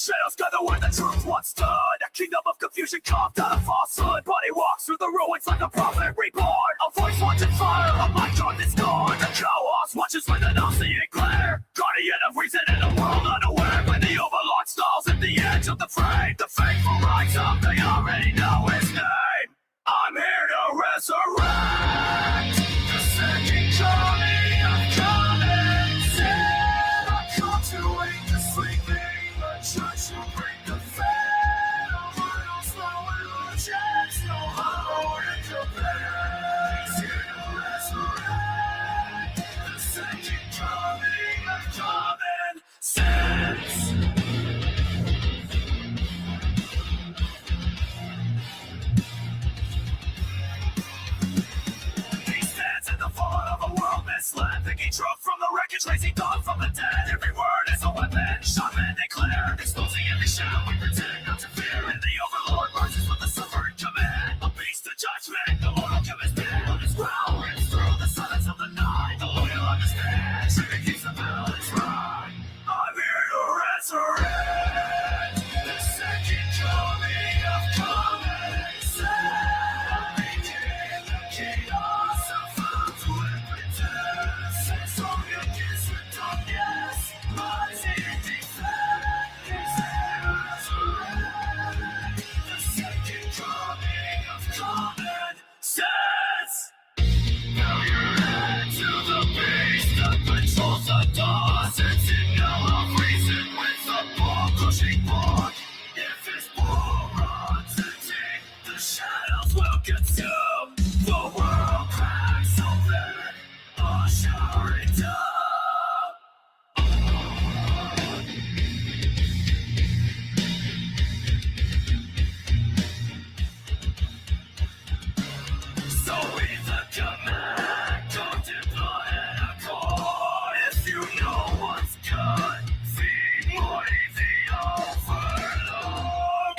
shadows gather where the truth once stood. A kingdom of confusion carved out of falsehood. But he walks through the ruins like a prophet reborn. A voice watching fire, a mind drawn discord. The chaos watches with an all-seeing glare. Guardian of reason in a world unaware. When the overlord stalls at the edge of the frame, the faithful rise up, they already know his name. I'm here to resurrect the second coming of common sin. I come to wake the sleeping, the church will bring the fair. No slow illusions, no hollow interpreter. He's here to resurrect the second coming of common sense. Misled, thinking truth from the wreckage, raising thought from the dead. Every word is a weapon, shot men declare, exposing every shadow we pretend not to fear. And the overlord rises with the suffering command. A beast of judgment, the Lord will give his dead. On his growl rings through the silence of the night. The loyal understand, shipping keeps the battle is right. I'm here to resurrect the second coming of common sense. I'm making the chaos of found to consume the world cracks open, ushering down. So with the command, don't deploy a core. If you know what's good, feed Morty the overlord.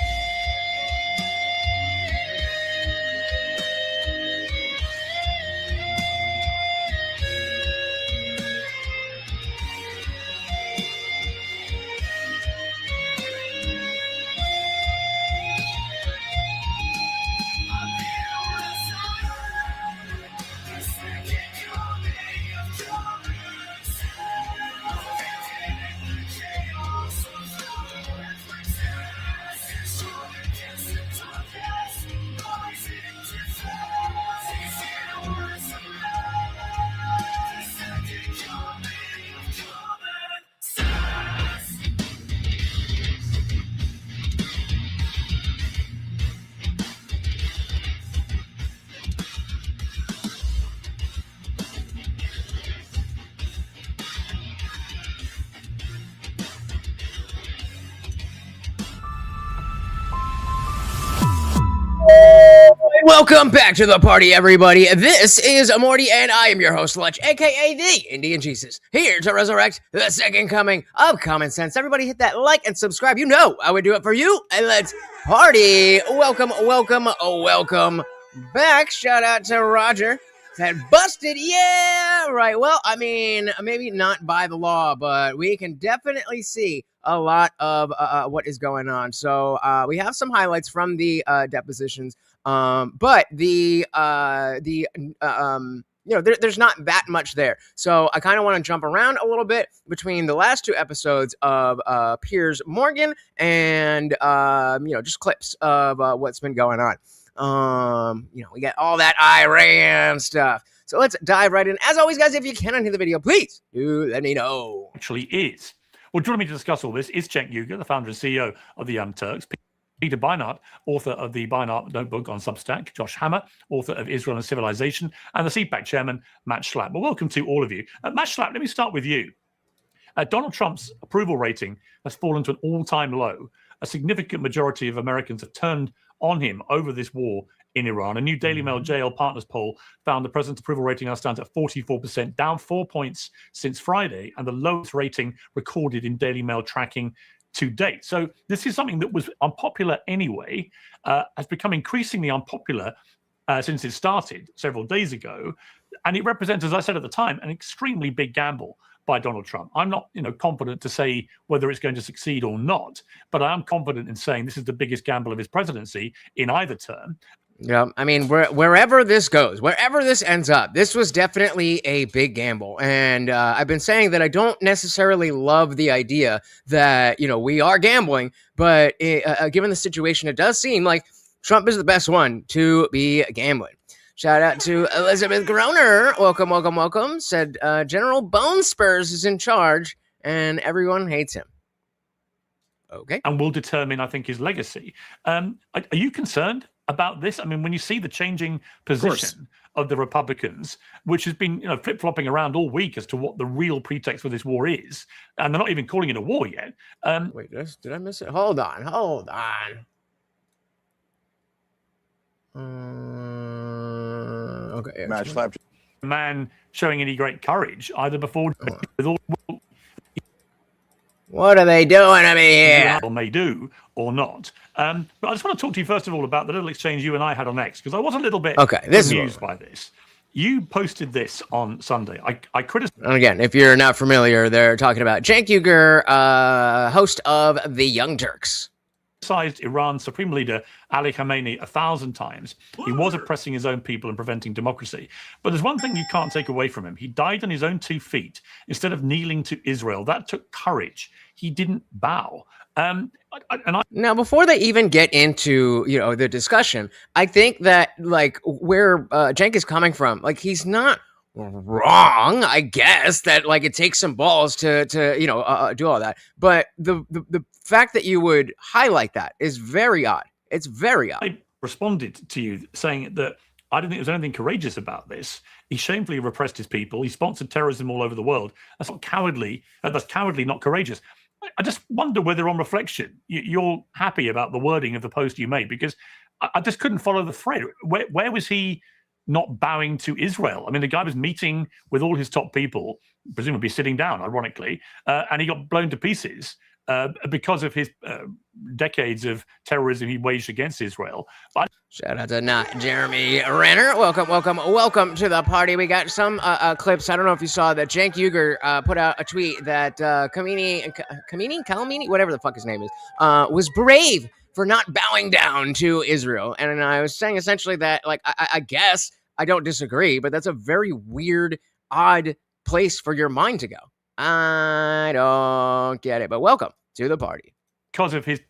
Welcome back to the party, everybody. This is Morty, and I am your host, Lech, aka the Indian Jesus, here to resurrect the second coming of common sense. Everybody hit that like and subscribe. You know I would do it for you, and let's party. Welcome back. Shout out to Roger. That busted, yeah, right. Well, I mean, maybe not by the law, but we can definitely see a lot of what is going on. So we have some highlights from the depositions. But there's not that much there. So I kind of want to jump around a little bit between the last two episodes of Piers Morgan and, just clips of what's been going on. We got all that Iran stuff. So let's dive right in. As always, guys, if you can the video, please do let me know. Actually is. Well, joining me to discuss all this is Cenk Uygur, the founder and CEO of the Young Turks. Peter Beinart, author of the Beinart Notebook on Substack, Josh Hammer, author of Israel and Civilization, and the CPAC chairman, Matt Schlapp. Well, welcome to all of you. Matt Schlapp, let me start with you. Donald Trump's approval rating has fallen to an all-time low. A significant majority of Americans have turned on him over this war in Iran. A new Daily Mail JL Partners poll found the president's approval rating now stands at 44%, down 4 points since Friday, and the lowest rating recorded in Daily Mail tracking to date. So this is something that was unpopular anyway, has become increasingly unpopular since it started several days ago. And it represents, as I said at the time, an extremely big gamble by Donald Trump. I'm not, confident to say whether it's going to succeed or not, but I am confident in saying this is the biggest gamble of his presidency in either term. Yeah, I mean, wherever this goes, wherever this ends up, this was definitely a big gamble. And I've been saying that I don't necessarily love the idea that, we are gambling, but given the situation, it does seem like Trump is the best one to be gambling. Shout out to Elizabeth Groner. Welcome, welcome, welcome. Said General Bone Spurs is in charge and everyone hates him. Okay. And will determine, I think, his legacy. Are you concerned about this? I mean, when you see the changing position of the Republicans, which has been, flip-flopping around all week as to what the real pretext for this war is, and they're not even calling it a war yet. Wait, did I miss it? Hold on. Okay. Match slap. A man showing any great courage, either before with all what are they doing to me here? May do or not. But I just want to talk to you first of all about the little exchange you and I had on X, because I was a little bit amused by this. You posted this on Sunday. I criticized. And again, if you're not familiar, they're talking about Cenk Uygur, host of the Young Turks. Iran's supreme leader Ali Khamenei 1,000 times. He was oppressing his own people and preventing democracy. But there's one thing you can't take away from him. He died on his own 2 feet instead of kneeling to Israel. That took courage. He didn't bow. Now, before they even get into the discussion, I think that where Cenk is coming from, he's not wrong, I guess, that it takes some balls to do all that, but the fact that you would highlight that is very odd. It's very odd. I responded to you saying that I didn't think there was anything courageous about this. He shamefully repressed his people. He sponsored terrorism all over the world. That's not cowardly. That's cowardly, not courageous. I just wonder whether, on reflection, you're happy about the wording of the post you made, because I just couldn't follow the thread. Where was he not bowing to Israel? I mean, the guy was meeting with all his top people, presumably sitting down, ironically, and he got blown to pieces because of his decades of terrorism he waged against Israel. But shout out to not Jeremy Renner. Welcome to the party. We got some clips. I don't know if you saw that Cenk Uygur put out a tweet that Khamenei, whatever the fuck his name is, was brave for not bowing down to Israel. And I was saying essentially that, I guess I don't disagree, but that's a very weird, odd place for your mind to go. I don't get it, but welcome to the party. Because of his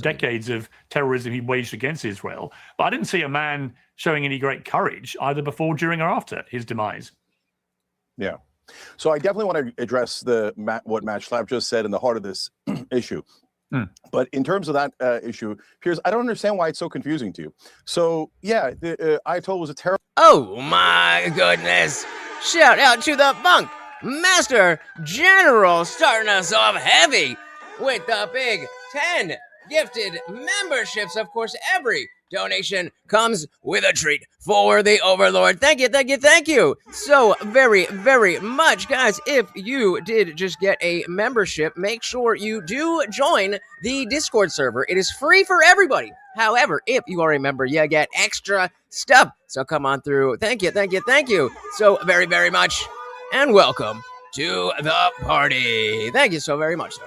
decades of terrorism he waged against Israel. But I didn't see a man showing any great courage, either before, during, or after his demise. Yeah. So I definitely want to address what Matt Schlapp just said in the heart of this issue. But in terms of that issue, Piers, I don't understand why it's so confusing to you. So, yeah, the Ayatollah was a terrible... Oh, my goodness. Shout out to the Funk Master General, starting us off heavy with the big 10 gifted memberships. Of course, every donation comes with a treat for the Overlord. Thank you so very, very much. Guys, if you did just get a membership, make sure you do join the Discord server. It is free for everybody. However, if you are a member, you get extra stuff. So come on through. Thank you so very, very much. And welcome to the party. Thank you so very much, sir.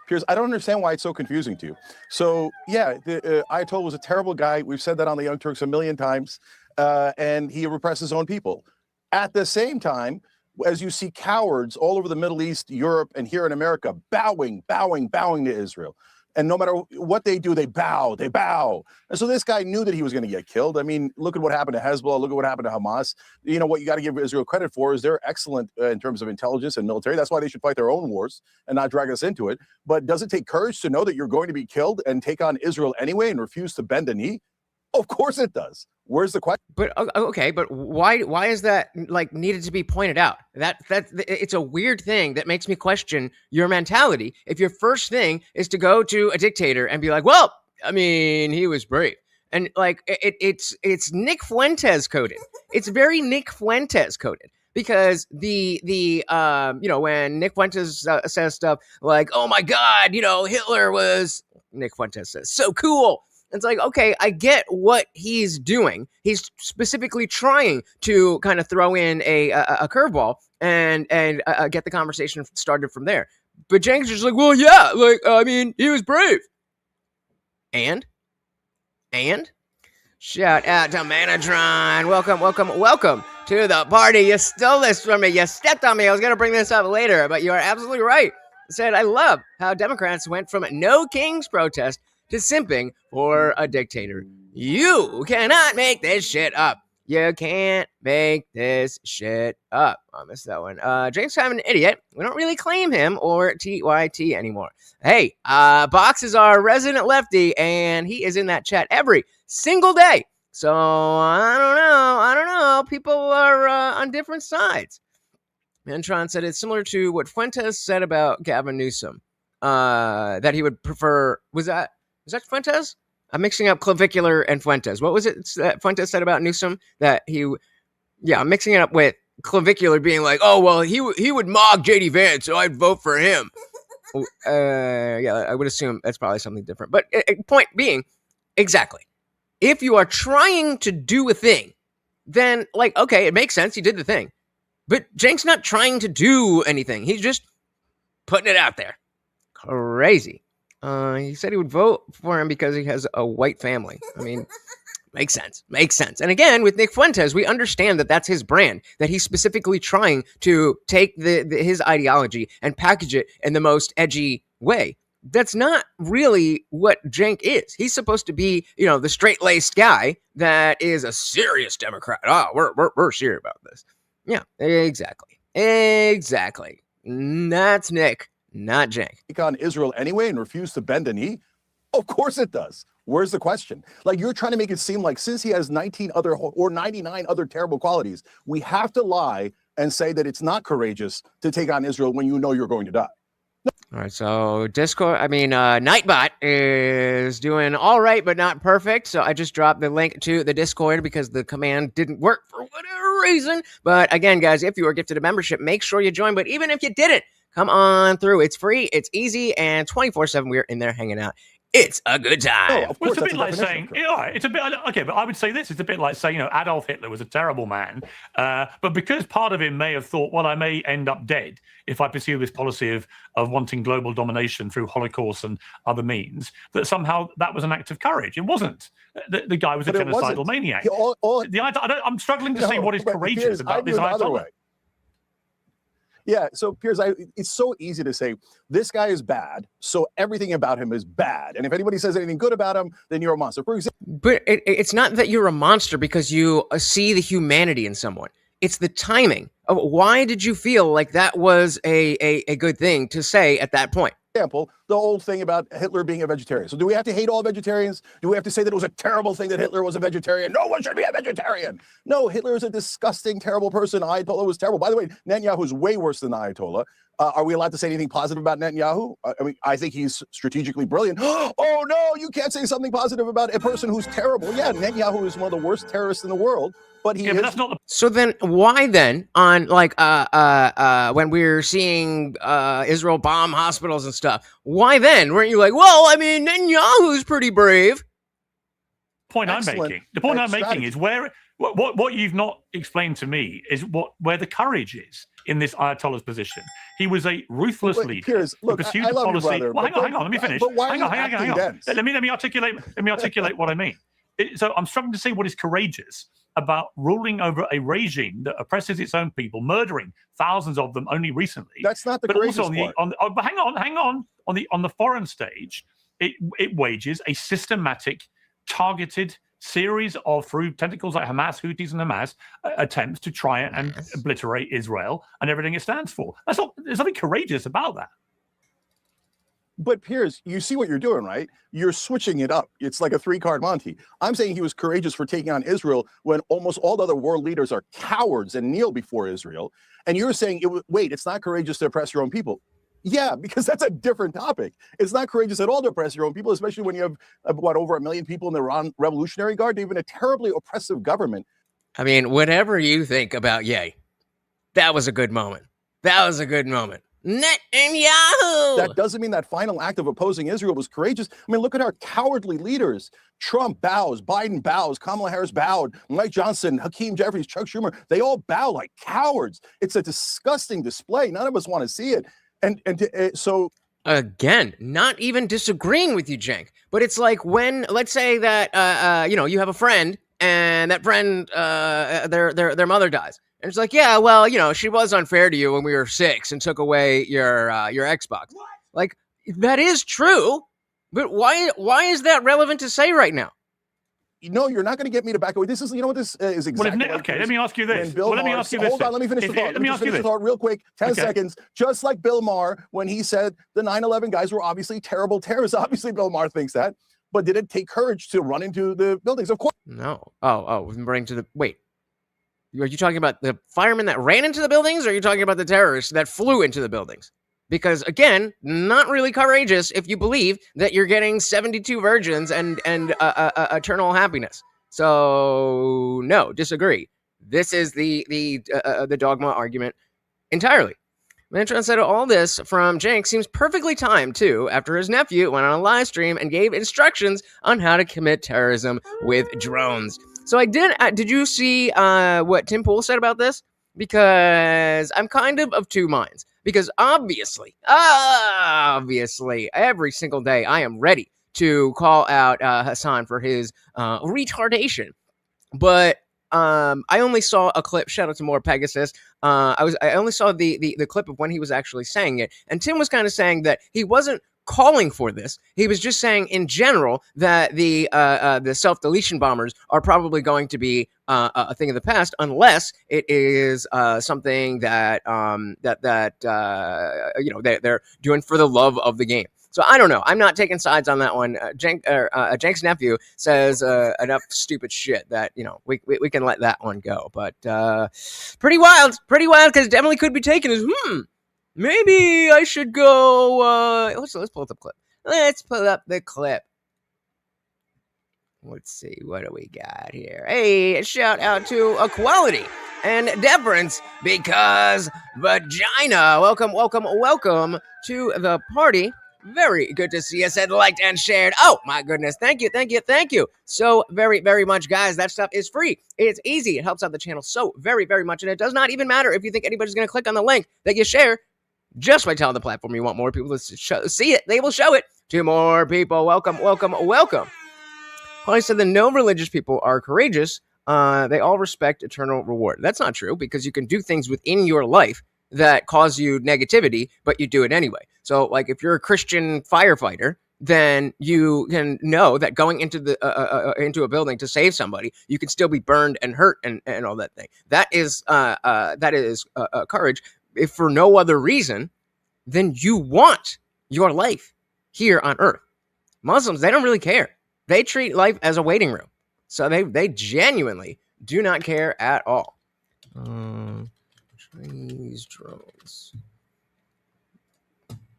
Piers, I don't understand why it's so confusing to you. So, yeah, the Ayatollah was a terrible guy. We've said that on the Young Turks a million times. And he repressed his own people. At the same time, as you see cowards all over the Middle East, Europe, and here in America, bowing to Israel. And no matter what they do, they bow. And so this guy knew that he was going to get killed. I mean, look at what happened to Hezbollah. Look at what happened to Hamas. You know, what you got to give Israel credit for is they're excellent in terms of intelligence and military. That's why they should fight their own wars and not drag us into it. But does it take courage to know that you're going to be killed and take on Israel anyway and refuse to bend a knee? Of course it does. Where's the question? But okay, but why is that needed to be pointed out? That it's a weird thing that makes me question your mentality. If your first thing is to go to a dictator and be like, well, I mean, he was brave, and it's Nick Fuentes coded. It's very Nick Fuentes coded. Because when Nick Fuentes says stuff like, oh my God, Hitler was, Nick Fuentes says, so cool. It's like, okay, I get what he's doing. He's specifically trying to kind of throw in a curveball and get the conversation started from there. But Cenk is just like, well, yeah, like, I mean, he was brave. And shout out to Manatron. Welcome to the party. You stole this from me. You stepped on me. I was going to bring this up later, but you are absolutely right. Said, I love how Democrats went from no kings protest to simping for a dictator. You cannot make this shit up. You can't make this shit up. I missed that one. James kind of an idiot. We don't really claim him or TYT anymore. Hey, Box is our resident lefty, and he is in that chat every single day. So I don't know. People are on different sides. Mantron said it's similar to what Fuentes said about Gavin Newsom. That he would prefer. Was that Fuentes? I'm mixing up clavicular and Fuentes. What was it that Fuentes said about Newsom? That I'm mixing it up with clavicular being like, oh, well, he would mock J.D. Vance, so I'd vote for him. I would assume that's probably something different. But point being, exactly. If you are trying to do a thing, then, like, okay, it makes sense. He did the thing. But Cenk's not trying to do anything. He's just putting it out there. Crazy. He said he would vote for him because he has a white family. I mean, makes sense. And again, with Nick Fuentes, we understand that that's his brand, that he's specifically trying to take his ideology and package it in the most edgy way. That's not really what Cenk is. He's supposed to be, the straight-laced guy that is a serious Democrat. Oh, we're serious about this. Yeah, exactly. That's Nick, not Cenk. On Israel anyway and refuse to bend a knee? Of course it does. Where's the question? Like, you're trying to make it seem like since he has 19 other or 99 other terrible qualities, we have to lie and say that it's not courageous to take on Israel when you know you're going to die. All right, so Nightbot is doing all right, but not perfect. So I just dropped the link to the Discord because the command didn't work for whatever reason. But again, guys, if you are gifted a membership, make sure you join. But even if you didn't, come on through. It's free, it's easy, and 24/7 we're in there hanging out. It's a good time. Oh, of course, it's a bit like saying, it's a bit, okay, but I would say this, it's a bit like saying, Adolf Hitler was a terrible man, but because part of him may have thought, well, I may end up dead if I pursue this policy of wanting global domination through Holocaust and other means, that somehow that was an act of courage. It wasn't. The guy was a genocidal maniac. I'm struggling to see what is courageous about this Ayatollah. Yeah, so Piers, it's so easy to say this guy is bad, so everything about him is bad. And if anybody says anything good about him, then you're a monster. For example, but it's not that you're a monster because you see the humanity in someone. It's the timing of why did you feel like that was a good thing to say at that point? The old thing about Hitler being a vegetarian. So do we have to hate all vegetarians? Do we have to say that it was a terrible thing that Hitler was a vegetarian? No one should be a vegetarian. No, Hitler is a disgusting, terrible person. Ayatollah was terrible. By the way, Netanyahu is way worse than the Ayatollah. Are we allowed to say anything positive about Netanyahu? I think he's strategically brilliant. Oh, no, you can't say something positive about a person who's terrible. Yeah, Netanyahu is one of the worst terrorists in the world. But he is. But that's not the. So then, why then on when we're seeing Israel bomb hospitals and stuff? Why then weren't you like, well, I mean, Netanyahu's pretty brave? The point I'm making is where what you've not explained to me is where the courage is in this Ayatollah's position. He was a ruthless leader. Piers, look, who pursued a policy. Brother, well, hang on. Let me finish. Hang on. Let me articulate what I mean. So I'm struggling to see what is courageous about ruling over a regime that oppresses its own people, murdering thousands of them only recently. That's not the courageous part. But hang on. On the foreign stage, it wages a systematic, targeted series of, through tentacles like Hamas, Houthis, and Hamas, attempts to try and obliterate Israel and everything it stands for. There's something courageous about that. But Piers, you see what you're doing, right? You're switching it up. It's like a 3-card Monte. I'm saying he was courageous for taking on Israel when almost all the other world leaders are cowards and kneel before Israel. And you're saying, it's not courageous to oppress your own people. Yeah, because that's a different topic. It's not courageous at all to oppress your own people, especially when you have, over 1 million people in the Iran Revolutionary Guard, even a terribly oppressive government. I mean, whatever you think about Ye, that was a good moment. Netanyahu. That doesn't mean that final act of opposing Israel was courageous. I mean, look at our cowardly leaders. Trump bows, Biden bows, Kamala Harris bowed, Mike Johnson, Hakeem Jeffries, Chuck Schumer, they all bow like cowards. It's a disgusting display. None of us want to see it. So again, not even disagreeing with you, Cenk, but it's like when, let's say that you have a friend and that friend their mother dies. And it's like, yeah, well, she was unfair to you when we were 6 and took away your Xbox. What? Like, that is true, but why is that relevant to say right now? No, you're not going to get me to back away. This is, what this is exactly. Well, okay, let me ask you this. Hold on, let me finish the thought. Let me finish the thought real quick. 10 seconds. Just like Bill Maher, when he said the 9/11 guys were obviously terrible terrorists. Obviously, Bill Maher thinks that. But did it take courage to run into the buildings? Of course. No. Wait. Are you talking about the firemen that ran into the buildings, or are you talking about the terrorists that flew into the buildings? Because, again, not really courageous if you believe that you're getting 72 virgins and eternal happiness. So, no, disagree. This is the dogma argument entirely. Mantron said all this from Cenk seems perfectly timed, too, after his nephew went on a live stream and gave instructions on how to commit terrorism with drones. So I did you see what Tim Pool said about this? Because I'm kind of two minds. Because obviously, every single day I am ready to call out Hassan for his retardation. But I only saw a clip. Shout out to more Pegasus. I only saw the clip of when he was actually saying it, and Tim was kind of saying that he wasn't calling for this. He was just saying in general that the self-deletion bombers are probably going to be a thing of the past, unless it is something that they're doing for the love of the game. So I don't know. I'm not taking sides on that one. Cenk's nephew says enough stupid shit that we can let that one go. But pretty wild, because definitely could be taken as maybe I should go. Let's pull up the clip. Let's pull up the clip. Let's see, what do we got here? Hey, shout out to equality and deference because vagina. Welcome to the party. Very good to see you. Said, liked, and shared. Oh, my goodness. Thank you. So very, very much, guys. That stuff is free. It's easy. It helps out the channel so very, very much. And it does not even matter if you think anybody's going to click on the link that you share. Just by telling the platform you want more people to see it, they will show it to more people. Welcome. Holly said that no religious people are courageous. They all respect eternal reward. That's not true, because you can do things within your life that cause you negativity, but you do it anyway. So, like, if you're a Christian firefighter, then you can know that going into a building to save somebody, you can still be burned and hurt and all that thing. That is courage. If for no other reason, then you want your life here on Earth. Muslims, they don't really care. They treat life as a waiting room. So they genuinely do not care at all. Chinese drones.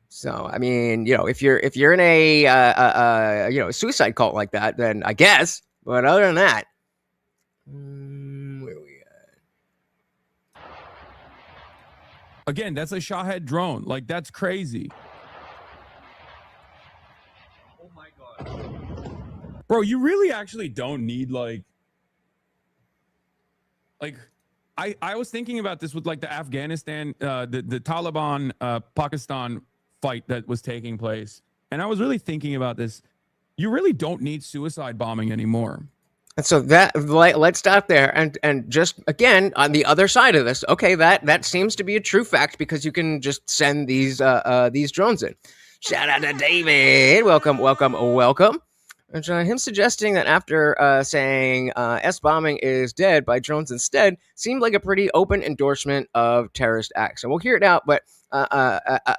So, I mean, if you're in a suicide cult like that, then I guess. But other than that, where are we at? Again, that's a Shahed drone. Like, that's crazy. Oh my god, bro! You really actually don't need like. I was thinking about this with like the Afghanistan, the Taliban, Pakistan fight that was taking place. And I was really thinking about this. You really don't need suicide bombing anymore. And so let's stop there and just again on the other side of this. Okay, that seems to be a true fact because you can just send these drones in. Shout out to David. Welcome. And him suggesting that after saying S-bombing is dead by drones instead seemed like a pretty open endorsement of terrorist acts. And we'll hear it out. But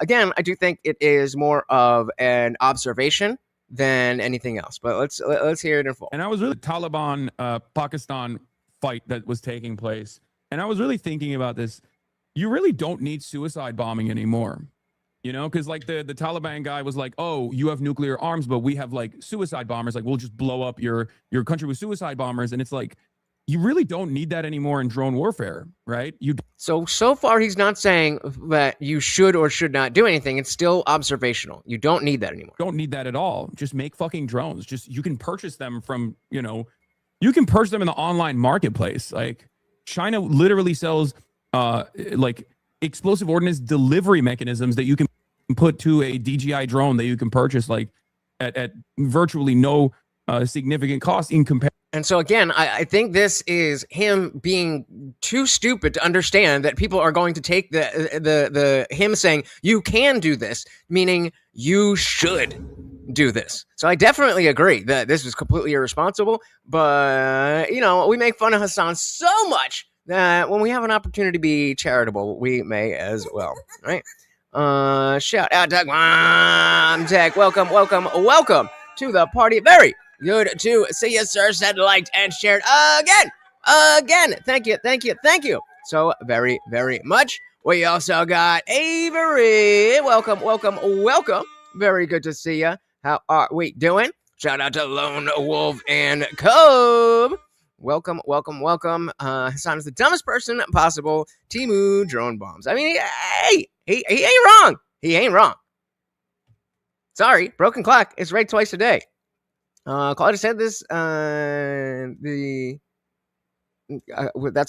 again, I do think it is more of an observation than anything else. But let's hear it in full. And I was really Taliban, Pakistan fight that was taking place. And I was really thinking about this. You really don't need suicide bombing anymore. You know, because like the Taliban guy was like, oh, you have nuclear arms, but we have like suicide bombers. Like, we'll just blow up your country with suicide bombers. And it's like, you really don't need that anymore in drone warfare, right? So far, he's not saying that you should or should not do anything. It's still observational. You don't need that anymore. Don't need that at all. Just make fucking drones. Just, you can purchase them from, you can purchase them in the online marketplace. Like, China literally sells like explosive ordnance delivery mechanisms that you can put to a DJI drone that you can purchase like at virtually no significant cost in comparison. And so again, I think this is him being too stupid to understand that people are going to take the him saying you can do this, meaning you should do this. So I definitely agree that this was completely irresponsible. But we make fun of Hassan so much that when we have an opportunity to be charitable, we may as well, right? Shout out to Guam Tech. Welcome to the party. Very good to see you, sir. Said, liked, and shared again. Thank you so very, very much. We also got Avery. Welcome. Very good to see you. How are we doing? Shout out to Lone Wolf and Cove. Welcome. Hassan is the dumbest person possible. Timu drone bombs. I mean, hey, he ain't wrong. Sorry, broken clock. It's right twice a day. Claudia said this. That's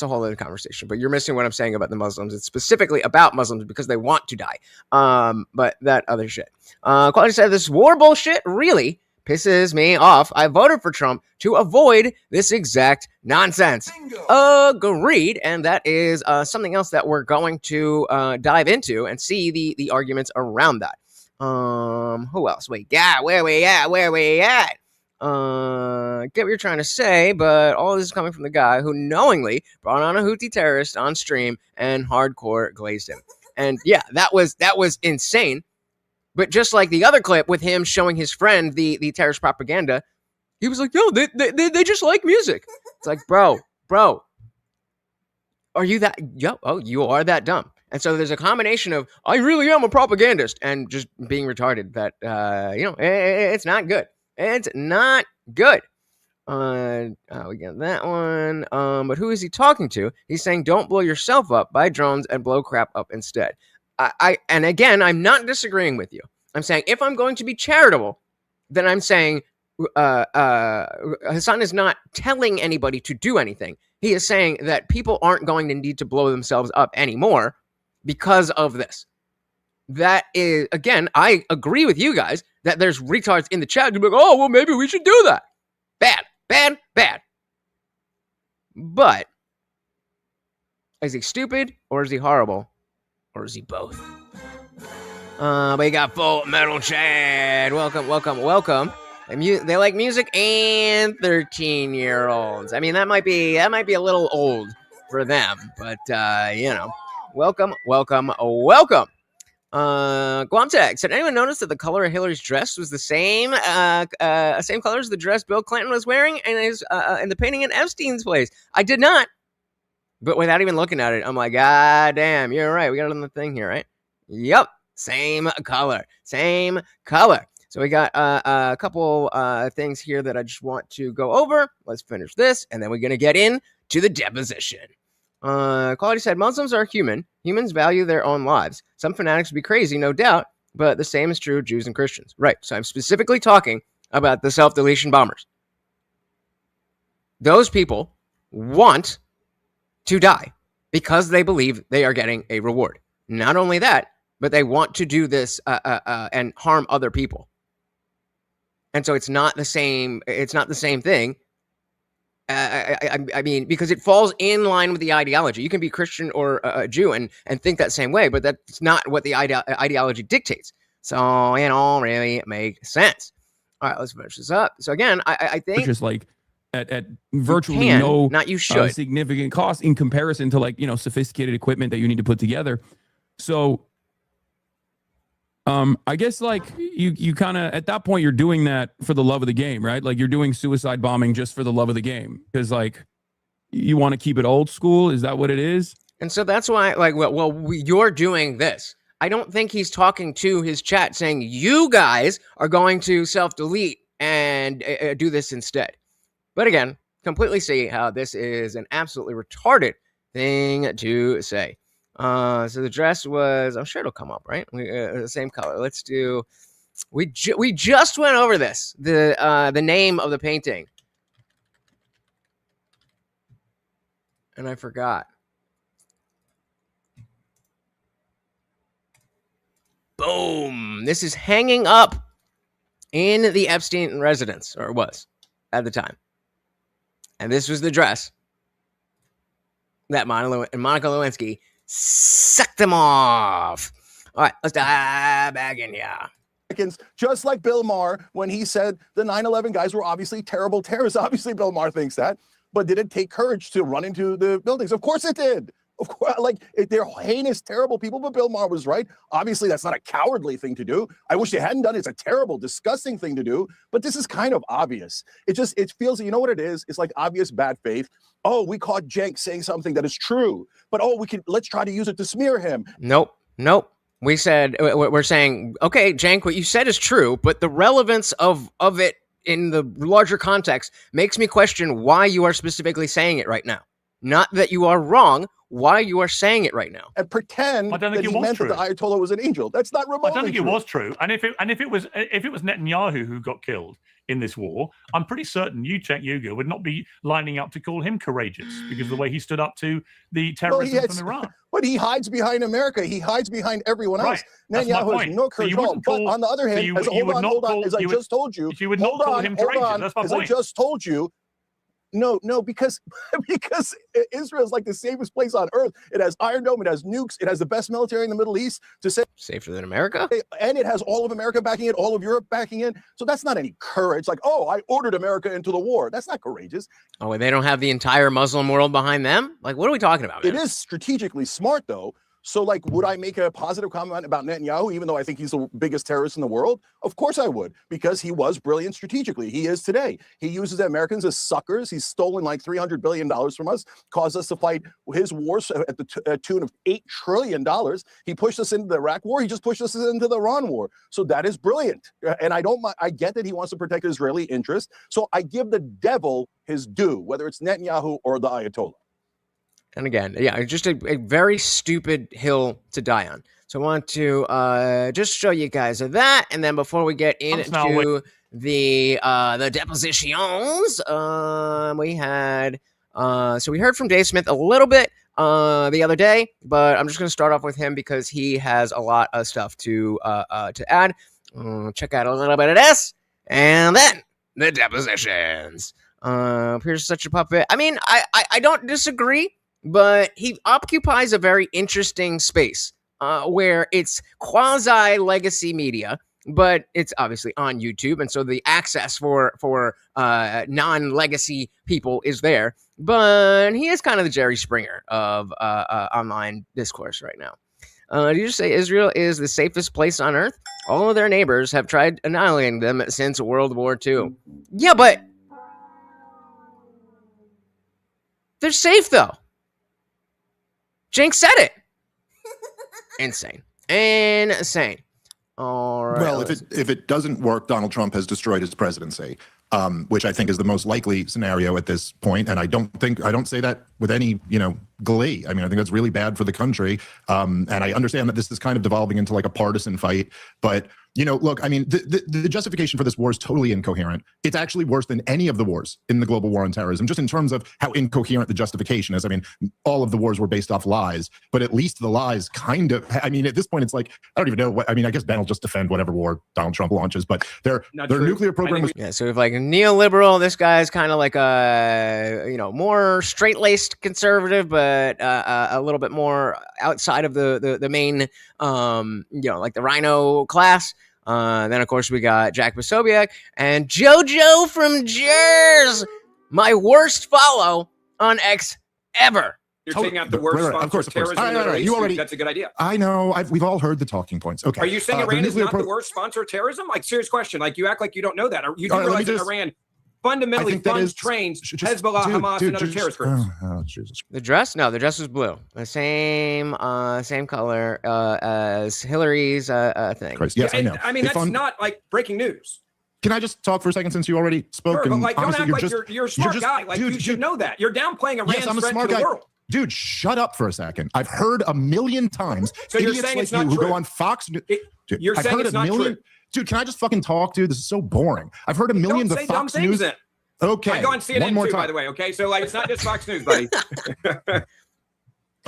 a whole other conversation. But you're missing what I'm saying about the Muslims. It's specifically about Muslims because they want to die. But that other shit. Claudia said this war bullshit really pisses me off. I voted for Trump to avoid this exact nonsense. Bingo. Agreed. And that is something else that we're going to dive into and see the arguments around that. Who else? Wait, yeah, where we at? Get what you're trying to say, but all this is coming from the guy who knowingly brought on a Houthi terrorist on stream and hardcore glazed him. And yeah, that was insane. But just like the other clip with him showing his friend the terrorist propaganda, he was like, yo, they just like music. It's like, bro, are you that? You are that dumb. And so there's a combination of, I really am a propagandist, and just being retarded that, it's not good. It's not good. We got that one. But who is he talking to? He's saying, don't blow yourself up by drones and blow crap up instead. And again, I'm not disagreeing with you. I'm saying if I'm going to be charitable, then I'm saying Hassan is not telling anybody to do anything. He is saying that people aren't going to need to blow themselves up anymore because of this. That is, again, I agree with you guys that there's retards in the chat who be like, oh, well, maybe we should do that. Bad. But is he stupid or is he horrible? Or is he both? We got Full Metal Chad. Welcome. They like music and 13-year-olds. I mean, that might be a little old for them, but welcome. Guamtech said, anyone notice that the color of Hillary's dress was the same color as the dress Bill Clinton was wearing in the painting in Epstein's place? I did not. But without even looking at it, I'm like, God damn, you're right. We got it on the thing here, right? Yep. Same color. So we got a couple things here that I just want to go over. Let's finish this, and then we're going to get into the deposition. Quality said, Muslims are human. Humans value their own lives. Some fanatics would be crazy, no doubt, but the same is true of Jews and Christians. Right. So I'm specifically talking about the self-deletion bombers. Those people want to die because they believe they are getting a reward. Not only that, but they want to do this and harm other people. And so it's not the same. It's not the same thing. I mean, because it falls in line with the ideology. You can be Christian or a Jew and think that same way, but that's not what the ideology dictates. So it all really makes sense. All right, let's finish this up. So again, I think just like at virtually no significant cost in comparison to sophisticated equipment that you need to put together. So I guess you kind of at that point you're doing that for the love of the game, right? Like you're doing suicide bombing just for the love of the game because you want to keep it old school. Is that what it is? And so that's why you're doing this. I don't think he's talking to his chat saying you guys are going to self-delete and do this instead. But again, completely see how this is an absolutely retarded thing to say. So the dress was, I'm sure it'll come up, right? The same color. Let's do, we just went over this, the name of the painting. And I forgot. Boom. This is hanging up in the Epstein residence, or it was at the time. And this was the dress that Monica Lewinsky sucked them off. All right, let's dive back in here. Just like Bill Maher, when he said the 9/11 guys were obviously terrible terrorists. Obviously, Bill Maher thinks that. But did it take courage to run into the buildings? Of course it did. Of course, like they're heinous, terrible people, but Bill Maher was right. Obviously, that's not a cowardly thing to do. I wish they hadn't done it. It's a terrible, disgusting thing to do, but this is kind of obvious. It feels, you know what it is? It's like obvious bad faith. Oh, we caught Cenk saying something that is true, but let's try to use it to smear him. Nope. We're saying, okay, Cenk, what you said is true, but the relevance of it in the larger context makes me question why you are specifically saying it right now. Not that you are wrong, why you are saying it right now. And pretend that he meant that the Ayatollah was an angel. That's not remotely I don't think true. it was true. And if it was Netanyahu who got killed in this war, I'm pretty certain Cenk Uygur would not be lining up to call him courageous because of the way he stood up to the terrorism from Iran. But he hides behind America. He hides behind everyone else. Right. Netanyahu has no courage at all. But on the other hand, hold on, as I just told you, you would not call him courageous. That's my point. I just told you. No, because Israel is like the safest place on earth. It has Iron Dome, it has nukes, it has the best military in the Middle East. To say safer than America, and it has all of America backing it, all of Europe backing it. So that's not any courage. Like, oh, I ordered America into the war. That's not courageous. Oh, and they don't have the entire Muslim world behind them. Like, what are we talking about, man? It is strategically smart, though. So, like, would I make a positive comment about Netanyahu, even though I think he's the biggest terrorist in the world? Of course I would, because he was brilliant strategically. He is today. He uses Americans as suckers. He's stolen like $300 billion from us, caused us to fight his wars at the tune of $8 trillion. He pushed us into the Iraq war. He just pushed us into the Iran war. So that is brilliant. And I get that he wants to protect Israeli interests. So I give the devil his due, whether it's Netanyahu or the Ayatollah. And again, yeah, just a very stupid hill to die on. So I want to just show you guys that, and then before we get into the depositions, we had so we heard from Dave Smith a little bit the other day, but I'm just going to start off with him because he has a lot of stuff to add. Check out a little bit of this, and then the depositions. Here's such a puppet. I mean, I don't disagree. But he occupies a very interesting space where it's quasi-legacy media, but it's obviously on YouTube, and so the access for non-legacy people is there. But he is kind of the Jerry Springer of online discourse right now. Did you just say Israel is the safest place on earth? All of their neighbors have tried annihilating them since World War II. Yeah, but they're safe, though. Cenk said it. Insane. All right. Well, if it doesn't work, Donald Trump has destroyed his presidency, which I think is the most likely scenario at this point. And I don't say that with any, glee. I mean, I think that's really bad for the country. And I understand that this is kind of devolving into like a partisan fight, but look, I mean, the justification for this war is totally incoherent. It's actually worse than any of the wars in the global war on terrorism, just in terms of how incoherent the justification is. I mean, all of the wars were based off lies, but at least the lies kind of, I mean, at this point, it's like, I don't even know what, I mean, I guess Ben will just defend whatever war Donald Trump launches, but their nuclear program was. Yeah, so if like a neoliberal, this guy's kind of like a, more straight-laced conservative, but a little bit more outside of the main, like the Rhino class. Then, of course, we got Jack Posobiec and JoJo from Jers, my worst follow on X ever. You're taking out the worst sponsor of terrorism in the Middle East. That's a good idea. I know. We've all heard the talking points. Okay. Are you saying Iran is not the worst sponsor of terrorism? Like, serious question. Like, you act like you don't know that. You do realize that Iran fundamentally funds, trains Hezbollah, Hamas, and other terrorist groups. Oh, Jesus. The dress? No, the dress was blue. The same color as Hillary's thing. Christ. Yes, I know. I mean, that's not like breaking news. Can I just talk for a second since you already spoke? Sure, but And like, don't honestly, act like you're a smart guy. Like, you should know that. You're downplaying Iran's yes, I'm a threat smart to the guy. world. Dude, shut up for a second. I've heard a million times. So you're idiots saying like it's not you who true? go on Fox News. You're saying it's not true. Dude, can I just fucking talk, dude? This is so boring. I've heard a million Don't of say dumb Fox things News. then. Okay. I go on CNN one more too, time. by the way. Okay, so like, it's not just Fox News, buddy.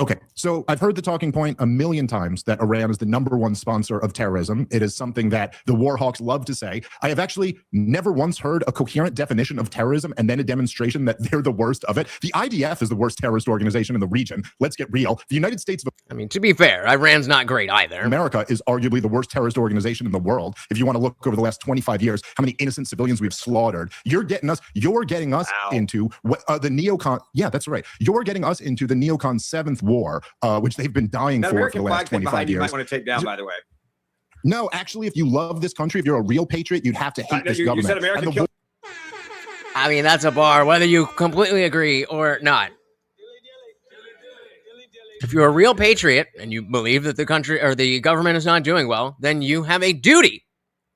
Okay, so I've heard the talking point a million times that Iran is the #1 sponsor of terrorism. It is something that the war hawks love to say. I have actually never once heard a coherent definition of terrorism and then a demonstration that they're the worst of it. The IDF is the worst terrorist organization in the region. Let's get real. The United States of I mean, to be fair, Iran's not great either. America is arguably the worst terrorist organization in the world. If you want to look over the last 25 years, how many innocent civilians we've slaughtered. You're getting us into what the neocon. Yeah, that's right. You're getting us into the neocon 7th war, which they've been dying That for American the last flag thing 25 behind you years. might want to take down, by the way. No, actually, if you love this country, if you're a real patriot, you'd have to hate this government. You said American kill. I mean, that's a bar, whether you completely agree or not. If you're a real patriot and you believe that the country or the government is not doing well, then you have a duty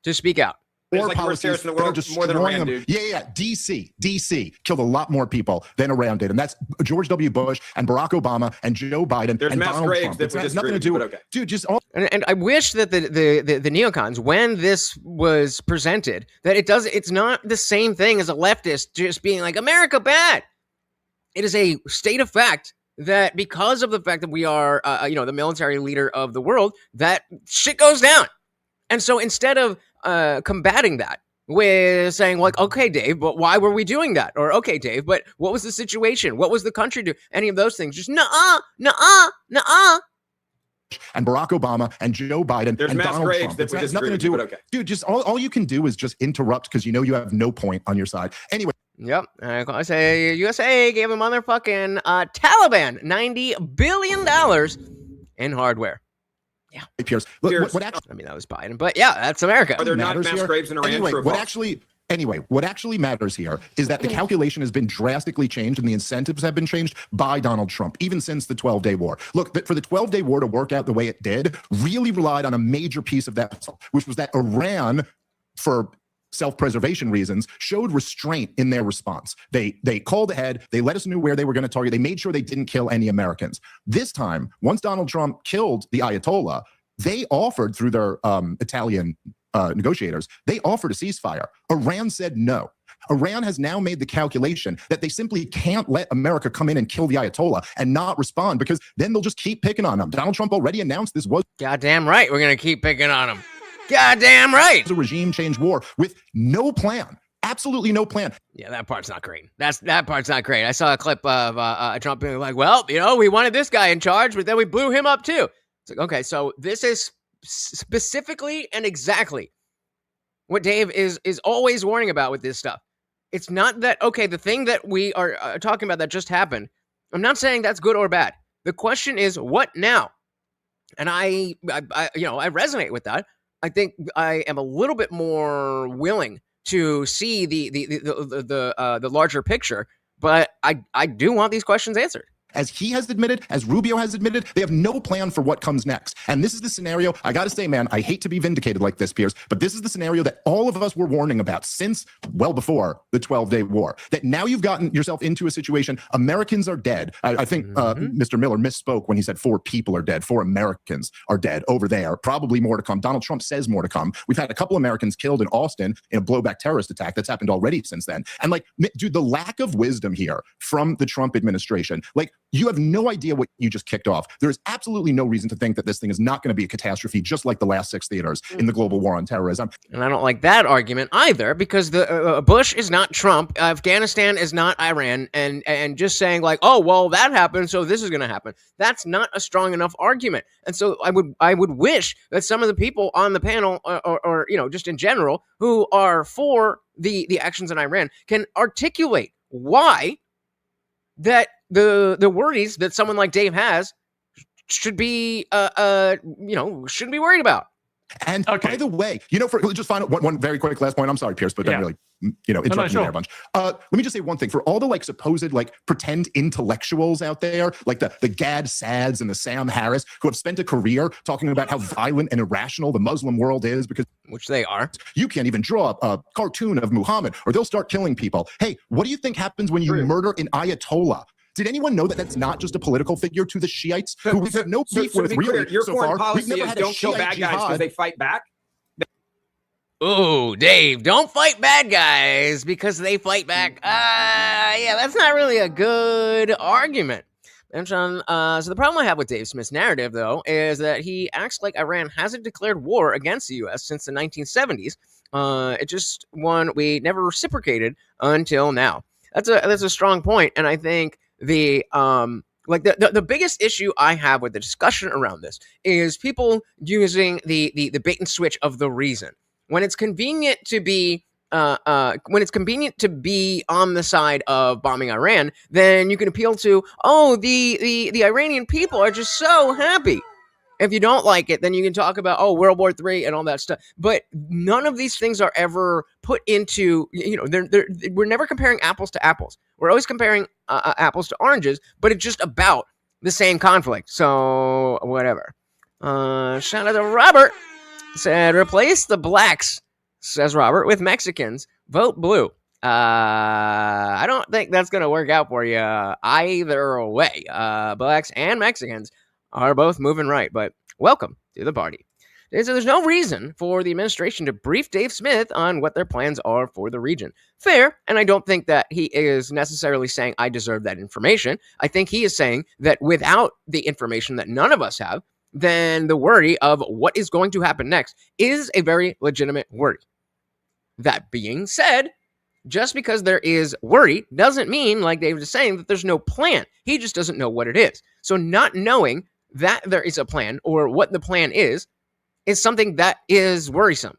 to speak out. It's like the worst terrorists in the world, more than Iran, dude. Yeah. DC killed a lot more people than Iran did, and that's George W. Bush and Barack Obama and Joe Biden There's and mass Donald graves Trump. that It's we has nothing to disagree do with, with but okay. dude. Just all. And I wish that the neocons, when this was presented, that it's not the same thing as a leftist just being like, America bad. It is a state of fact that because of the fact that we are, the military leader of the world, that shit goes down. And so instead of combating that with saying like, okay, Dave, but why were we doing that? Or okay, Dave, but what was the situation? What was the country doing? Any of those things? Just nuh-uh. And Barack Obama and Joe Biden There's and mass Donald graves Trump. that It's we has nothing to disagree do with, with. but okay. Dude, just all you can do is just interrupt because you know you have no point on your side. Anyway. Yep. I say USA gave a motherfucking Taliban $90 billion in hardware. Yeah. Pierce. Look, what actually, I mean, that was Biden, but yeah, that's America. Are there not matters mass here- graves in Iran? Anyway, True or what false? what actually matters here is that the calculation has been drastically changed and the incentives have been changed by Donald Trump, even since the 12-day war. Look, for the 12-day war to work out the way it did, really relied on a major piece of that puzzle, which was that Iran, for self-preservation reasons, showed restraint in their response. They called ahead. They let us know where they were going to target. They made sure they didn't kill any Americans. This time, once Donald Trump killed the Ayatollah, they offered through their Italian negotiators, they offered a ceasefire. Iran said no. Iran has now made the calculation that they simply can't let America come in and kill the Ayatollah and not respond because then they'll just keep picking on them. Donald Trump already announced this was Goddamn right, we're going to keep picking on him. Goddamn right. a regime change war with no plan. Absolutely no plan. Yeah, that part's not great. That part's not great. I saw a clip of Trump being like, well, we wanted this guy in charge, but then we blew him up too. It's like, okay, so this is specifically and exactly what Dave is always warning about with this stuff. It's not that, okay, the thing that we are talking about that just happened, I'm not saying that's good or bad. The question is, what now? And I resonate with that. I think I am a little bit more willing to see the larger picture, but I do want these questions answered. As he has admitted, as Rubio has admitted, they have no plan for what comes next. And this is the scenario, I got to say, man, I hate to be vindicated like this, Piers, but this is the scenario that all of us were warning about since well before the 12-day war. That now you've gotten yourself into a situation, Americans are dead. I think Mr. Miller misspoke when he said 4 people are dead. 4 Americans are dead over there. Probably more to come. Donald Trump says more to come. We've had a couple Americans killed in Austin in a blowback terrorist attack that's happened already since then. And like, dude, the lack of wisdom here from the Trump administration, like, you have no idea what you just kicked off. There is absolutely no reason to think that this thing is not going to be a catastrophe, just like the last 6 theaters in the global war on terrorism. And I don't like that argument either, because the Bush is not Trump, Afghanistan is not Iran, and just saying like, oh, well, that happened, so this is going to happen. That's not a strong enough argument. And so I would wish that some of the people on the panel, or just in general, who are for the actions in Iran, can articulate why that the worries that someone like Dave has should be shouldn't be worried about. And by the way, for just final one very quick last point. I'm sorry, Pierce, but I'm really, interrupting you there a bunch. Let me just say one thing. For all the supposed pretend intellectuals out there, like the Gad Sads and the Sam Harris, who have spent a career talking about how violent and irrational the Muslim world is, because which they are. You can't even draw a cartoon of Muhammad, or they'll start killing people. Hey, what do you think happens when you murder an Ayatollah? Did anyone know that that's not just a political figure to the Shiites, who we've had no beef with, really, your so foreign far? We've policy never is had don't kill bad guys because they fight back? Ooh, Dave, don't fight bad guys because they fight back. Yeah, that's not really a good argument. And so the problem I have with Dave Smith's narrative, though, is that he acts like Iran hasn't declared war against the U.S. since the 1970s. It just one we never reciprocated until now. That's a strong point, and I think the biggest issue I have with the discussion around this is people using the bait and switch of the reason. When it's convenient to be on the side of bombing Iran, then you can appeal to, the Iranian people are just so happy. If you don't like it, then you can talk about, World War III and all that stuff. But none of these things are ever put into, we're never comparing apples to apples. We're always comparing apples to oranges, but it's just about the same conflict. So, whatever. Shout out to Robert. Said, replace the blacks, says Robert, with Mexicans. Vote blue. I don't think that's going to work out for you either way. Blacks and Mexicans are both moving right, but welcome to the party. So there's no reason for the administration to brief Dave Smith on what their plans are for the region. Fair, and I don't think that he is necessarily saying I deserve that information. I think he is saying that without the information that none of us have, then the worry of what is going to happen next is a very legitimate worry. That being said, just because there is worry doesn't mean, like David is saying, that there's no plan. He just doesn't know what it is. So not knowing that there is a plan or what the plan is something that is worrisome.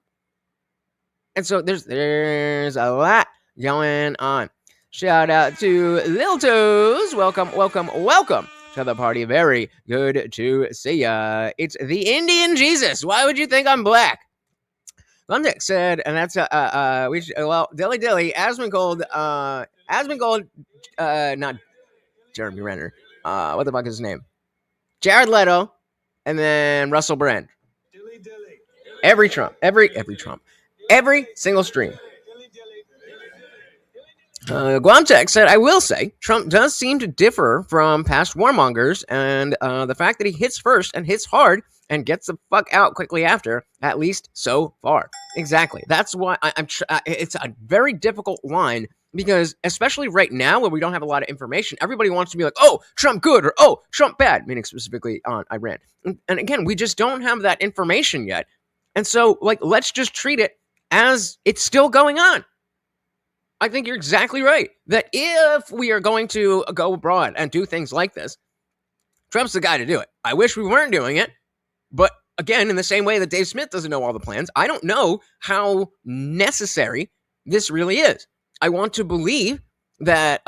And so there's a lot going on. Shout out to Lil Toes. Welcome to the party. Very good to see ya. It's the Indian Jesus. Why would you think I'm black? Lumdick said, and that's Dilly Dilly, Asmongold, not Jeremy Renner. What the fuck is his name? Jared Leto, and then Russell Brand. Dilly Dilly. Every single stream. Guamtech said, I will say, Trump does seem to differ from past warmongers, and the fact that he hits first and hits hard and gets the fuck out quickly after, at least so far. Exactly. That's why it's a very difficult line, because especially right now when we don't have a lot of information, everybody wants to be like, oh, Trump good, or oh, Trump bad, meaning specifically on Iran. And again, we just don't have that information yet. And so, let's just treat it as it's still going on. I think you're exactly right that if we are going to go abroad and do things like this, Trump's the guy to do it. I wish we weren't doing it. But again, in the same way that Dave Smith doesn't know all the plans, I don't know how necessary this really is. I want to believe that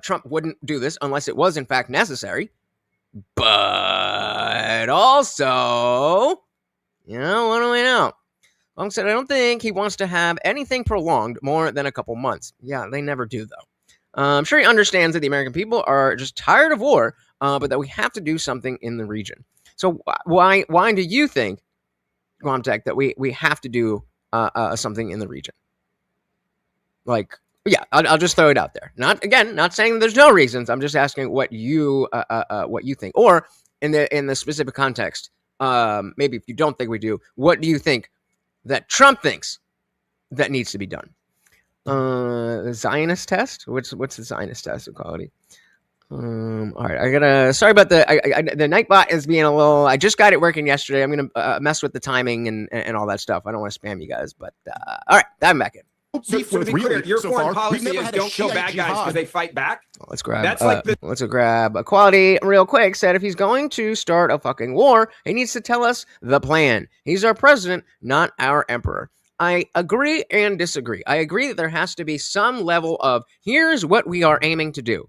Trump wouldn't do this unless it was in fact necessary. But also, what do we know? Long said, I don't think he wants to have anything prolonged more than a couple months. Yeah, they never do, though. I'm sure he understands that the American people are just tired of war, but that we have to do something in the region. So why do you think, Guamtech, that we have to do something in the region? I'll just throw it out there. Not saying there's no reasons. I'm just asking what you think, or in the specific context. Maybe if you don't think we do, what do you think that Trump thinks that needs to be done? The Zionist test? What's the Zionist test equality? All right, sorry about the Nightbot is being a little, I just got it working yesterday. I'm gonna mess with the timing and all that stuff. I don't want to spam you guys, but all right, diving back in. So to be clear, your foreign policy is don't kill bad guys because they fight back? Let's grab let's grab Equality real quick. Said if he's going to start a fucking war, he needs to tell us the plan. He's our president, not our emperor. I agree and disagree. I agree that there has to be some level of here's what we are aiming to do.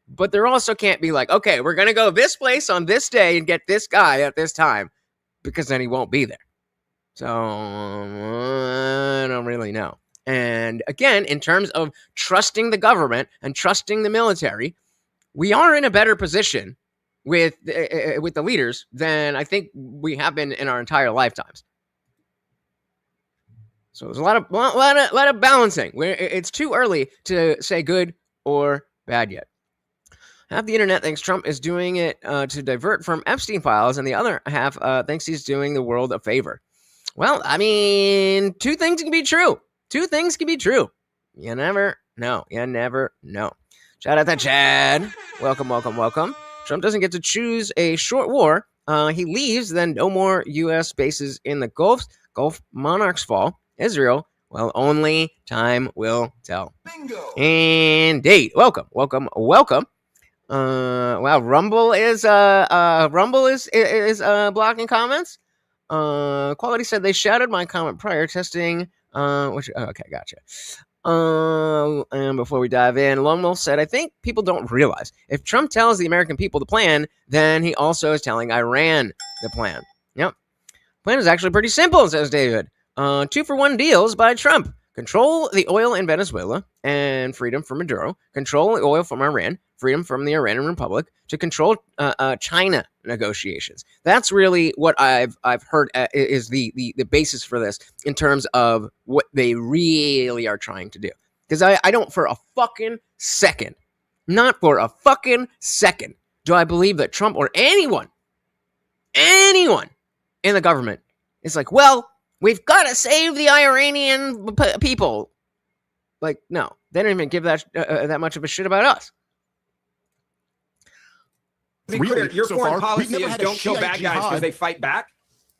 But there also can't be like, okay, we're going to go this place on this day and get this guy at this time, because then he won't be there. So I don't really know. And again, in terms of trusting the government and trusting the military, we are in a better position with the leaders than I think we have been in our entire lifetimes. So there's a lot of balancing. It's too early to say good or bad yet. Half the internet thinks Trump is doing it to divert from Epstein Files, and the other half thinks he's doing the world a favor. Well, I mean, two things can be true. Two things can be true. You never know. You never know. Shout out to Chad. Welcome, welcome, welcome. Trump doesn't get to choose a short war. He leaves, then no more U.S. bases in the Gulf. Gulf monarchs fall. Israel, well, only time will tell. Bingo. Indeed. Welcome, welcome, welcome. Wow, Rumble is blocking comments. Quality said they shouted my comment prior testing. Okay, gotcha. And before we dive in, Lone Wolf said, I think people don't realize if Trump tells the American people the plan, then he also is telling Iran the plan. Yep. Plan is actually pretty simple, says David. 2-for-1 deals by Trump. Control the oil in Venezuela and freedom from Maduro. Control the oil from Iran, freedom from the Iranian Republic. To control China negotiations. That's really what I've heard is the basis for this in terms of what they really are trying to do. Because I don't for a fucking second, not for a fucking second, do I believe that Trump or anyone in the government is like, well, we've got to save the Iranian people. Like, no, they don't even give that much of a shit about us. To be clear, your foreign policy is don't kill bad guys because they fight back.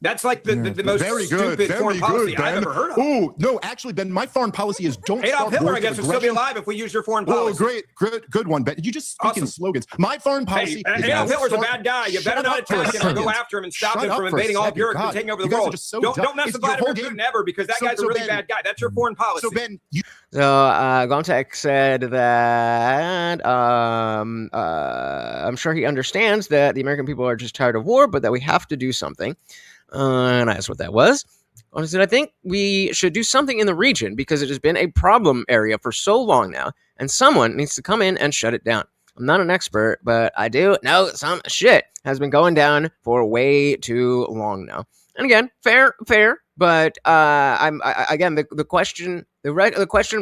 That's like the most stupid foreign policy I've ever heard of. Oh, no, actually, Ben, my foreign policy is don't Adolf Hitler, I guess, would still be alive if we use your foreign policy. Oh, good one, Ben. You just speak in slogans. My foreign policy is Adolf Hitler's a bad guy. You better not attack him or go after him and stop him from invading all of Europe and taking over the world. Don't mess with Vladimir Putin ever because that guy's a really bad guy. That's your foreign policy. So, Ben, Gontek said that I'm sure he understands that the American people are just tired of war, but that we have to do something. And I asked what that was. I said, I think we should do something in the region because it has been a problem area for so long now, and someone needs to come in and shut it down. I'm not an expert, but I do know some shit has been going down for way too long now. And again, fair, but the question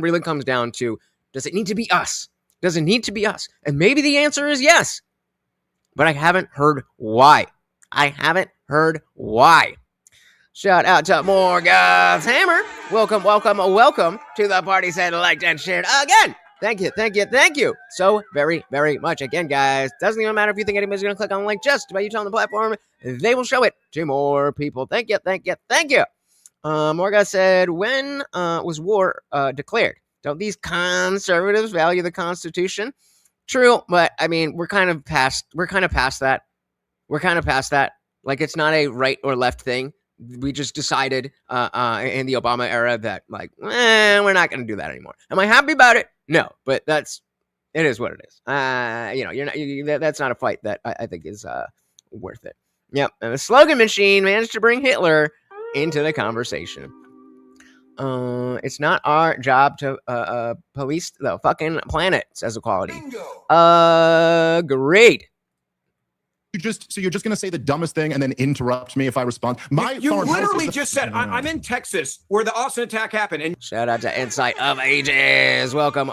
really comes down to, does it need to be us? Does it need to be us? And maybe the answer is yes, but I haven't heard why. Shout out to Morgan's Hammer. Welcome to the party. Said, liked, and shared again. Thank you so very, very much. Again, guys, doesn't even matter if you think anybody's going to click on the link. Just by you telling the platform, they will show it to more people. Thank you. Morgan said, when was war declared? Don't these conservatives value the Constitution? True, but I mean, we're kind of past that. Like, it's not a right or left thing. We just decided in the Obama era that, like, we're not going to do that anymore. Am I happy about it? No, but it is what it is. That's not a fight that I think is worth it. Yep, and the slogan machine managed to bring Hitler into the conversation. It's not our job to police the fucking planet, says Equality. Great. You're just going to say the dumbest thing and then interrupt me if I respond? You literally just said, I'm in Texas where the Austin attack happened. And shout out to Insight of Ages. Welcome.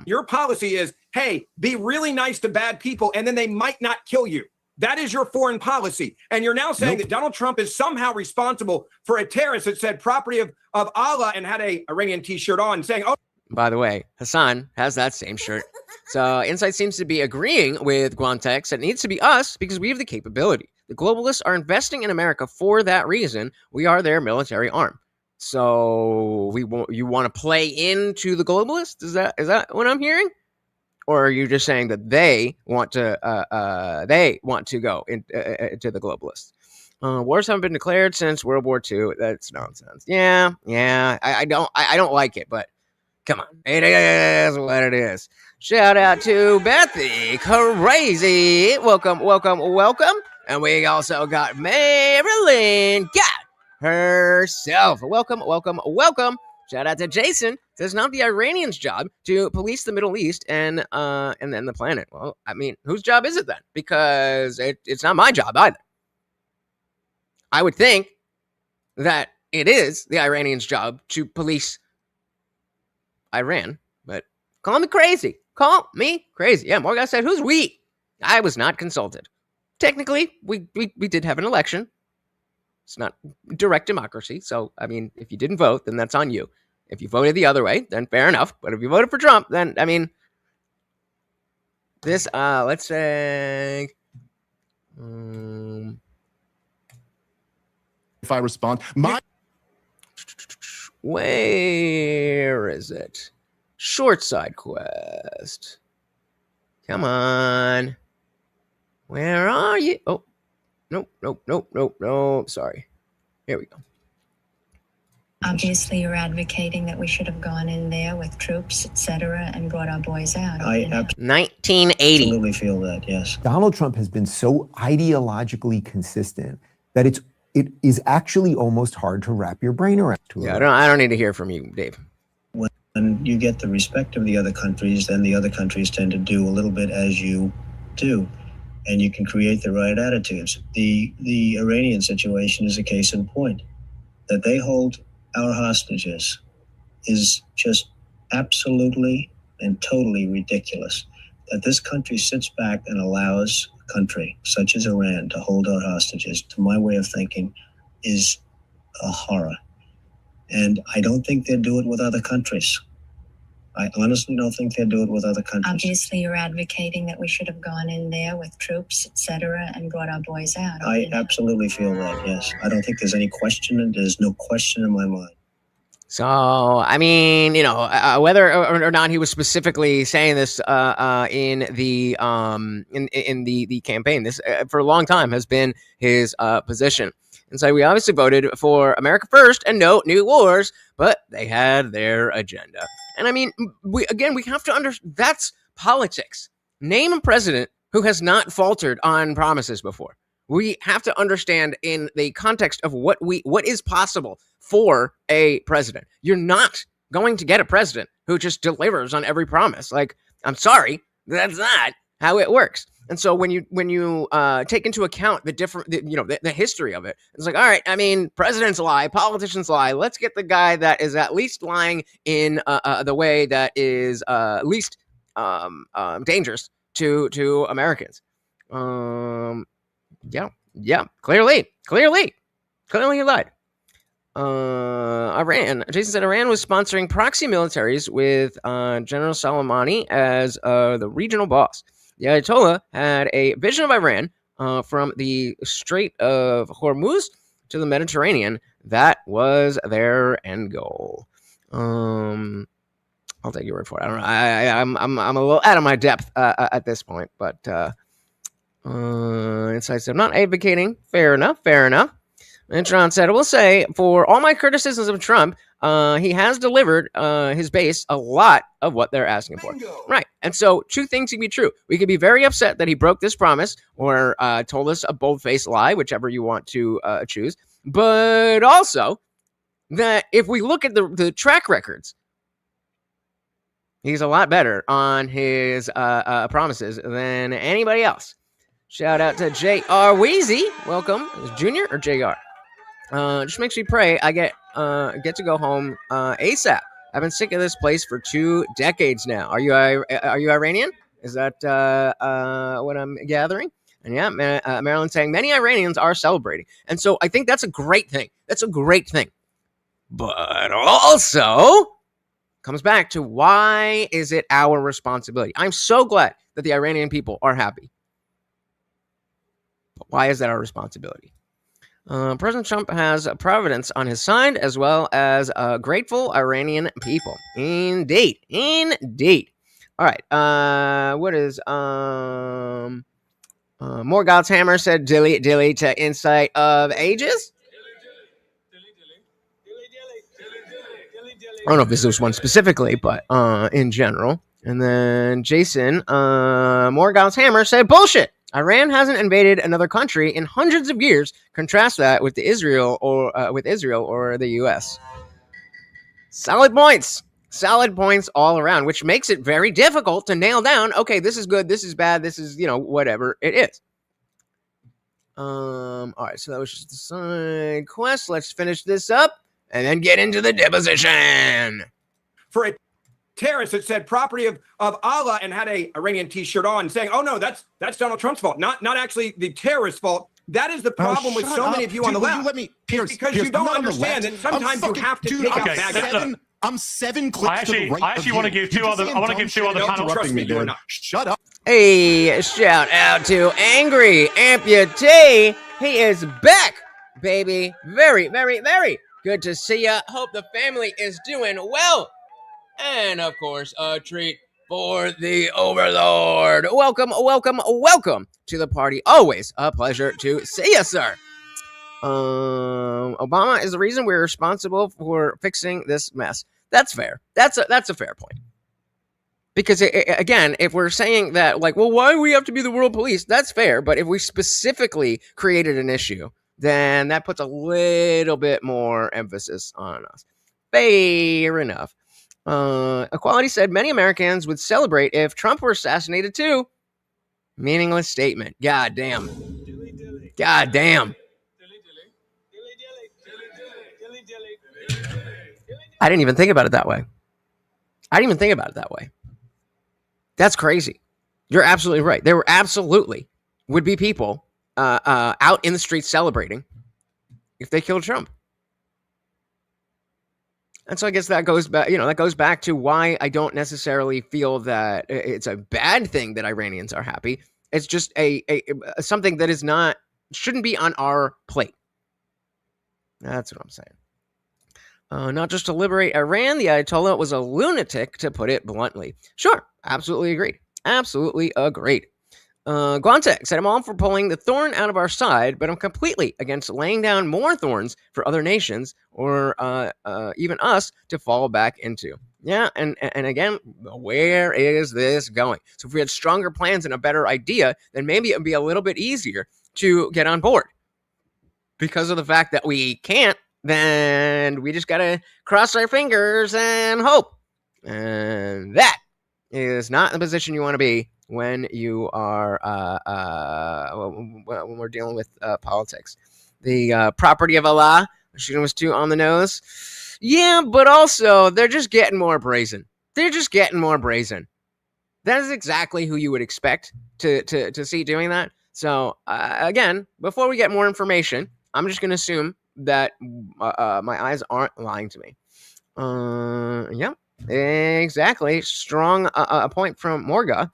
Your policy is, hey, be really nice to bad people and then they might not kill you. That is your foreign policy. And you're now saying that Donald Trump is somehow responsible for a terrorist that said property of Allah and had a Iranian t-shirt on saying, oh. By the way, Hassan has that same shirt. So Insight seems to be agreeing with Guantex that it needs to be us because we have the capability. The globalists are investing in America for that reason. We are their military arm. So you want to play into the globalists? Is that what I'm hearing? Or are you just saying that they want to go into the globalists? Wars haven't been declared since World War II. That's nonsense. Yeah. I don't like it, but come on, it is what it is. Shout out to Bethy Crazy. Welcome. And we also got Marilyn. God herself. Welcome. Shout out to Jason. It's not the Iranians' job to police the Middle East and then the planet. Well, I mean, whose job is it then? Because it's not my job either. I would think that it is the Iranians' job to police Iran, but call me crazy. Yeah, Morgan said, who's we? I was not consulted. Technically, we did have an election. It's not direct democracy. So, I mean, if you didn't vote, then that's on you. If you voted the other way, then fair enough. But if you voted for Trump, then, I mean, this, let's say, If I respond, where is it? Short side quest. Come on. Where are you? Oh, nope. Sorry. Here we go. Obviously, you're advocating that we should have gone in there with troops, etc., and brought our boys out. I 1980. absolutely feel that, yes. Donald Trump has been so ideologically consistent that it is actually almost hard to wrap your brain around. Yeah, I don't need to hear from you, Dave. When you get the respect of the other countries, then the other countries tend to do a little bit as you do, and you can create the right attitudes. The Iranian situation is a case in point. That they hold our hostages is just absolutely and totally ridiculous. That this country sits back and allows a country such as Iran to hold our hostages, to my way of thinking, is a horror. And I don't think they'd do it with other countries. I honestly don't think they'd do it with other countries. Obviously, you're advocating that we should have gone in there with troops, etc., and brought our boys out. I absolutely feel that, yes. I don't think there's any question, and there's no question in my mind. So, I mean, you know, whether or not he was specifically saying this in the campaign, this for a long time has been his position. And so we obviously voted for America First and no new wars, but they had their agenda. And I mean, we have to understand that's politics. Name a president who has not faltered on promises before. We have to understand in the context of what is possible for a president. You're not going to get a president who just delivers on every promise. Like, I'm sorry, that's not how it works. And so when you take into account the history of it, it's like, all right, I mean, presidents lie, politicians lie. Let's get the guy that is at least lying in the way that is least dangerous to Americans. Yeah, clearly he lied. Iran. Jason said Iran was sponsoring proxy militaries with General Soleimani as the regional boss. The Ayatollah had a vision of Iran from the Strait of Hormuz to the Mediterranean. That was their end goal. I'll take your word for it. I don't know. I'm a little out of my depth at this point, but Inside said, I'm not advocating. Fair enough. And Tron said, I will say, for all my criticisms of Trump, he has delivered his base a lot of what they're asking for. Right. And so two things can be true. We could be very upset that he broke this promise or told us a bold-faced lie, whichever you want to choose. But also that if we look at the track records, he's a lot better on his promises than anybody else. Shout out to J.R. Wheezy. Welcome. Is it Junior or J.R.? Just makes me pray I get to go home ASAP. I've been sick of this place for 2 decades now. Are you Iranian? Is that what I'm gathering? And yeah, Marilyn saying many Iranians are celebrating. And so I think that's a great thing. But also comes back to why is it our responsibility? I'm so glad that the Iranian people are happy. But why is that our responsibility? President Trump has Providence on his side, as well as grateful Iranian people. Indeed. All right. What is more God's Hammer said dilly to Insight of Ages? I don't know if this was one specifically, but in general. And then Jason, more God's Hammer said bullshit. Iran hasn't invaded another country in hundreds of years. Contrast that with Israel or the U.S. Solid points. Solid points all around, which makes it very difficult to nail down, okay, this is good, this is bad, this is, whatever it is. All right, so that was just the side quest. Let's finish this up and then get into the deposition. For a terrorist that said property of Allah and had a Iranian t-shirt on saying, oh no, that's Donald Trump's fault, not actually the terrorist's fault. That is the problem with so many of you on the left. Let me, Pierce, because you don't understand that sometimes you have to take out bad guys. I'm 7 clicks to the right. I actually want to give two other panel. Trust me, you're not. Shut up. Hey, shout out to Angry Amputee. He is back, baby. Very, very, very good to see ya. Hope the family is doing well. And, of course, a treat for the Overlord. Welcome, welcome, welcome to the party. Always a pleasure to see you, sir. Obama is the reason we're responsible for fixing this mess. That's fair. That's a fair point. Because, again, if we're saying that, like, well, why do we have to be the world police? That's fair. But if we specifically created an issue, then that puts a little bit more emphasis on us. Fair enough. Equality said many Americans would celebrate if Trump were assassinated too. Meaningless statement. God damn. God damn. I didn't even think about it that way. That's crazy. You're absolutely right. There would be people out in the streets celebrating if they killed Trump. And so I guess that goes back to why I don't necessarily feel that it's a bad thing that Iranians are happy. It's just a something that shouldn't be on our plate. That's what I'm saying. Not just to liberate Iran, the Ayatollah was a lunatic, to put it bluntly. Sure, absolutely agreed. Guantek said, I'm all for pulling the thorn out of our side, but I'm completely against laying down more thorns for other nations or even us to fall back into. Yeah, and again, where is this going? So if we had stronger plans and a better idea, then maybe it would be a little bit easier to get on board. Because of the fact that we can't, then we just got to cross our fingers and hope. And that is not the position you want to be when you are when we're dealing with politics. The property of Allah, shooting was too on the nose. Yeah, but also they're just getting more brazen. That is exactly who you would expect to see doing that. So again, before we get more information, I'm just going to assume that my eyes aren't lying to me. Yeah, exactly. Strong point from Morga.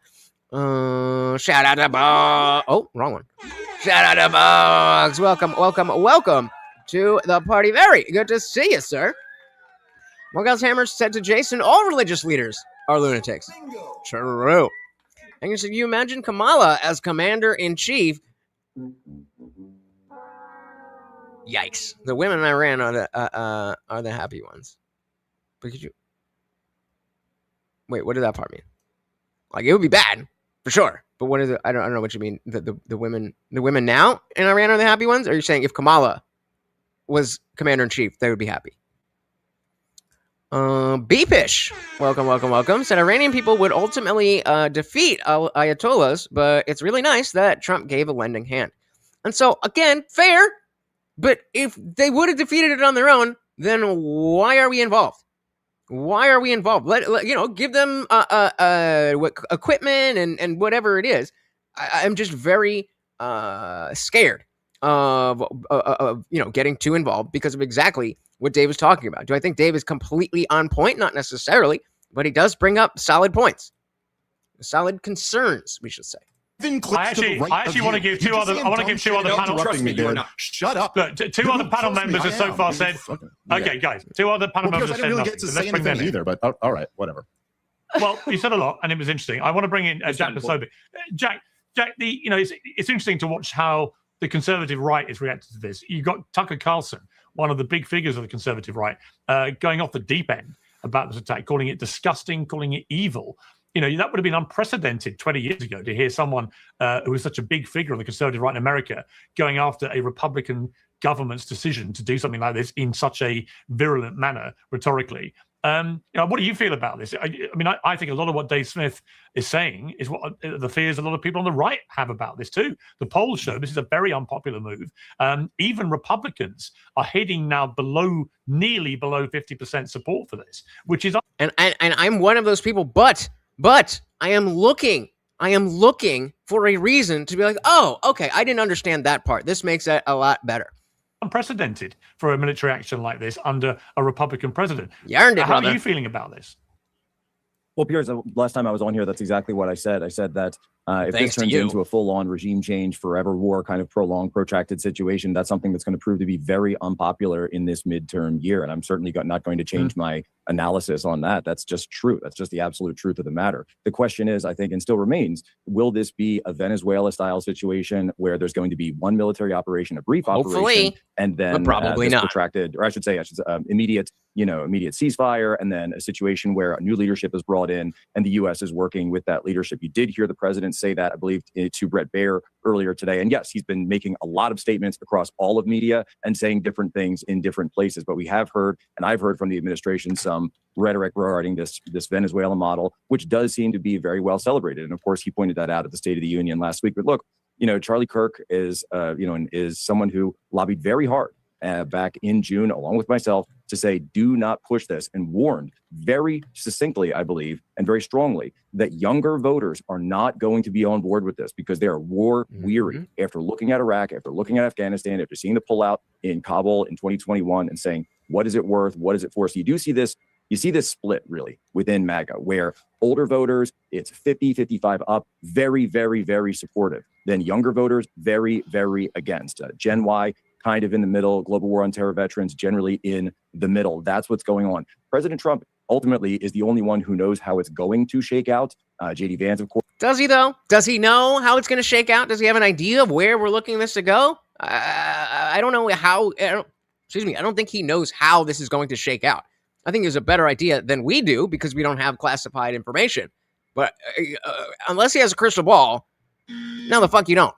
Shout out to Bugs. Oh, wrong one. Shout out to Bugs. Welcome to the party. Very good to see you, sir. Morgal's Hammer said to Jason, all religious leaders are lunatics. Bingo. True. And you imagine Kamala as commander-in-chief. Yikes. The women in Iran are the happy ones. But could you... Wait, what did that part mean? Like, it would be bad, for sure. But what is it? I don't know what you mean. The women now in Iran are the happy ones? Or are you saying if Kamala was commander-in-chief, they would be happy? Beepish, welcome. Said Iranian people would ultimately defeat Ayatollahs, but it's really nice that Trump gave a lending hand. And so, again, fair, but if they would have defeated it on their own, then why are we involved? Let give them equipment and whatever it is. I'm just very scared of getting too involved because of exactly what Dave was talking about. Do I think Dave is completely on point? Not necessarily, but he does bring up solid points, solid concerns, we should say. I actually want to give two other panel. Trust me, you're not. Shut up. Look, two other panel members have so far said. Okay, guys, two other panel members have said nothing. So let's bring them in either. But all right, whatever. Well, you said a lot, and it was interesting. I want to bring in Jack Posobiec. Jack, it's interesting to watch how the conservative right is reacting to this. You got Tucker Carlson, one of the big figures of the conservative right, going off the deep end about this attack, calling it disgusting, calling it evil. that would have been unprecedented 20 years ago to hear someone who was such a big figure on the conservative right in America going after a Republican government's decision to do something like this in such a virulent manner rhetorically. What do you feel about this? I think a lot of what Dave Smith is saying is what the fears a lot of people on the right have about this too. The polls show this is a very unpopular move. Even Republicans are heading now nearly below 50% support for this, which is and I'm one of those people, but I am looking for a reason to be like, oh, okay, I didn't understand that part. This makes it a lot better. Unprecedented for a military action like this under a Republican president. You earned it, How brother. are you feeling about this? Well, Piers, last time I was on here, that's exactly what I said. I said that if Thanks this to turns you. into a full-on regime change, forever war, kind of prolonged, protracted situation, that's something that's going to prove to be very unpopular in this midterm year. And I'm certainly not going to change my analysis on that. That's just true. That's just the absolute truth of the matter. The question is, I think, and still remains, will this be a Venezuela-style situation where there's going to be one military operation, a brief operation, and then probably not. protracted, or I should say, immediate ceasefire, and then a situation where a new leadership is brought in and the U.S. is working with that leadership. You did hear the president say that, I believe, to Brett Baer earlier today. And yes, he's been making a lot of statements across all of media and saying different things in different places. But we have heard, and I've heard from the administration, some rhetoric regarding this Venezuela model, which does seem to be very well celebrated. And of course, he pointed that out at the State of the Union last week. But look, Charlie Kirk is someone who lobbied very hard back in June, along with myself, to say, do not push this, and warned very succinctly, I believe, and very strongly, that younger voters are not going to be on board with this because they are war weary after looking at Iraq, after looking at Afghanistan, after seeing the pullout in Kabul in 2021 and saying, what is it worth? What is it for? So you do see this. You see this split really within MAGA, where older voters, it's 50, 55 up, very, very, very supportive. Then younger voters, very, very against. Gen Y, kind of in the middle. Global War on Terror veterans, generally in the middle. That's what's going on. President Trump ultimately is the only one who knows how it's going to shake out. J.D. Vance, of course. Does he, though? Does he know how it's going to shake out? Does he have an idea of where we're looking this to go? I don't know how. Excuse me. I don't think he knows how this is going to shake out. I think he has a better idea than we do because we don't have classified information. But unless he has a crystal ball, no, the fuck you don't.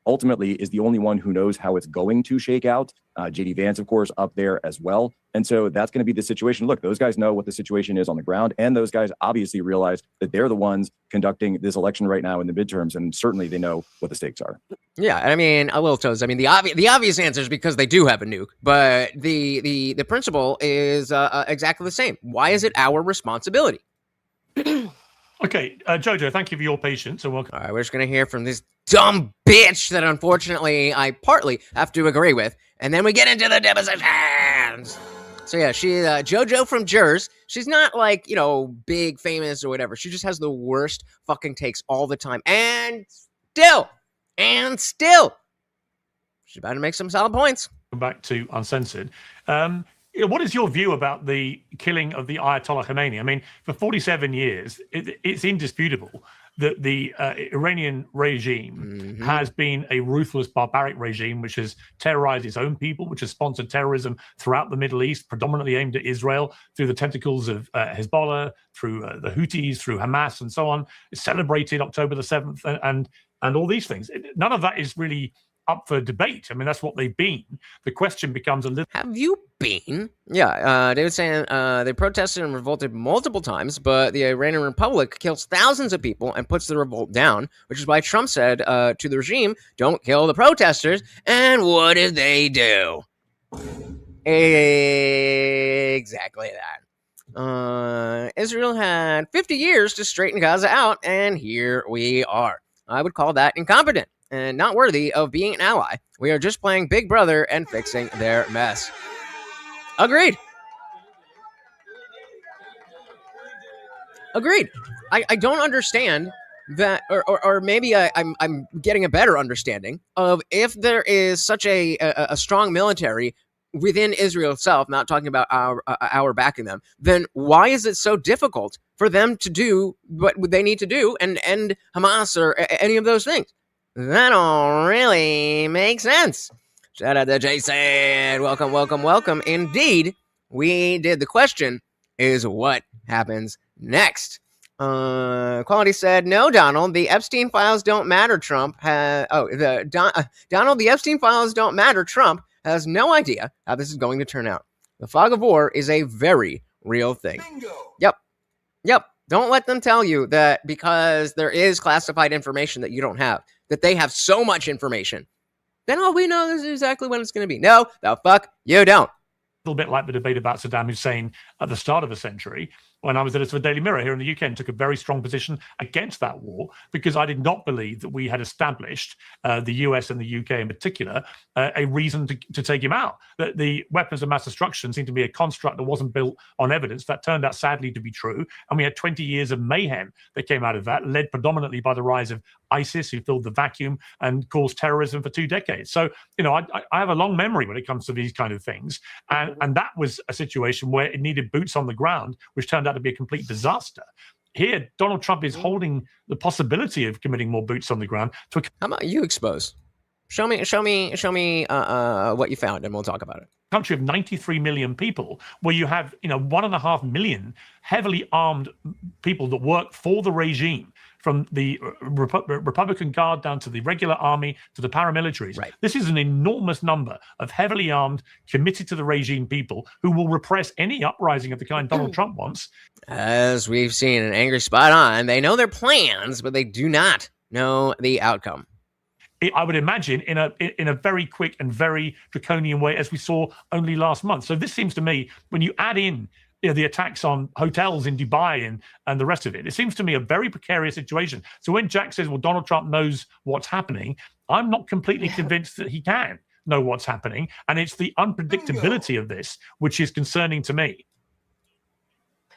Ultimately is the only one who knows how it's going to shake out. J.D. Vance, of course, up there as well. And so that's going to be the situation. Look, those guys know what the situation is on the ground. And those guys obviously realize that they're the ones conducting this election right now in the midterms. And certainly they know what the stakes are. Yeah, I mean, a little toes. I mean, the obvious answer is because they do have a nuke. But the principle is exactly the same. Why is it our responsibility? Okay, Jojo, thank you for your patience and welcome. All right, we're just going to hear from this dumb bitch that unfortunately I partly have to agree with. And then we get into the depositions. So yeah, she, Jojo from Jers, she's not like, big, famous or whatever. She just has the worst fucking takes all the time. And still, she's about to make some solid points. Back to Uncensored. What is your view about the killing of the Ayatollah Khomeini? I mean, for 47 years, it's indisputable that the Iranian regime has been a ruthless, barbaric regime which has terrorized its own people, which has sponsored terrorism throughout the Middle East, predominantly aimed at Israel through the tentacles of Hezbollah, through the Houthis, through Hamas, and so on. It celebrated October the 7th and all these things. None of that is really up for debate. I mean, that's what they've been. The question becomes a little... Have you been? Yeah, David's saying they protested and revolted multiple times, but the Iranian Republic kills thousands of people and puts the revolt down, which is why Trump said to the regime, don't kill the protesters. And what did they do? Exactly that. Israel had 50 years to straighten Gaza out, and here we are. I would call that incompetent and not worthy of being an ally. We are just playing Big Brother and fixing their mess. Agreed. I don't understand that, or maybe I'm getting a better understanding of if there is such a strong military within Israel itself, not talking about our backing them, then why is it so difficult for them to do what they need to do and end Hamas or any of those things? That don't really make sense. Shout out to Jason. Welcome. Indeed, we did. The question is what happens next? Quality said, no, Donald, the Epstein Files don't matter. Donald, the Epstein Files don't matter. Trump has no idea how this is going to turn out. The fog of war is a very real thing. Bingo. Yep. Don't let them tell you that because there is classified information that you don't have, that they have so much information, then all we know is exactly when it's going to be. No, the fuck you don't. A little bit like the debate about Saddam Hussein at the start of the century, when I was editor for Daily Mirror here in the UK and took a very strong position against that war, because I did not believe that we had established, the US and the UK in particular, a reason to take him out. That the weapons of mass destruction seemed to be a construct that wasn't built on evidence. That turned out sadly to be true. And we had 20 years of mayhem that came out of that, led predominantly by the rise of ISIS, who filled the vacuum and caused terrorism for 2 decades. So, I have a long memory when it comes to these kind of things. And that was a situation where it needed boots on the ground, which turned out to be a complete disaster. Here, Donald Trump is holding the possibility of committing more boots on the ground. How about you expose? Show me what you found, and we'll talk about it. Country of 93 million people, where you have 1.5 million heavily armed people that work for the regime, from the Republican Guard down to the regular army to the paramilitaries. Right. This is an enormous number of heavily armed, committed to the regime people who will repress any uprising of the kind Donald Trump wants. As we've seen in Angry Spot On, they know their plans, but they do not know the outcome. I would imagine in a very quick and very draconian way, as we saw only last month. So this seems to me, when you add in the attacks on hotels in Dubai and the rest of it, it seems to me a very precarious situation. So when Jack says, well, Donald Trump knows what's happening, I'm not completely convinced that he can know what's happening. And it's the unpredictability of this which is concerning to me.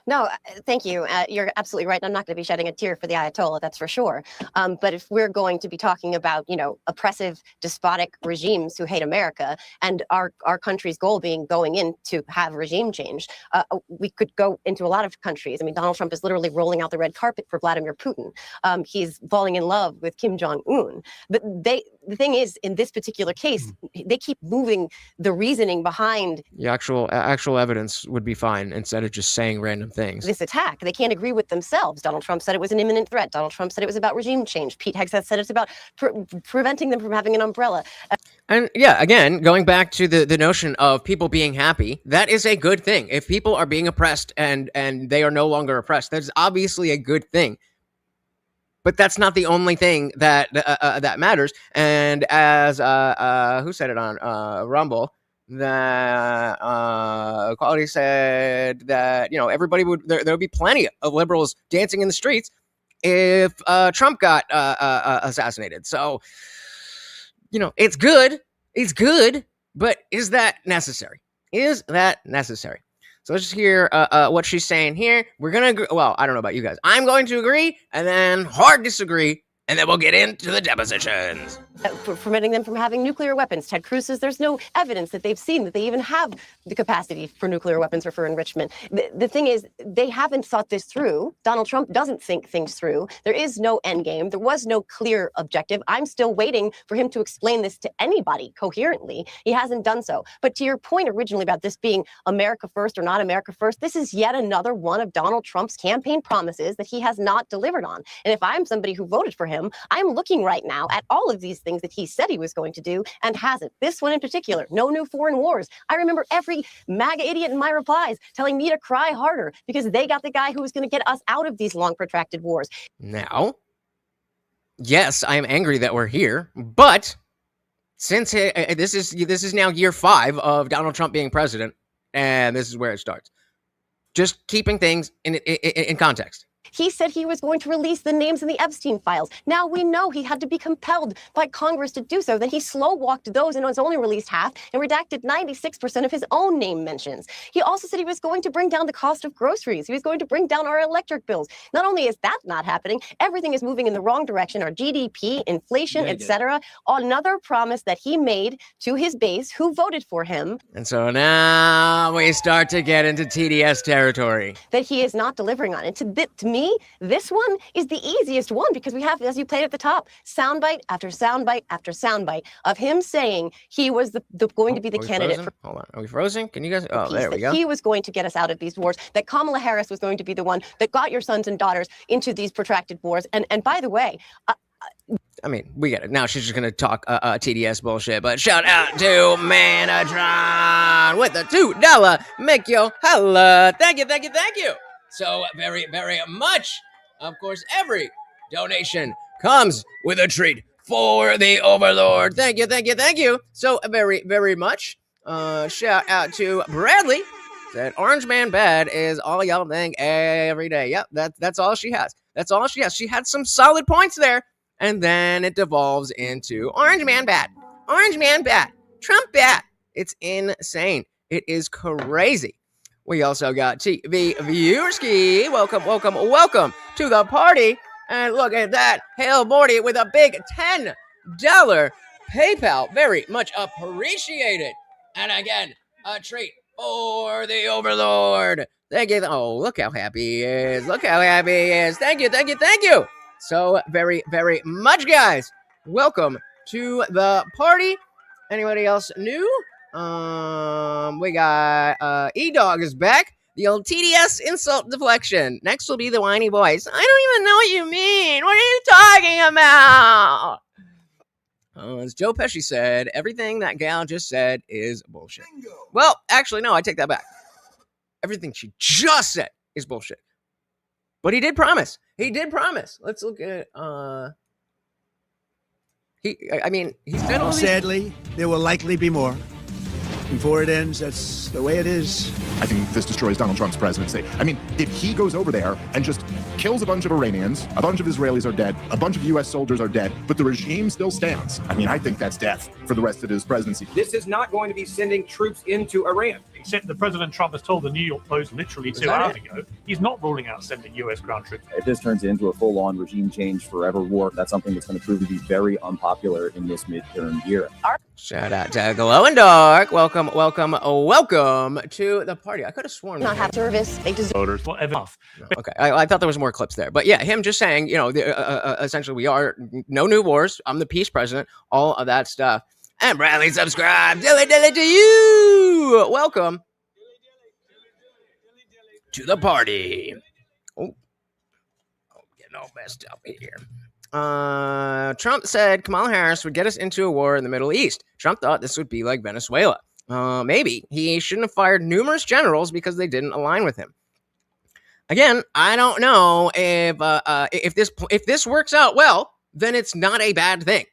No, thank you. You're absolutely right. I'm not going to be shedding a tear for the Ayatollah, that's for sure. But if we're going to be talking about, oppressive, despotic regimes who hate America, and our country's goal being going in to have regime change, we could go into a lot of countries. I mean, Donald Trump is literally rolling out the red carpet for Vladimir Putin. He's falling in love with Kim Jong-un. But the thing is, in this particular case, they keep moving the reasoning behind the actual evidence would be fine instead of just saying random things. This attack. They can't agree with themselves. Donald Trump said it was an imminent threat. Donald Trump said it was about regime change. Pete Hegseth said it's about preventing them from having an umbrella. And yeah, again, going back to the notion of people being happy, that is a good thing. If people are being oppressed and they are no longer oppressed, that's obviously a good thing. But that's not the only thing that that matters. And as who said it on Rumble, that Quality said that everybody there would be plenty of liberals dancing in the streets if Trump got assassinated. So it's good, but is that necessary? So let's just hear what she's saying here. We're gonna agree. Well, I don't know about you guys. I'm going to agree, and then hard disagree, and then we'll get into the depositions. Preventing them from having nuclear weapons. Ted Cruz says there's no evidence that they've seen that they even have the capacity for nuclear weapons or for enrichment. The thing is, they haven't thought this through. Donald Trump doesn't think things through. There is no end game. There was no clear objective. I'm still waiting for him to explain this to anybody coherently. He hasn't done so. But to your point originally about this being America first or not America first, this is yet another one of Donald Trump's campaign promises that he has not delivered on. And if I'm somebody who voted for him, I'm looking right now at all of these things that he said he was going to do and hasn't. This one in particular, no new foreign wars. I remember every MAGA idiot in my replies telling me to cry harder because they got the guy who was going to get us out of these long protracted wars. Now, yes, I am angry that we're here, but since this is now year 5 of Donald Trump being president, and this is where it starts. Just keeping things in context. He said he was going to release the names in the Epstein files. Now we know he had to be compelled by Congress to do so. Then he slow-walked those and was only released half and redacted 96% of his own name mentions. He also said he was going to bring down the cost of groceries. He was going to bring down our electric bills. Not only is that not happening, everything is moving in the wrong direction. Our GDP, inflation, etc. Another promise that he made to his base who voted for him. And so now we start to get into TDS territory. That he is not delivering on. And to me, me, this one is the easiest one because we have, as you played at the top, soundbite after soundbite after soundbite of him saying he was going to be the candidate. Hold on. Are we frozen? Can you guys? Oh, Peace, there we that go. he was going to get us out of these wars, that Kamala Harris was going to be the one that got your sons and daughters into these protracted wars. And by the way, I mean, we get it. Now she's just going to talk TDS bullshit, but shout out to Manatron with the $2 make yo holla. Thank you, thank you, thank you. So very, very much. Of course, every donation comes with a treat for the Overlord. Thank you, thank you, thank you. So very, very much. Shout out to Bradley. Said Orange Man Bad is all y'all think every day. Yep, that's all she has. That's all she has. She had some solid points there. And then it devolves into Orange Man Bad. Orange Man Bad. Trump Bad. It's insane. It is crazy. We also got TV Viewerski. Welcome, welcome, welcome to the party. And look at that. Hail Morty with a big $10 PayPal. Very much appreciated. And again, a treat for the Overlord. Thank you. Oh, look how happy he is. Look how happy he is. Thank you, thank you, thank you. So very, very much, guys. Welcome to the party. Anybody else new? We got E-Dog is back. The old TDS insult deflection. Next will be the whiny voice. I don't even know what you mean. What are you talking about? As Joe Pesci said, everything that gal just said is bullshit. Well, actually, no, I take that back. Everything she just said is bullshit. But he did promise. He did promise. Let's look at he said all these. Sadly, there will likely be more. Before it ends, that's the way it is. I think this destroys Donald Trump's presidency. I mean, if he goes over there and just kills a bunch of Iranians, a bunch of Israelis are dead, a bunch of U.S. soldiers are dead, but the regime still stands. I mean, I think that's death for the rest of his presidency. This is not going to be sending troops into Iran. Except the President Trump has told the New York Post literally 2 hours ago, he's not ruling out sending U.S. ground troops. If this turns into a full-on regime change forever war, that's something that's going to prove to be very unpopular in this midterm year. Shout out to Glow and Dark. Welcome, welcome, welcome to the party. I could have sworn. Not have service. They deserve voters. Whatever. No, okay, I thought there was more clips there, but yeah, him just saying, you know, essentially we are no new wars. I'm the peace president. All of that stuff. And Bradley, subscribe. Dilly dilly to you. Welcome to the party. Oh, getting all messed up here. Trump said Kamala Harris would get us into a war in the Middle East. Trump thought this would be like Venezuela. Maybe he shouldn't have fired numerous generals because they didn't align with him. Again, I don't know if this works out well, then it's not a bad thing.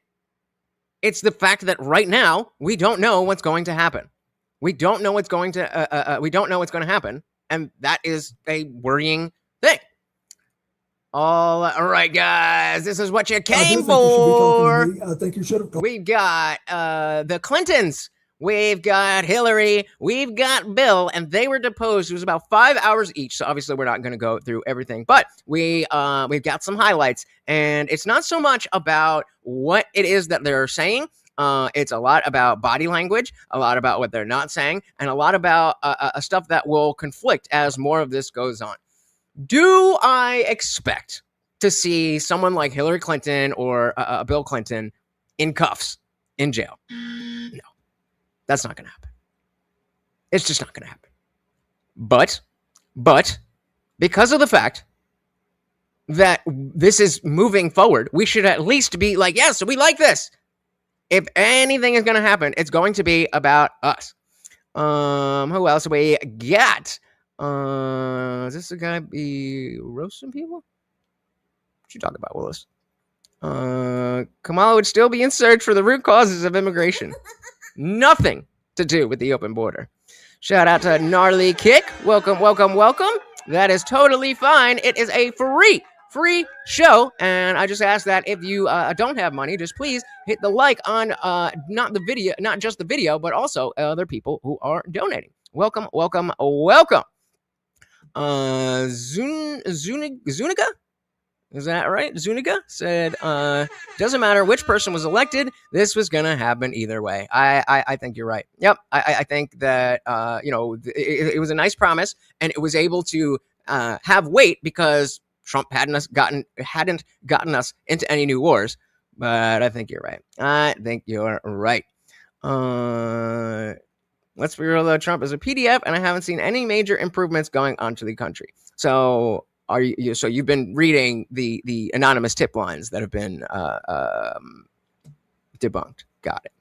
It's the fact that right now we don't know what's going to happen. We don't know what's going to happen, and that is a worrying thing. All right, guys, this is what you came for. I think you should have. We've got the Clintons. We've got Hillary. We've got Bill, and they were deposed. It was about 5 hours each, so obviously we're not going to go through everything. But we've got some highlights, and it's not so much about what it is that they're saying. It's a lot about body language, a lot about what they're not saying, and a lot about stuff that will conflict as more of this goes on. Do I expect to see someone like Hillary Clinton or Bill Clinton in cuffs in jail? No, that's not going to happen. It's just not going to happen. But because of the fact that this is moving forward, we should at least be like, yes, we like this. If anything is going to happen, it's going to be about us. Who else we got? Is this the guy be roasting people? What you talking about, Willis? Kamala would still be in search for the root causes of immigration. Nothing to do with the open border. Shout out to Gnarly Kick. Welcome, welcome, welcome. That is totally fine. It is a free show, and I just ask that if you don't have money, just please hit the like on not just the video, but also other people who are donating. Welcome, welcome, welcome. Zuniga? Is that right? Zuniga said, doesn't matter which person was elected, this was going to happen either way. I think you're right. Yep. I think that, it was a nice promise, and it was able to have weight because Trump hadn't gotten us into any new wars. But I think you're right. Let's be real though. Trump is a PDF, and I haven't seen any major improvements going on to the country. So so you've been reading the anonymous tip lines that have been debunked. Got it.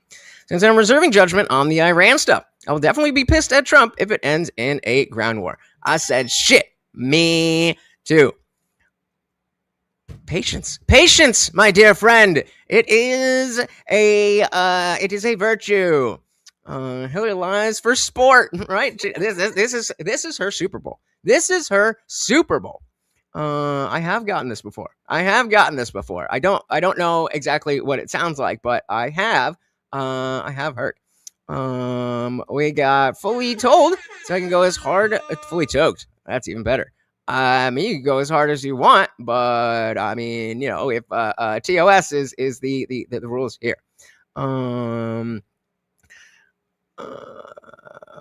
Since I'm reserving judgment on the Iran stuff, I will definitely be pissed at Trump if it ends in a ground war. I said shit. Me too. Patience, my dear friend. It is a virtue. Hillary lies for sport, right? This is her Super Bowl. This is her Super Bowl. I have gotten this before. I don't know exactly what it sounds like, but I have heard. We got fully told, so I can go as hard, fully choked. That's even better. You can go as hard as you want, but I mean, if TOS is the rules here.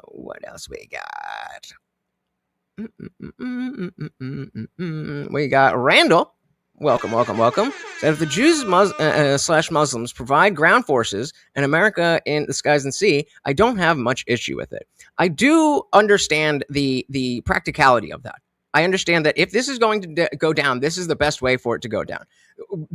What else we got? We got Randall. Welcome. That if the Jews slash Muslims provide ground forces and America in the skies and sea, I don't have much issue with it. I do understand the practicality of that. I understand that if this is going to go down, this is the best way for it to go down.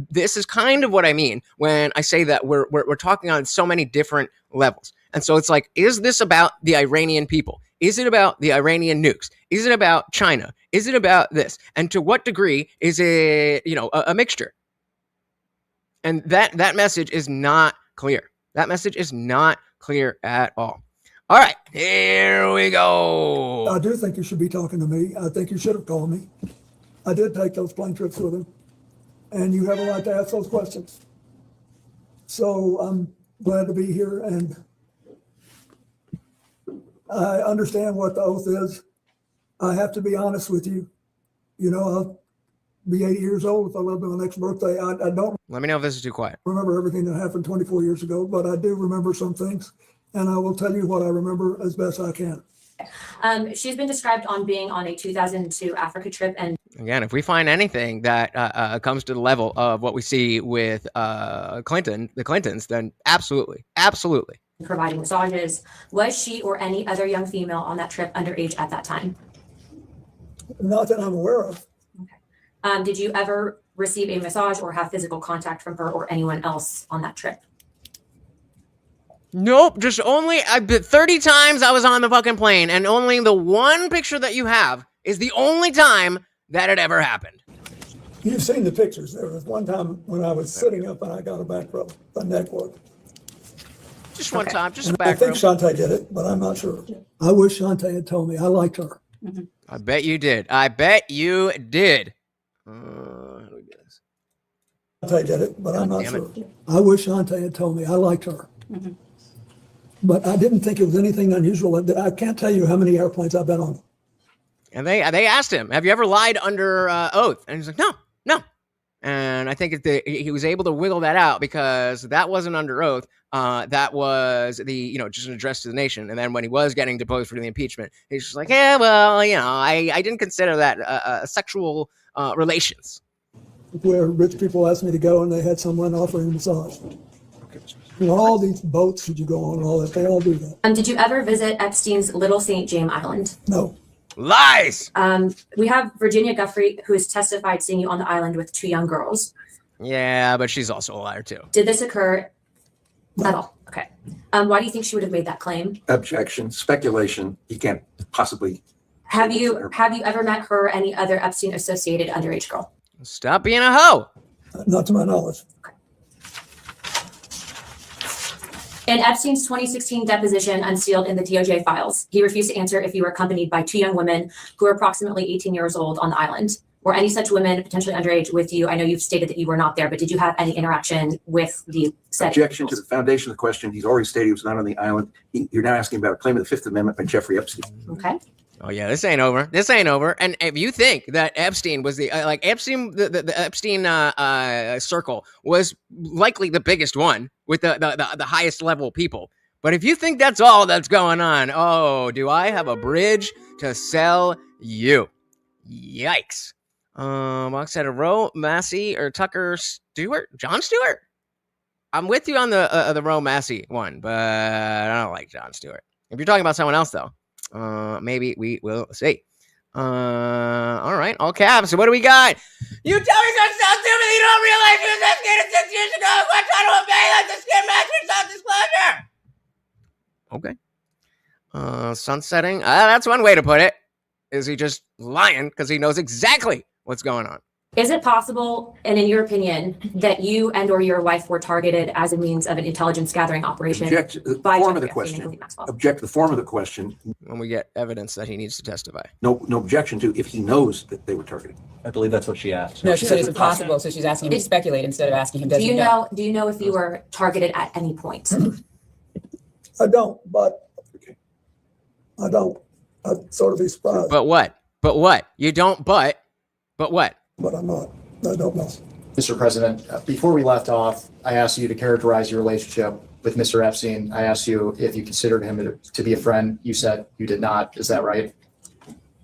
This is kind of what I mean when I say that we're talking on so many different levels. And so it's like, is this about the Iranian people? Is it about the Iranian nukes? Is it about China? Is it about this? And to what degree is it, a mixture? And that message is not clear. That message is not clear at all. All right, here we go. I do think you should be talking to me. I think you should have called me. I did take those plane trips with him, and you have a right to ask those questions. So I'm glad to be here, and I understand what the oath is. I have to be honest with you. I'll be 80 years old if I live to my next birthday. I don't. Let me know if this is too quiet. Remember everything that happened 24 years ago, but I do remember some things. And I will tell you what I remember as best I can. She's been described on being on a 2002 Africa trip. And again, if we find anything that comes to the level of what we see with the Clintons, then absolutely. Providing massages. Was she or any other young female on that trip underage at that time? Not that I'm aware of. Okay. Did you ever receive a massage or have physical contact from her or anyone else on that trip? Nope, just only 30 times I was on the fucking plane, and only the one picture that you have is the only time that it ever happened. You've seen the pictures. There was one time when I was sitting up and I got a back rub, a neck rub. Just one time, just a And back I think rub. Shantae did it, but I'm not sure. I wish Shantae had told me. I liked her. I bet you did. How do we do this? Shantae did it, but I'm not sure. I wish Shantae had told me. I liked her. But I didn't think it was anything unusual. I can't tell you how many airplanes I've been on. And they asked him, have you ever lied under oath? And he's like, no. And I think he was able to wiggle that out because that wasn't under oath. That was just an address to the nation. And then when he was getting deposed for the impeachment, he's just like, yeah, well, I didn't consider that sexual relations. Where rich people asked me to go and they had someone offering a massage. All these boats that you go on and all that, they all do that. Did you ever visit Epstein's Little St. James Island? No. Lies! We have Virginia Guffrey, who has testified seeing you on the island with 2 young girls. Yeah, but she's also a liar too. Did this occur at all? Okay. Why do you think she would have made that claim? Objection, speculation. You can't possibly. Have you ever met her or any other Epstein associated underage girl? Stop being a hoe. Not to my knowledge. In Epstein's 2016 deposition unsealed in the DOJ files, he refused to answer if you were accompanied by 2 young women who were approximately 18 years old on the island. Were any such women potentially underage with you? I know you've stated that you were not there, but did you have any interaction with the said Objection to the foundation of the question. He's already stated he was not on the island. You're now asking about a claim of the Fifth Amendment by Jeffrey Epstein. Okay. Oh yeah, this ain't over. And if you think that Epstein was the Epstein circle was likely the biggest one with the highest level people, but if you think that's all that's going on, oh, do I have a bridge to sell you? Yikes! Mark said a Roe, Massey, or Tucker Stewart, John Stewart. I'm with you on the Roe Massey one, but I don't like John Stewart. If you're talking about someone else, though, maybe we will see. All right, all caps. So what do we got? You tell me that's so stupid. You don't realize you was investigated 6 years ago. We're trying to obey like the skin match without disclosure. Okay. Sunsetting. That's one way to put it. Is he just lying because he knows exactly what's going on? Is it possible, and in your opinion, that you and or your wife were targeted as a means of an intelligence gathering operation? Object to the form of the question. Object to the form of the question. When we get evidence that he needs to testify. No objection to if he knows that they were targeted. I believe that's what she asked. No, she said it's impossible, so she's asking him to speculate instead of asking him. Do you know if you were targeted at any point? I don't, but I don't. I'd sort of be surprised. But what? But what? You don't. But what? But I'm not. I don't know. Mr. President, before we left off, I asked you to characterize your relationship with Mr. Epstein. I asked you if you considered him to be a friend. You said you did not. Is that right?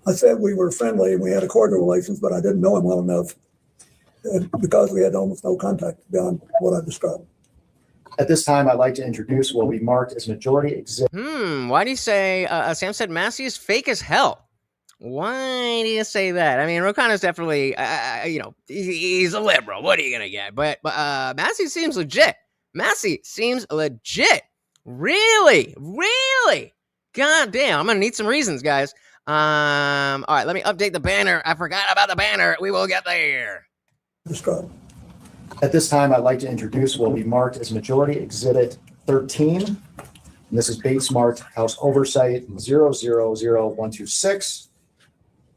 I said we were friendly and we had a cordial relations, but I didn't know him well enough because we had almost no contact beyond what I described. At this time, I'd like to introduce what will be marked as majority exhibit. Why do you say, Sam said Massey is fake as hell? Why do you say that? I mean, Rokan is definitely, he's a liberal. What are you going to get? But Massey seems legit. Massey seems legit. Really? Really? God damn. I'm going to need some reasons, guys. All right, let me update the banner. I forgot about the banner. We will get there. At this time, I'd like to introduce what will be marked as majority exhibit 13. And this is Bates marked House Oversight 000126.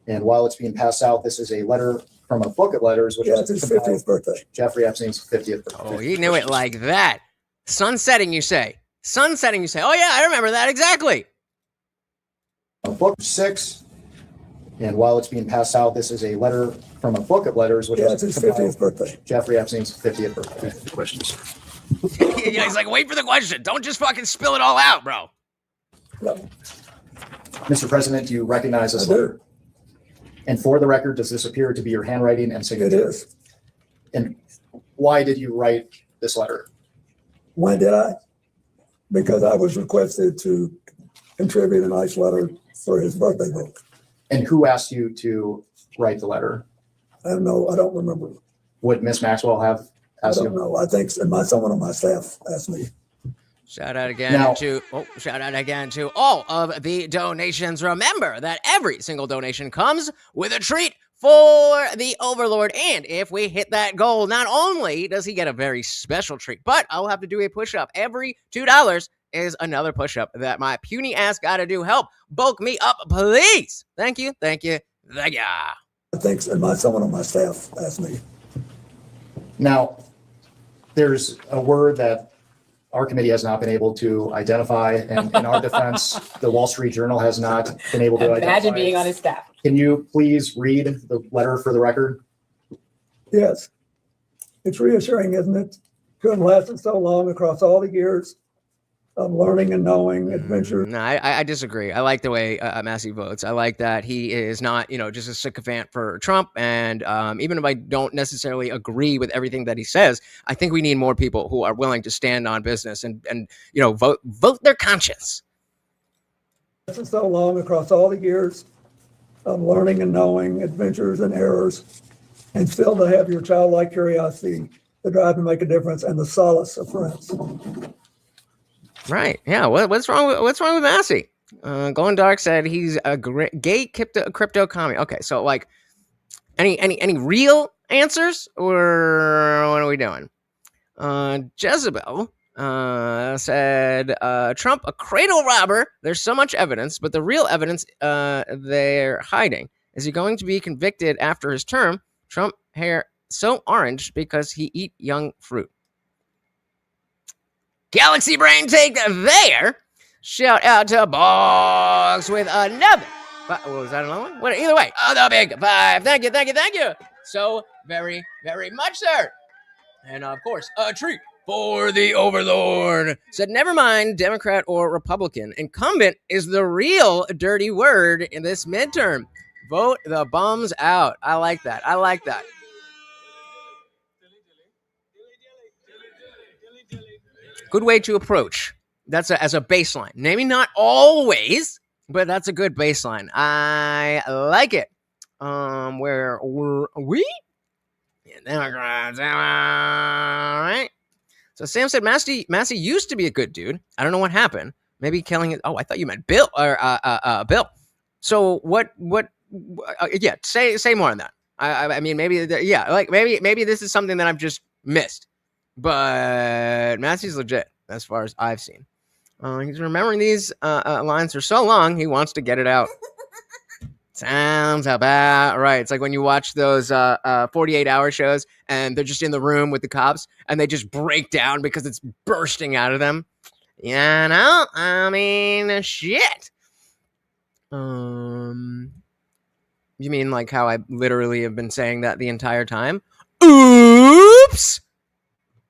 And while it's being passed out, this is a letter from a book of letters, which it's his 50th birthday. Jeffrey Epstein's 50th birthday. Oh, he knew it like that. Sunsetting, you say. Sunsetting, you say. Oh, yeah, I remember that exactly. Book 6. And while it's being passed out, this is a letter from a book of letters, which it's his 50th birthday. Jeffrey Epstein's 50th birthday. Questions. Yeah, he's like, wait for the question. Don't just fucking spill it all out, bro. No. Mr. President, do you recognize this letter? And for the record, does this appear to be your handwriting and signature? It is. And why did you write this letter? When did I? Because I was requested to contribute a nice letter for his birthday book. And who asked you to write the letter? I don't know. I don't remember. Would Miss Maxwell have asked you? I don't know. I think someone on my staff asked me. Shout out again to all of the donations. Remember that every single donation comes with a treat for the Overlord. And if we hit that goal, not only does he get a very special treat, but I'll have to do a push-up. Every $2 is another push-up that my puny ass got to do. Help bulk me up, please. Thank you. Thank you. Thank you. I think someone on my staff asked me. Now, there's a word that our committee has not been able to identify, and in our defense, the Wall Street Journal has not been able to identify. Imagine being on his staff. Can you please read the letter for the record? Yes. It's reassuring, isn't it? To have lasted so long across all the years of learning and knowing adventures. No, I disagree. I like the way Massey votes. I like that he is not, just a sycophant for Trump. And even if I don't necessarily agree with everything that he says, I think we need more people who are willing to stand on business and vote their conscience. So long across all the years of learning and knowing adventures and errors, and still to have your childlike curiosity, the drive to make a difference, and the solace of friends. Right. Yeah. What's wrong with Massey? Going Dark said he's a gay crypto commie. Okay. So like, any real answers, or what are we doing? Jezebel said Trump a cradle robber. There's so much evidence, but the real evidence they're hiding. Is he going to be convicted after his term? Trump hair so orange because he eat young fruit. Galaxy Brain take there. Shout out to Boggs with another. Was that another one? Either way, the big 5. Thank you. So very, very much, sir. And of course, a treat for the Overlord. Said, never mind, Democrat or Republican. Incumbent is the real dirty word in this midterm. Vote the bums out. I like that. I like that. Good way to approach. That's as a baseline. Maybe not always, but that's a good baseline. I like it. Where were we? Democrats. All right. So Sam said Massey used to be a good dude. I don't know what happened. Maybe killing it. Oh, I thought you meant Bill or Bill. So what? Yeah, say more on that. I mean, maybe maybe this is something that I've just missed. But Massey's legit as far as I've seen. He's remembering these lines for so long, he wants to get it out. Sounds about right. It's like when you watch those 48-hour shows and they're just in the room with the cops and they just break down because it's bursting out of them. You know? I mean, shit. You mean like how I literally have been saying that the entire time? Oops!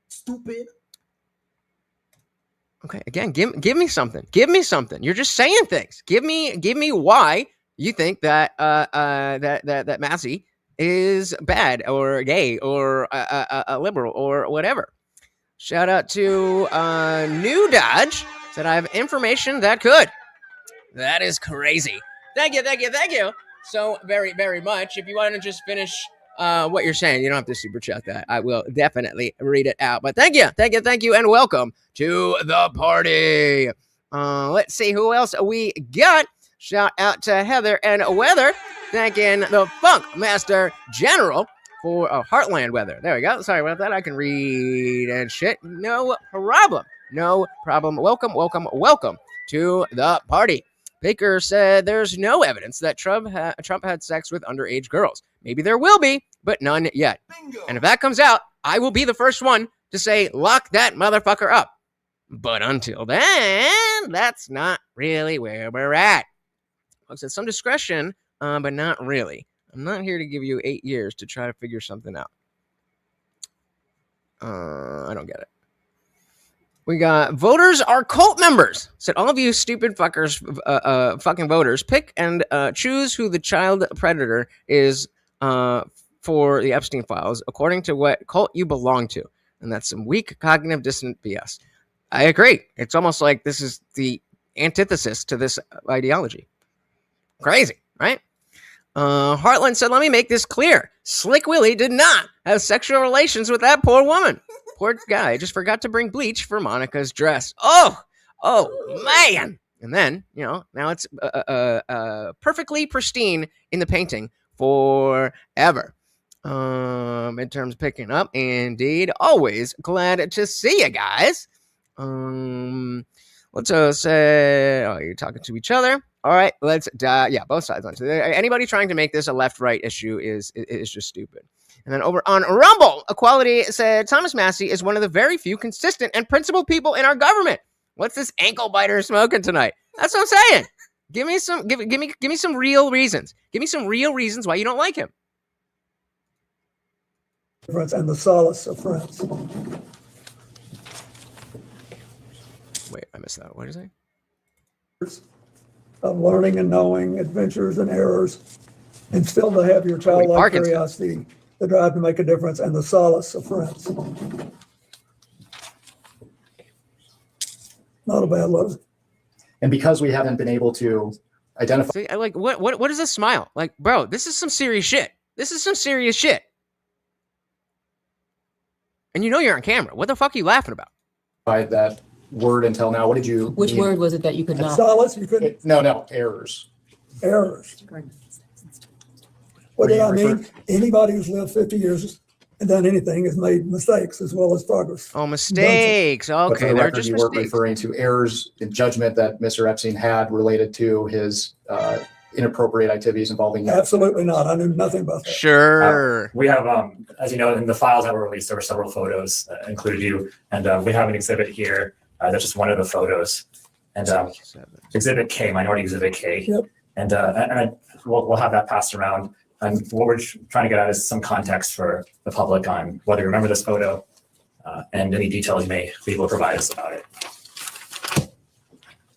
Stupid. Okay, again, give me something. Give me something. You're just saying things. Give me why you think that that Massey is bad or gay or a liberal or whatever. Shout out to New Dodge. Said I have information that could. That is crazy. Thank you so very, very much. If you want to just finish what you're saying, you don't have to super chat that. I will definitely read it out. But thank you, and welcome to the party. Let's see who else we got. Shout out to Heather and Weather, thanking the Funk Master General for Heartland Weather. There we go. Sorry about that. I can read and shit. No problem. Welcome to the party. Baker said there's no evidence that Trump had sex with underage girls. Maybe there will be, but none yet. Bingo. And if that comes out, I will be the first one to say, lock that motherfucker up. But until then, that's not really where we're at. Folks, it's some discretion, but not really. I'm not here to give you 8 years to try to figure something out. I don't get it. We got voters are cult members. Said all of you stupid fuckers, fucking voters, pick and choose who the child predator is for the Epstein Files, according to what cult you belong to. And that's some weak cognitive dissonant BS. I agree. It's almost like this is the antithesis to this ideology. Crazy, right? Heartland said, let me make this clear. Slick Willie did not have sexual relations with that poor woman. Poor guy just forgot to bring bleach for Monica's dress. Oh, man. And then, now it's perfectly pristine in the painting forever. Midterms picking up. Indeed. Always glad to see you guys. Let's say, you're talking to each other. All right, let's both sides. Anybody trying to make this a left-right issue is just stupid. And then over on Rumble, Equality said Thomas Massey is one of the very few consistent and principled people in our government. What's this ankle biter smoking tonight? That's what I'm saying. Give me some real reasons. Give me some real reasons why you don't like him. And the solace of friends. Wait, I missed that. What did you say? Of learning and knowing, adventures and errors, and still to have your childlike curiosity, the drive to make a difference, and the solace of friends. Not a bad look. And because we haven't been able to identify. See, I like what is this smile? Like, bro, this is some serious shit. And you're on camera. What the fuck are you laughing about? That word until now. What did you? Which word was it that you could not? Solace. You couldn't. No, errors. What did I mean? Anybody who's lived 50 years and done anything has made mistakes as well as progress. Oh, mistakes. Okay, they're just you weren't referring to errors in judgment that Mr. Epstein had related to his inappropriate activities involving. Absolutely not. I knew nothing about that. Sure. We have, as you know, in the files that were released, there were several photos that included you, and we have an exhibit here. That's just one of the photos, and Exhibit K, Minority Exhibit K. Yep. And we'll have that passed around. And what we're trying to get at is some context for the public on whether you remember this photo and any details you may be able to provide us about it.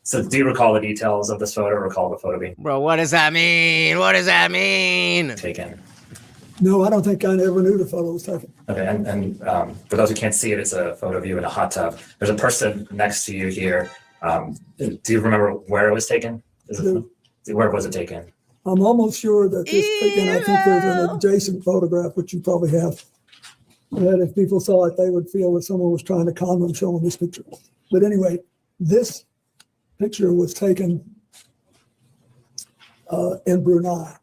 So do you recall the details of this photo? Recall the photo being Bro, what does that mean? What does that mean? taken? No, I don't think I ever knew the photo was taken. Okay, and for those who can't see it, it's a photo of you in a hot tub. There's a person next to you here. Do you remember where it was taken? Where was it taken? I'm almost sure that this, and I think there's an adjacent photograph, which you probably have, that if people saw it, they would feel that someone was trying to con them showing this picture. But anyway, this picture was taken in Brunei.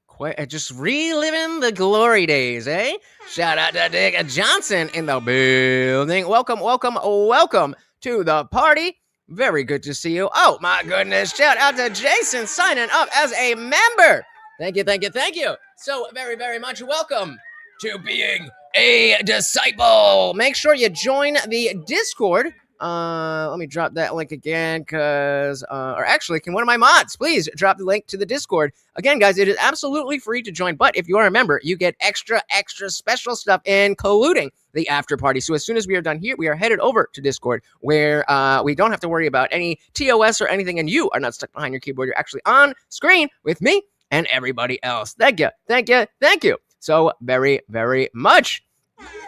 Quite, just reliving the glory days, eh? Shout out to Dick Johnson in the building. Welcome, welcome, welcome to the party. Very good to see you. Oh, my goodness. Shout out to Jason signing up as a member. Thank you, thank you, thank you. So very, very much welcome to being a disciple. Make sure you join the Discord. Let me drop that link again because, or actually, can one of my mods please drop the link to the Discord? Again, guys, it is absolutely free to join, but if you are a member, you get extra special stuff, including the after party. So as soon as we are done here, we are headed over to Discord where we don't have to worry about any TOS or anything, and you are not stuck behind your keyboard. You're actually on screen with me and everybody else. Thank you, thank you, thank you so very, very much.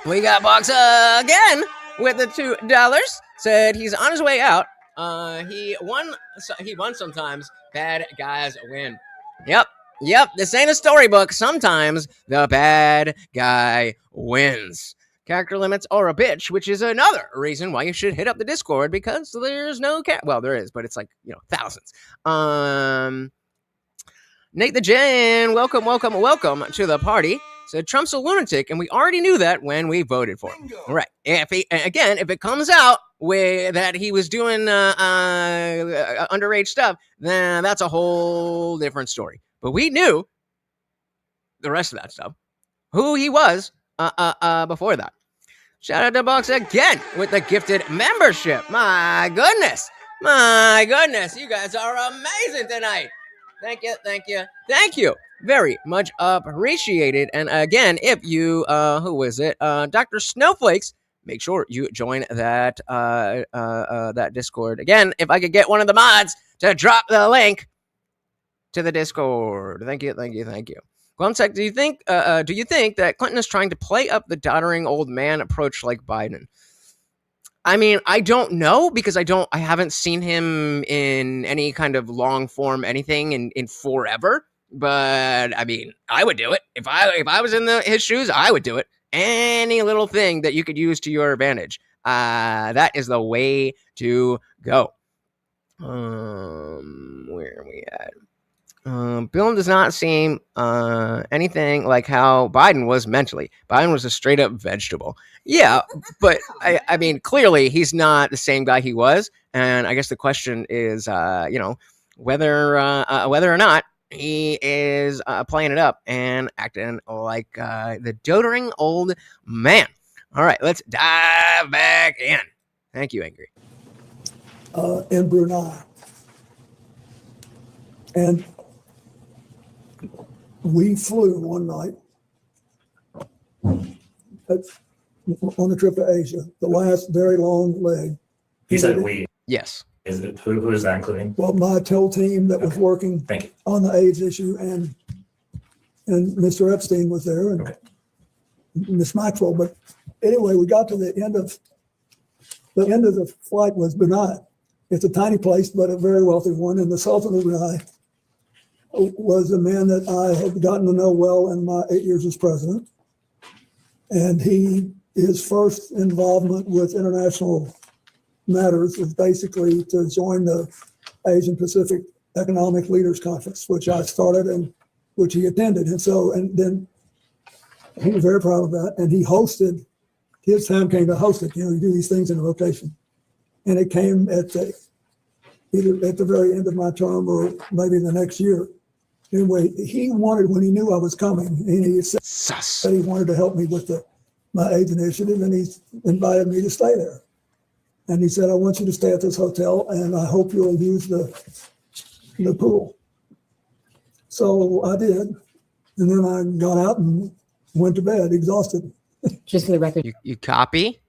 We got Box again with the $2. Said he's on his way out. He won sometimes. Bad guys win. Yep. This ain't a storybook. Sometimes the bad guy wins. Character limits are a bitch, which is another reason why you should hit up the Discord, because there's no well, there is, but it's like, thousands. Nate the Jen, welcome to the party. Said Trump's a lunatic, and we already knew that when we voted for him. Right. If it comes out that he was doing underage stuff, then that's a whole different story. But we knew the rest of that stuff, who he was before that. Shout out to Box again with the gifted membership. My goodness, you guys are amazing tonight. Thank you. Very much appreciated. And again, if you, who is it? Dr. Snowflakes, make sure you join that that Discord. Again, if I could get one of the mods to drop the link to the Discord. Thank you. Glumtech, do you think that Clinton is trying to play up the doddering old man approach like Biden? I mean, I don't know, because I haven't seen him in any kind of long form anything in forever. But I mean, I would do it if I was in his shoes. I would do it. Any little thing that you could use to your advantage, that is the way to go. Where are we at? Bill does not seem anything like how Biden was mentally. Biden was a straight up vegetable. Yeah, but I mean, clearly he's not the same guy he was. And I guess the question is, whether or not he is playing it up and acting like the doddering old man. All right, let's dive back in. Thank you, Angry. In Brunei. And we flew one night on a trip to Asia, the last very long leg. You said we. Yes. Is it who is that including? Well, my whole team that was working on the AIDS issue, and Mr. Epstein was there, and Miss Maxwell. But anyway, we got to the end of the flight was Brunei. It's a tiny place, but a very wealthy one. And the Sultan of Brunei was a man that I had gotten to know well in my 8 years as president. And his first involvement with international matters was basically to join the Asian Pacific Economic Leaders Conference, which I started and which he attended. And then he was very proud of that. And he hosted, his time came to host it. You do these things in a rotation. And it came either at the very end of my term or maybe the next year. Anyway, he wanted, when he knew I was coming, and he said that he wanted to help me with my AIDS initiative, and he invited me to stay there. And he said, I want you to stay at this hotel, and I hope you'll use the pool. So I did. And then I got out and went to bed exhausted. Just for the record. You copy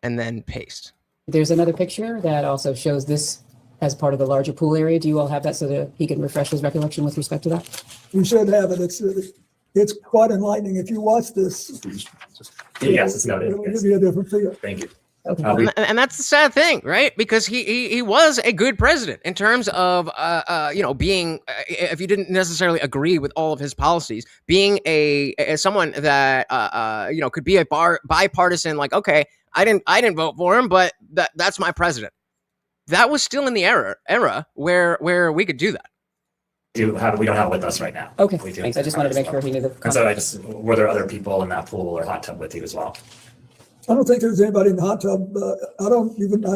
and then paste. There's another picture that also shows this as part of the larger pool area. Do you all have that so that he can refresh his recollection with respect to that? You should have it. It's quite enlightening. If you watch this, Yes, it's noted. it'll give you a different feel. Thank you. And that's the sad thing, right? Because he was a good president in terms of being, if you didn't necessarily agree with all of his policies, being someone that could be a bipartisan. Like, okay, I didn't vote for him, but that's my president. That was still in the era where we could do that. We don't have it with us right now. Okay, We do. thanks. I just wanted to make sure he knew the. And so were there other people in that pool or hot tub with you as well? I don't think there's anybody in the hot tub. I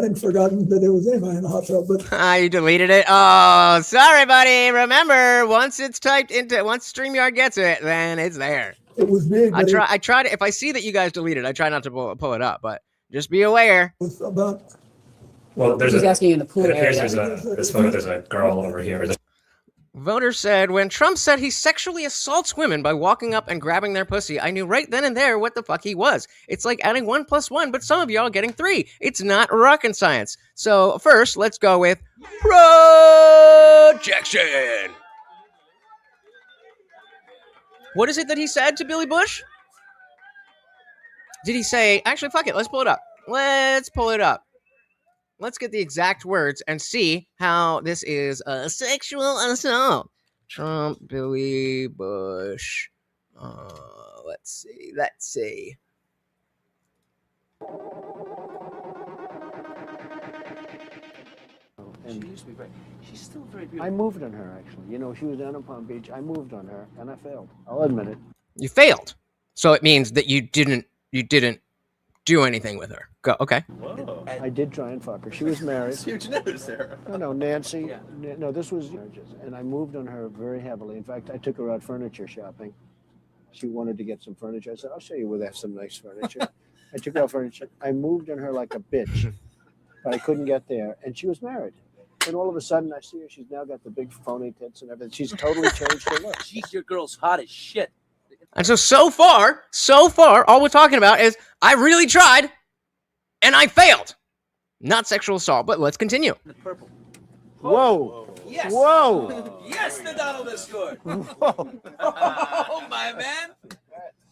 didn't forgotten that there was anybody in the hot tub, but. You deleted it? Oh, sorry, buddy. Remember, once StreamYard gets it, then it's there. It was big. I try to, if I see that you guys deleted, I try not to pull it up, but just be aware. It was about. Well, He's asking you in the pool it appears area. this photo, there's a girl over here. Voters said, when Trump said he sexually assaults women by walking up and grabbing their pussy, I knew right then and there what the fuck he was. It's like adding 1 + 1, but some of y'all getting 3. It's not rocket science. So first, let's go with projection. What is it that he said to Billy Bush? Did he say, actually, fuck it, let's pull it up. Let's get the exact words and see how this is a sexual assault. Trump, Billy Bush. Let's see. She's still very beautiful. I moved on her, actually. She was down in Palm Beach. I moved on her, and I failed. I'll admit it. You failed. So it means that you didn't do anything with her. Go, okay. Whoa. I did try and fuck her. She was married. Huge news, Sarah. No, Nancy. Yeah. No, this was marriages, and I moved on her very heavily. In fact, I took her out furniture shopping. She wanted to get some furniture. I said, "I'll show you where they have some nice furniture." I took her out furniture. I moved on her like a bitch, but I couldn't get there, and she was married. And all of a sudden, I see her. She's now got the big phony tits and everything. She's totally changed her look. Jeez, your girl's hot as shit. And so far, all we're talking about is I really tried and I failed. Not sexual assault, but let's continue. The purple. Whoa. Yes. Whoa. Yes, the Donald has scored. Whoa. Oh, my man.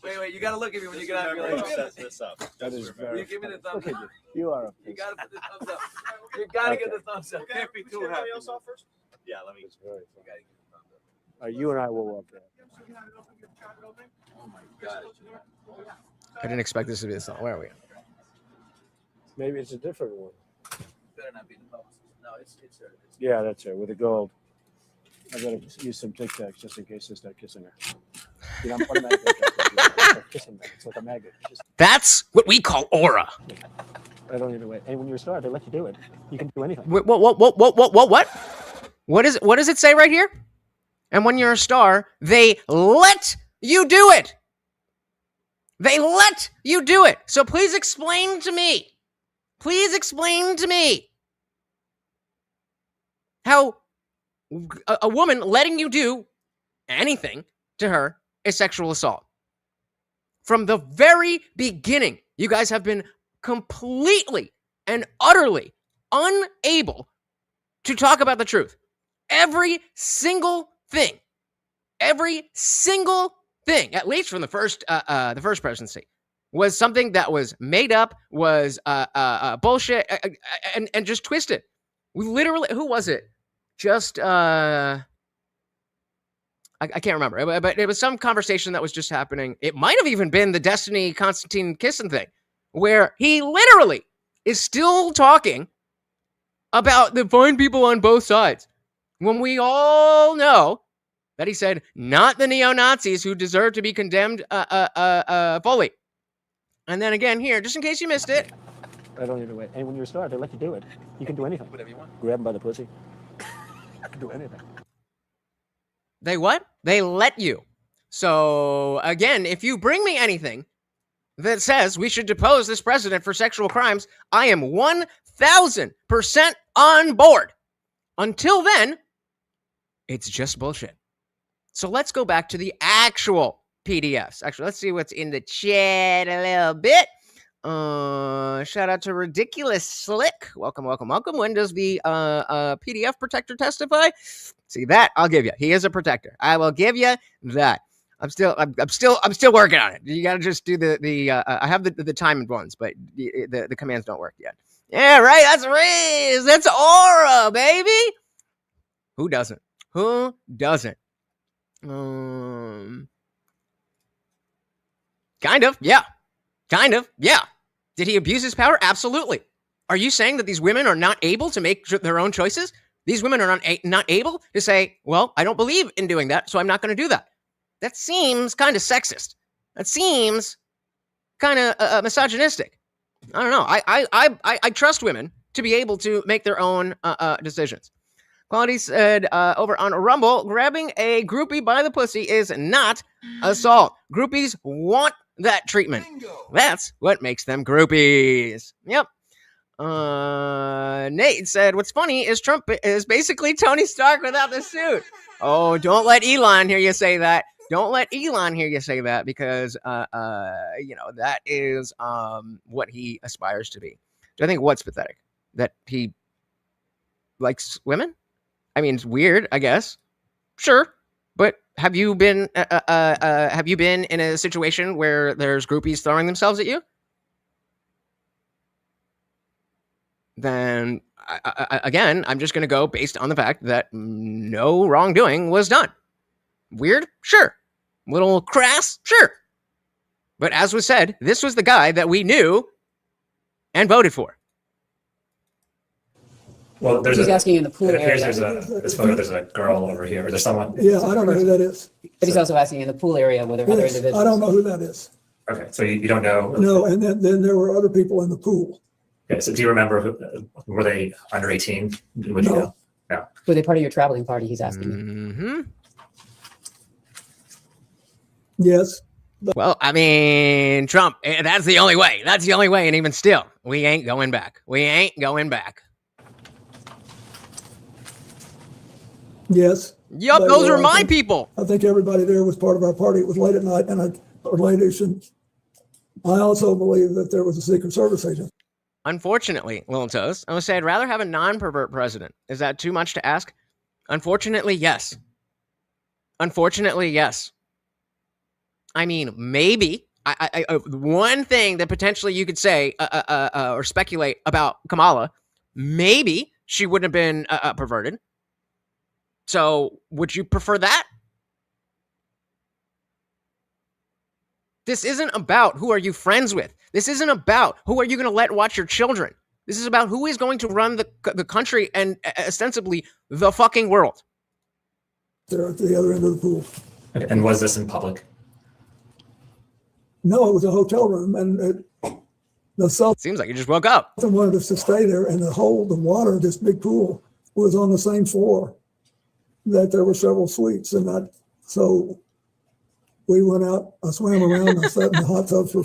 Wait, you got to look at me when you get out of your legs. Set this up. That is very. You give me the thumbs Look at up. you. You are a. You got to put the thumbs up. You got to get the thumbs up. Can't be too happy. First? Yeah, let me. It's very funny. You and I will walk there. Oh my God. I didn't expect this to be this long. Where are we? Maybe it's a different one. Better not be the publicist. No, it's her. Yeah, that's her with the gold. I gotta use some Tic Tacs just in case they start kissing her. I'm kissing her. It's like a magnet. That's what we call aura. I don't even wait. And when you're a star, they let you do it. You can do anything. What? What does it say right here? And when you're a star, they let you do it. They let you do it. So please explain to me. How a woman letting you do anything to her is sexual assault. From the very beginning, you guys have been completely and utterly unable to talk about the truth. Every single thing, at least from the first presidency, was something that was made up, was bullshit, and just twisted. We literally, who was it? Just I can't remember, but it was some conversation that was just happening. It might have even been the Destiny Constantine kissing thing, where he literally is still talking about the fine people on both sides, when we all know that he said not the neo-Nazis who deserve to be condemned fully. And then again here, just in case you missed it. I don't even wait. And when you're a star, they let you do it. You can do anything. Whatever you want. Grab them by the pussy. I can do anything. They what? They let you. So again, if you bring me anything that says we should depose this president for sexual crimes, I am 1,000% on board. Until then, it's just bullshit. So let's go back to the actual PDFs. Actually, let's see what's in the chat a little bit. Shout out to Ridiculous Slick. Welcome. When does the PDF protector testify? See that? I'll give you. He is a protector. I will give you that. I'm still working on it. You got to just do the I have the timed ones, but the commands don't work yet. Yeah, right. That's Riz. That's Aura, baby. Who doesn't? Kind of. Yeah. Did he abuse his power? Absolutely. Are you saying that these women are not able to make their own choices? These women are not able to say, well, I don't believe in doing that, so I'm not going to do that. That seems kind of sexist. That seems kind of misogynistic. I don't know. I trust women to be able to make their own decisions. Quality said over on Rumble, grabbing a groupie by the pussy is not assault. Groupies want that treatment. That's what makes them groupies. Yep. Nate said, what's funny is Trump is basically Tony Stark without the suit. Oh, don't let Elon hear you say that. Because, that is what he aspires to be. Do I think what's pathetic? That he likes women? I mean, it's weird, I guess. Sure. But have you been in a situation where there's groupies throwing themselves at you? Then, again, I'm just going to go based on the fact that no wrongdoing was done. Weird? Sure. Little crass? Sure. But as was said, this was the guy that we knew and voted for. Well, He's asking you in the pool area. There's this photo. There's a girl over here. There's someone. Yeah, I don't know who that is. But he's also asking you in the pool area whether other Yes, individuals. I don't know who that is. Okay, so you don't know. No, and then there were other people in the pool. Okay, so do you remember were they under 18? Would you know? No. Were they part of your traveling party? He's asking you. Mm-hmm. Yes. Well, I mean, Trump, that's the only way. And even still, we ain't going back. Yes. Yup, those are my people. I think everybody there was part of our party. It was late at night and late-ish. And I also believe that there was a Secret Service agent. Unfortunately, Little Toast, I would say I'd rather have a non-pervert president. Is that too much to ask? Unfortunately, yes. I mean, maybe. One thing that potentially you could say or speculate about Kamala, maybe she wouldn't have been perverted. So would you prefer that? This isn't about who are you friends with. This isn't about who are you going to let watch your children. This is about who is going to run the country and ostensibly the fucking world. They're at the other end of the pool. And was this in public? No, it was a hotel room, and the South seems like you just woke up. They wanted us to stay there, and the water of this big pool was on the same floor. That there were several suites, and so we went out. I swam around. I sat in the hot tub for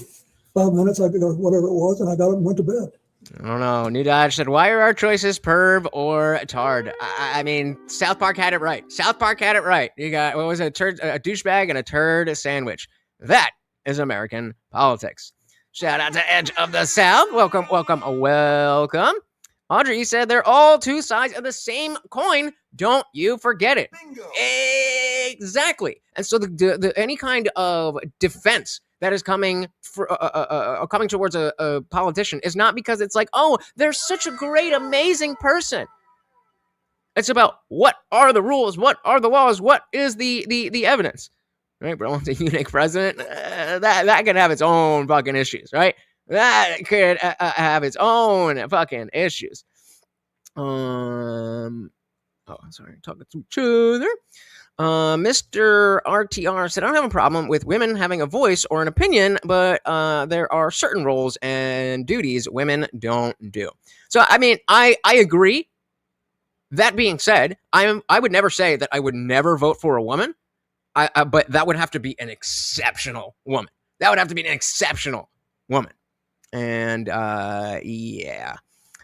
5 minutes. I did whatever it was, and I got up and went to bed. I don't know. New Dodge said, why are our choices perv or tard? I mean, South Park had it right. You got, what was it, a douchebag and a turd sandwich. That is American politics. Shout out to Edge of the South. Welcome. Audrey said they're all two sides of the same coin. Don't you forget it. Bingo. Exactly. And so the any kind of defense that is coming towards a politician is not because it's like, oh, they're such a great, amazing person. It's about what are the rules, what are the laws, what is the evidence. Right, Berlin's a unique president. That could have its own fucking issues, right? That could have its own fucking issues. Talking to each other. Mr. RTR said, I don't have a problem with women having a voice or an opinion, but there are certain roles and duties women don't do. So, I mean, I agree. That being said, I would never say that I would never vote for a woman. But that would have to be an exceptional woman. And yeah.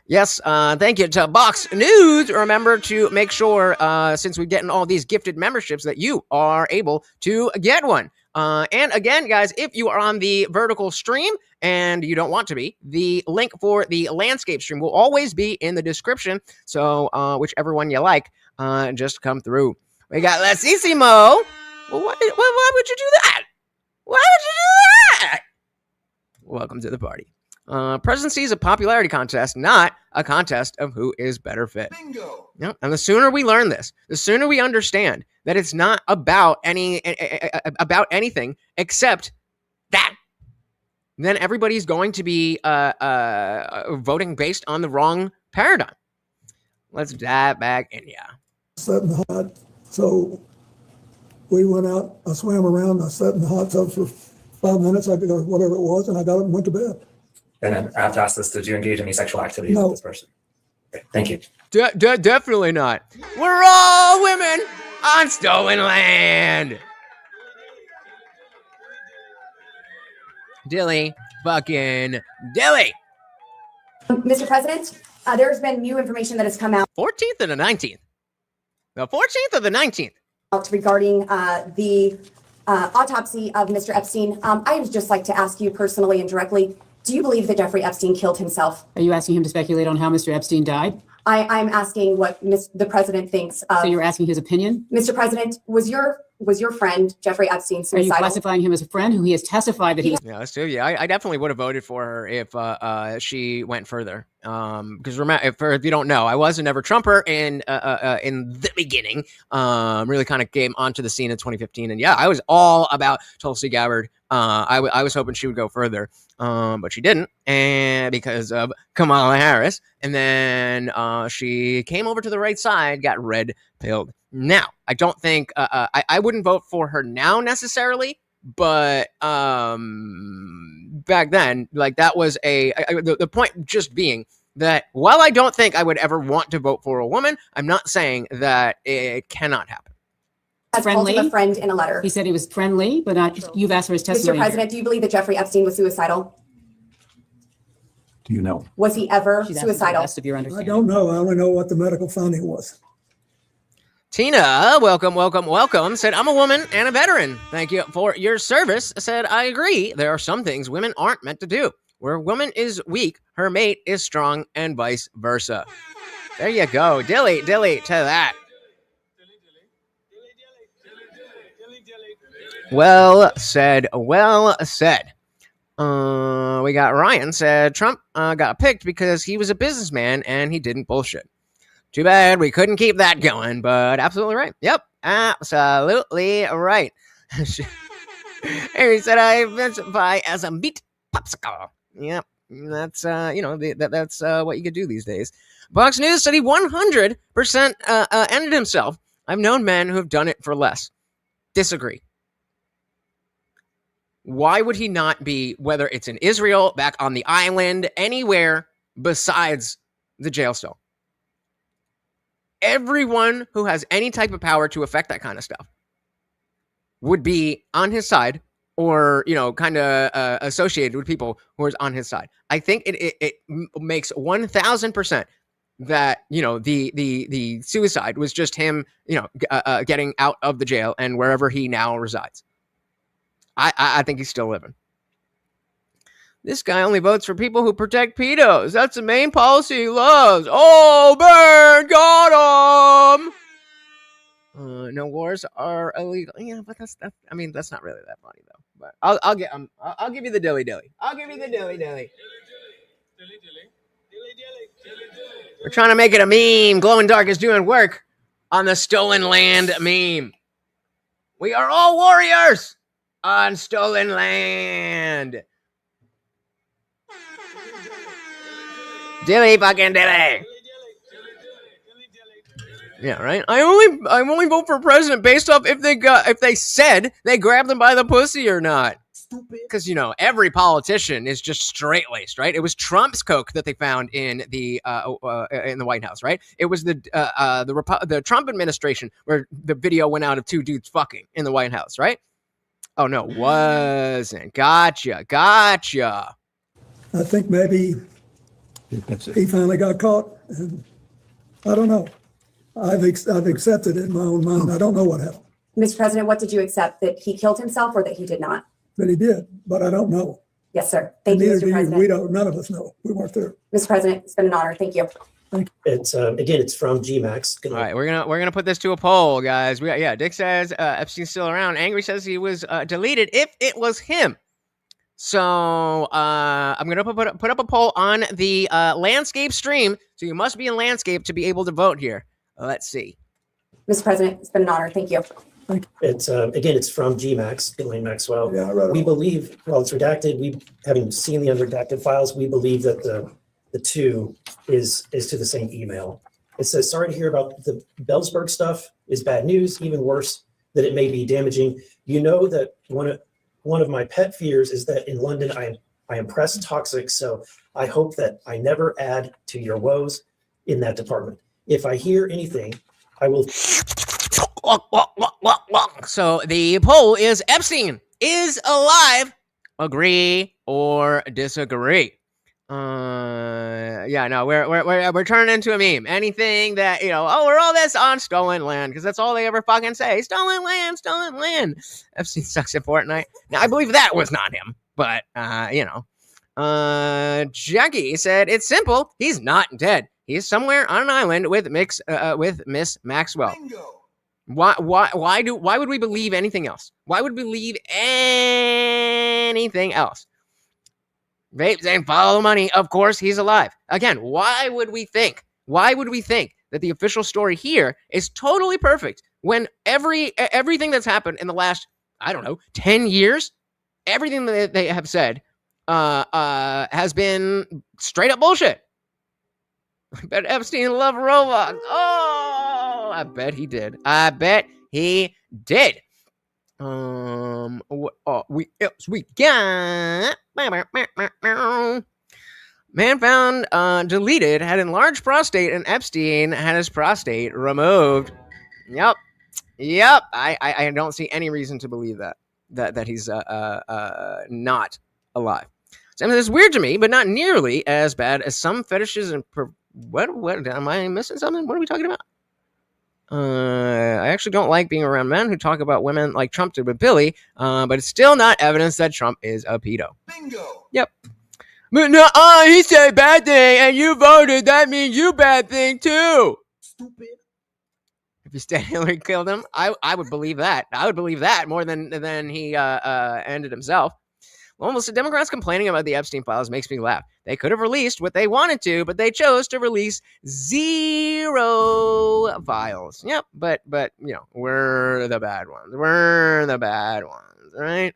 Yes, thank you to Box News. Remember to make sure, since we're getting all these gifted memberships, that you are able to get one. And again, guys, if you are on the vertical stream and you don't want to be, the link for the landscape stream will always be in the description. So whichever one you like, just come through. We got Lesissimo. Well, why would you do that? Why would you do that? Welcome to the party. Presidency is a popularity contest, not a contest of who is better fit. Bingo. Yep. And the sooner we learn this, the sooner we understand that it's not about anything except that, then everybody's going to be voting based on the wrong paradigm. Let's dive back in, yeah. Sat in the hot, so we went out. I swam around. I sat in the hot tub for 5 minutes. I did whatever it was, and I got up and went to bed. And I have to ask this: did you engage in any sexual activity with this person? Okay, thank you. Definitely not. We're all women on stolen land. Dilly fucking Dilly. Mr. President, there's been new information that has come out. 14th and the 19th. The 14th or the 19th? Regarding the autopsy of Mr. Epstein. I would just like to ask you personally and directly, do you believe that Jeffrey Epstein killed himself? Are you asking him to speculate on how Mr. Epstein died? I'm asking what the president thinks of. So you're asking his opinion? Mr. President, was your friend Jeffrey Epstein suicidal? Are you classifying him as a friend who he has testified that he was? Yeah, let's do. Yeah, I definitely would have voted for her if she went further. Because remember, if you don't know, I was a never Trumper in the beginning. Really kind of came onto the scene in 2015, and yeah, I was all about Tulsi Gabbard. I was hoping she would go further, but she didn't, and because of Kamala Harris, and then she came over to the right side, got red pilled. Now, I don't think I wouldn't vote for her now necessarily, but back then, like that was the point just being that while I don't think I would ever want to vote for a woman, I'm not saying that it cannot happen. Friendly, a friend in a letter. He said he was friendly, but not. You've asked for his testimony. Mr. President, do you believe that Jeffrey Epstein was suicidal? Do you know? Was he ever suicidal? I don't know. I only know what the medical finding was. Tina, welcome. Said, I'm a woman and a veteran. Thank you for your service. Said, I agree. There are some things women aren't meant to do. Where a woman is weak, her mate is strong, and vice versa. There you go. Dilly to that. Well said. We got Ryan said, Trump got picked because he was a businessman and he didn't bullshit. Too bad we couldn't keep that going, but absolutely right. Yep, absolutely right. Harry said, I identify as a meat popsicle. Yep, that's, that's what you could do these days. Fox News said he 100% ended himself. I've known men who have done it for less. Disagree. Why would he not be, whether it's in Israel, back on the island, anywhere besides the jail cell? Everyone who has any type of power to affect that kind of stuff would be on his side or, kind of associated with people who are on his side. I think it makes 1,000% that, the suicide was just him, getting out of the jail and wherever he now resides. I think he's still living. This guy only votes for people who protect pedos. That's the main policy he loves. Oh, burn, got him. No wars are illegal. Yeah, but that's not really that funny though. But I'll give you the dilly. I'll give you the dilly. We're trying to make it a meme. Glow in Dark is doing work on the stolen land meme. We are all warriors on stolen land. Dilly fucking dilly. Yeah, right. I only vote for president based off if they said they grabbed them by the pussy or not. Stupid. Because every politician is just straight laced, right? It was Trump's coke that they found in the White House, right? It was the Trump administration where the video went out of two dudes fucking in the White House, right? Oh no, wasn't. Gotcha. I think maybe he finally got caught, and I don't know. I've accepted it in my own mind. I don't know what happened. Mr. President, what did you accept? That he killed himself or that he did not? That he did, but I don't know. Yes, sir. Thank you, Neither Mr. do you. President. We don't. None of us know. We weren't there. Mr. President, it's been an honor. Thank you. It's again, it's from GMAX. All right, we're gonna put this to a poll, guys. Dick says Epstein's still around. Angry says he was deleted if it was him. So I'm gonna put up a poll on the Landscape stream. So you must be in Landscape to be able to vote here. Let's see. Mr. President, it's been an honor. Thank you. It's again, it's from GMAX, Ghislaine Maxwell. Yeah, I read it. We believe, while it's redacted, we having seen the unredacted files, we believe that the two is to the same email. It says, sorry to hear about the Bellsberg stuff is bad news, even worse, that it may be damaging. You know that one of my pet fears is that in London, I am press toxic. So I hope that I never add to your woes in that department. If I hear anything, I will. So the poll is Epstein is alive. Agree or disagree? We're turning into a meme. Anything that, we're all this on stolen land, because that's all they ever fucking say. Stolen land, stolen land. Epstein sucks at Fortnite. Now, I believe that was not him, but, Jackie said, it's simple. He's not dead. He's somewhere on an island with Miss Maxwell. Bingo. Why would we believe anything else? Why would we believe anything else? Vape saying follow the money. Of course he's alive. Again, why would we think that the official story here is totally perfect when everything that's happened in the last, 10 years, everything that they have said has been straight up bullshit. I bet Epstein loved Roblox. Oh, I bet he did. We got man found deleted, had enlarged prostate, and Epstein had his prostate removed. Yep. I don't see any reason to believe that he's not alive. So, it's weird to me, but not nearly as bad as some fetishes and what am I missing something? What are we talking about? I actually don't like being around men who talk about women like Trump did with Billy, but it's still not evidence that Trump is a pedo. Bingo. Yep. But no, he said bad thing, and you voted. That means you bad thing too. Stupid. If you said Hillary killed him, I would believe that. I would believe that more than he ended himself. Almost the Democrats complaining about the Epstein Files makes me laugh. They could have released what they wanted to, but they chose to release 0 files. Yep, but we're the bad ones. We're the bad ones, right?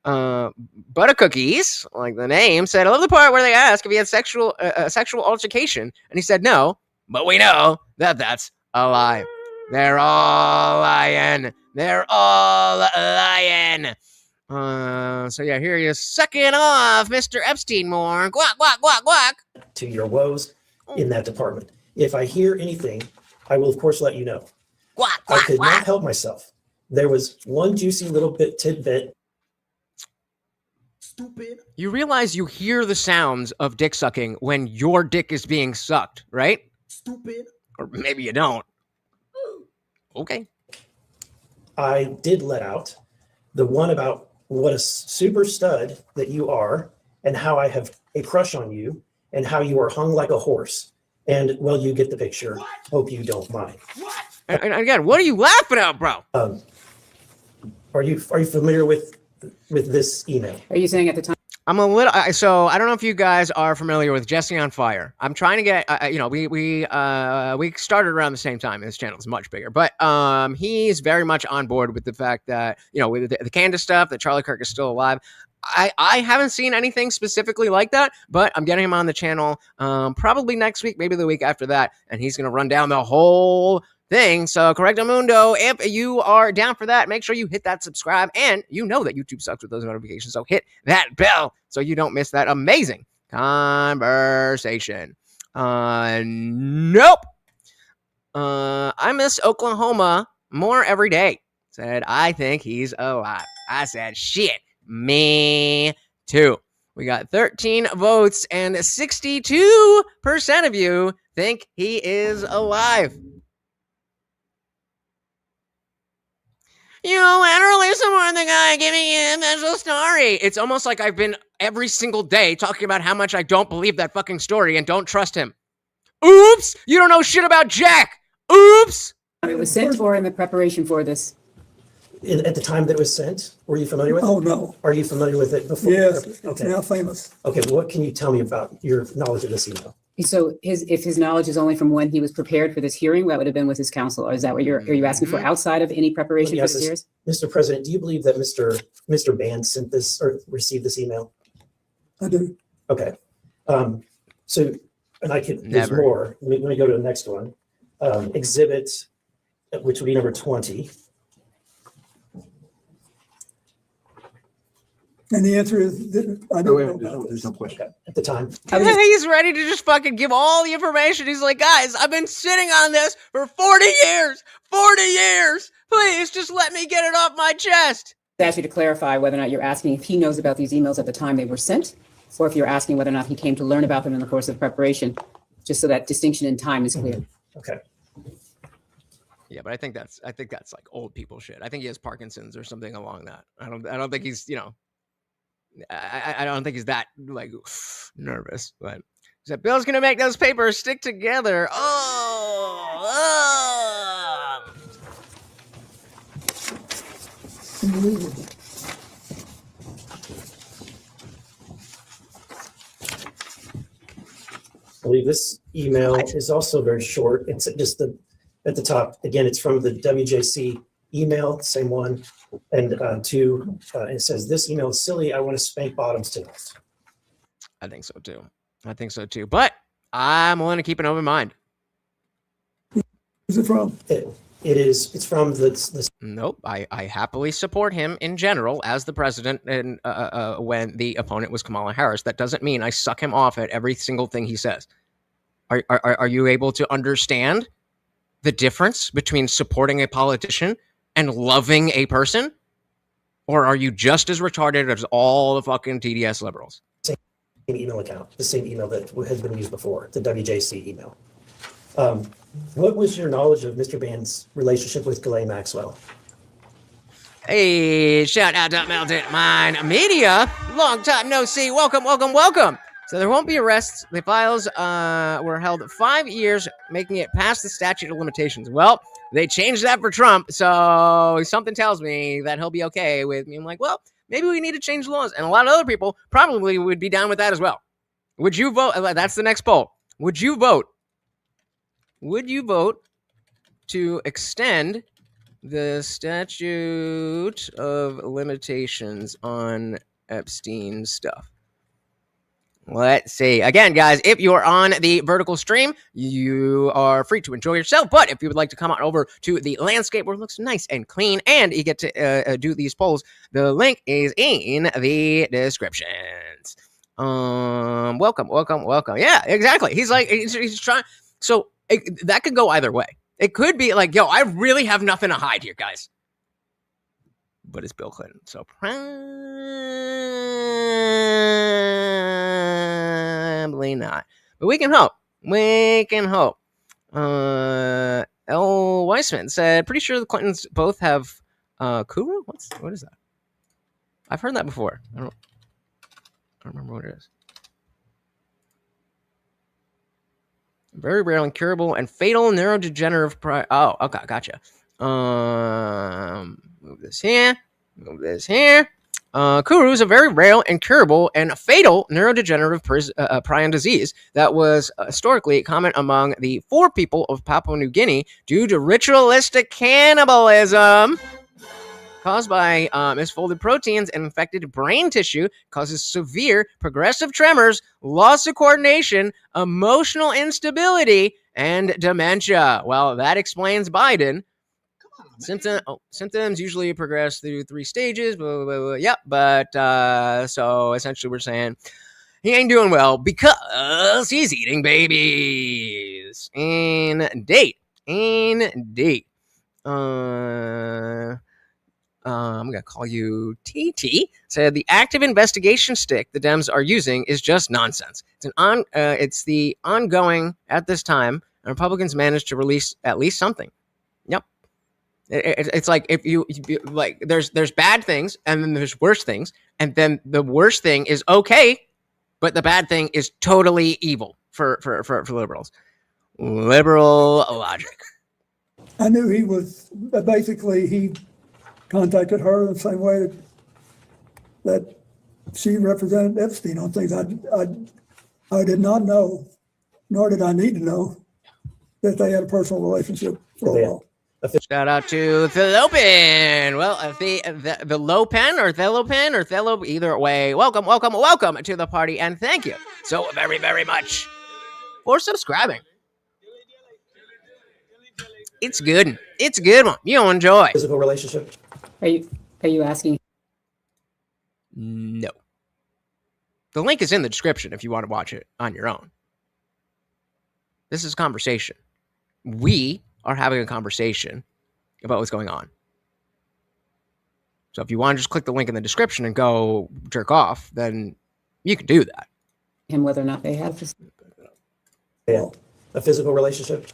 Buttercookies, like the name, said, I love the part where they ask if he had sexual altercation, and he said no, but we know that that's a lie. They're all lying. They're all lying. So here he is sucking off Mr. Epstein more. Guac, guac, guac, guac. To your woes in that department. If I hear anything, I will of course let you know. Guac, guac, I could guac. not help myself. There was one juicy little tidbit. Stupid. You realize you hear the sounds of dick sucking when your dick is being sucked, right? Stupid. Or maybe you don't. Okay. I did let out the one about what a super stud that you are and how I have a crush on you and how you are hung like a horse. And well, you get the picture. What? Hope you don't mind. What? And again, what are you laughing at, bro? Are you familiar with this email? Are you saying at the time? I'm a little, so I don't know if you guys are familiar with Jesse on Fire. I'm trying to get, we started around the same time. His channel is much bigger, but he's very much on board with the fact that, with the Candace stuff, that Charlie Kirk is still alive. I haven't seen anything specifically like that, but I'm getting him on the channel probably next week, maybe the week after that, and he's going to run down the whole thing. So Correcto Mundo, if you are down for that, make sure you hit that subscribe, and you know that YouTube sucks with those notifications, so hit that bell so you don't miss that amazing conversation. Nope. I miss Oklahoma more every day. Said, I think he's alive. I said, shit, me too. We got 13 votes, and 62% of you think he is alive. you literally support the guy giving you the official story. It's almost like I've been every single day talking about how much I don't believe that fucking story and don't trust him. Oops! You don't know shit about Jack! Oops! It was sent or in the preparation for this? At the time that it was sent, were you familiar with it? Oh, no. Are you familiar with it before? Yes, it's Okay. now famous. Okay, what can you tell me about your knowledge of this email? So if his knowledge is only from when he was prepared for this hearing, that would have been with his counsel, or is that what are you asking for outside of any preparation for Yes, this hearing? Mr. President, do you believe that Mr. Band sent this or received this email? I do. Okay. So, and there's Never. more. Let me go to the next one. Exhibit, which would be number 20. And the answer is, that I don't know about There's this. no question. At the time. He's ready to just fucking give all the information. He's like, guys, I've been sitting on this for 40 years. 40 years. Please just let me get it off my chest. I asked you to clarify whether or not you're asking if he knows about these emails at the time they were sent, or if you're asking whether or not he came to learn about them in the course of preparation, just so that distinction in time is clear. Okay. Yeah, but I think that's like old people shit. I think he has Parkinson's or something along that. I don't think he's, I don't think he's that like nervous, but he said Bill's gonna make those papers stick together. I believe this email is also very short. It's just at the top. Again, it's from the WJC email, same one. And it says, this email is silly. I want to spank bottoms tonight. I think so too. But I'm willing to keep an open mind. Who's it from? It's from the Nope. I happily support him in general as the president and when the opponent was Kamala Harris. That doesn't mean I suck him off at every single thing he says. Are you able to understand the difference between supporting a politician and loving a person? Or are you just as retarded as all the fucking TDS liberals? Same email account, the same email that has been used before, the WJC email. What was your knowledge of Mr. Band's relationship with Ghislaine Maxwell? Hey, shout out to Melted Mind Media. Long time no see. Welcome. So there won't be arrests. The files were held 5 years, making it past the statute of limitations. Well, they changed that for Trump, so something tells me that he'll be okay with me. I'm like, well, maybe we need to change the laws. And a lot of other people probably would be down with that as well. Would you vote? That's the next poll. Would you vote to extend the statute of limitations on Epstein stuff? Let's see. Again, guys, if you're on the vertical stream, you are free to enjoy yourself. But if you would like to come on over to the landscape where it looks nice and clean and you get to do these polls, the link is in the descriptions. Welcome. Yeah, exactly. He's trying. So that could go either way. It could be like, yo, I really have nothing to hide here, guys. But it's Bill Clinton, so probably not. But we can hope. L. Weissman said, pretty sure the Clintons both have Kuru? What is that? I've heard that before. I don't remember what it is. Very rare, incurable, and fatal neurodegenerative. Oh, okay, gotcha. Move this here. Kuru is a very rare, incurable, and fatal neurodegenerative prion disease that was historically common among the 4 people of Papua New Guinea due to ritualistic cannibalism caused by misfolded proteins and infected brain tissue, causes severe progressive tremors, loss of coordination, emotional instability, and dementia. Well, that explains Biden. Symptoms usually progress through 3 stages. Blah, blah, blah. Yep, but so essentially we're saying he ain't doing well because he's eating babies. Indeed. I'm gonna call you TT. Said the active investigation stick the Dems are using is just nonsense. It's the ongoing at this time, and Republicans managed to release at least something. Yep. It's like if you like, there's bad things and then there's worse things, and then the worst thing is okay, but the bad thing is totally evil for liberals. Liberal logic. I knew he was, basically, he contacted her the same way that she represented Epstein on things. I did not know, nor did I need to know, that they had a personal relationship for a while. Shout out to Thelopin. Well, the Lopin or Thelopin or Thelop, either way, welcome to the party, and thank you so very, very much for subscribing. It's good. It's a good one. You'll enjoy. Physical relationship. Are you asking? No. The link is in the description if you want to watch it on your own. This is a conversation. We are having a conversation about what's going on. So if you want to just click the link in the description and go jerk off, then you can do that. Him whether or not they have A physical relationship.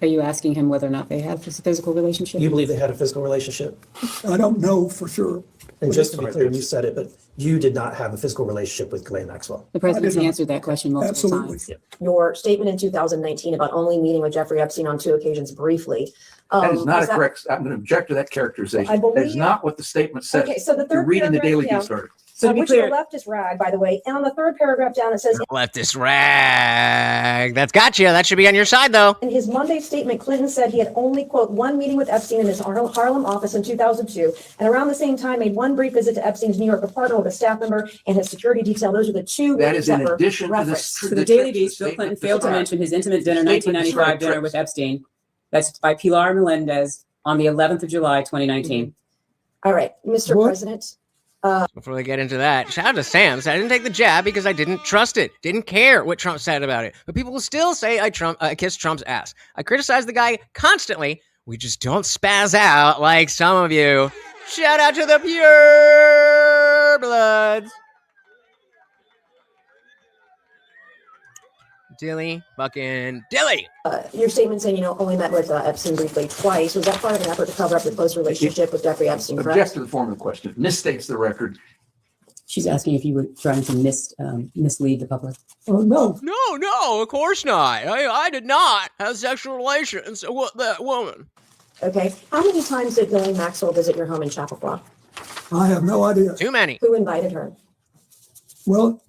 Are you asking him whether or not they have a physical relationship? You believe they had a physical relationship? I don't know for sure. And just to be clear, you said it, but you did not have a physical relationship with Ghislaine Maxwell. The president's answered that question multiple times. Your statement in 2019 about only meeting with Jeffrey Epstein on 2 occasions briefly. That is not correct. I'm going to object to that characterization. I believe- That is not what the statement says. Okay, so the third You're reading the paragraph Daily down- Beast article. So to be which clear- the leftist rag, by the way, and on the third paragraph down, it says, Leftist rag. That's got you. That should be on your side, though. in his Monday statement, Clinton said he had only, quote, one meeting with Epstein in his Harlem office in 2002, and around the same time made one brief visit to Epstein's New York apartment with a staff member and his security detail. Those are the two That meetings is in were addition to referenced. For the Daily Beast, Bill Clinton failed to mention his intimate dinner, Statement 1995 dinner described with Epstein. That's by Pilar Melendez on the 11th of July, 2019. All right, Mr. President. Before we get into that, shout out to Sam. So I didn't take the jab because I didn't trust it. Didn't care what Trump said about it. But people will still say I kissed Trump's ass. I criticize the guy constantly. We just don't spaz out like some of you. Shout out to the pure bloods. Dilly, fucking Dilly. Your statement saying, only met with Epstein briefly twice. Was that part of an effort to cover up the close relationship with Jeffrey Epstein, correct? Object to the form of the question. Misstates the record. She's asking if you were trying to mislead the public. Oh, no. No, of course not. I did not have sexual relations with that woman. Okay. How many times did Ghislaine Maxwell visit your home in Chappaqua? I have no idea. Too many. Who invited her? Well,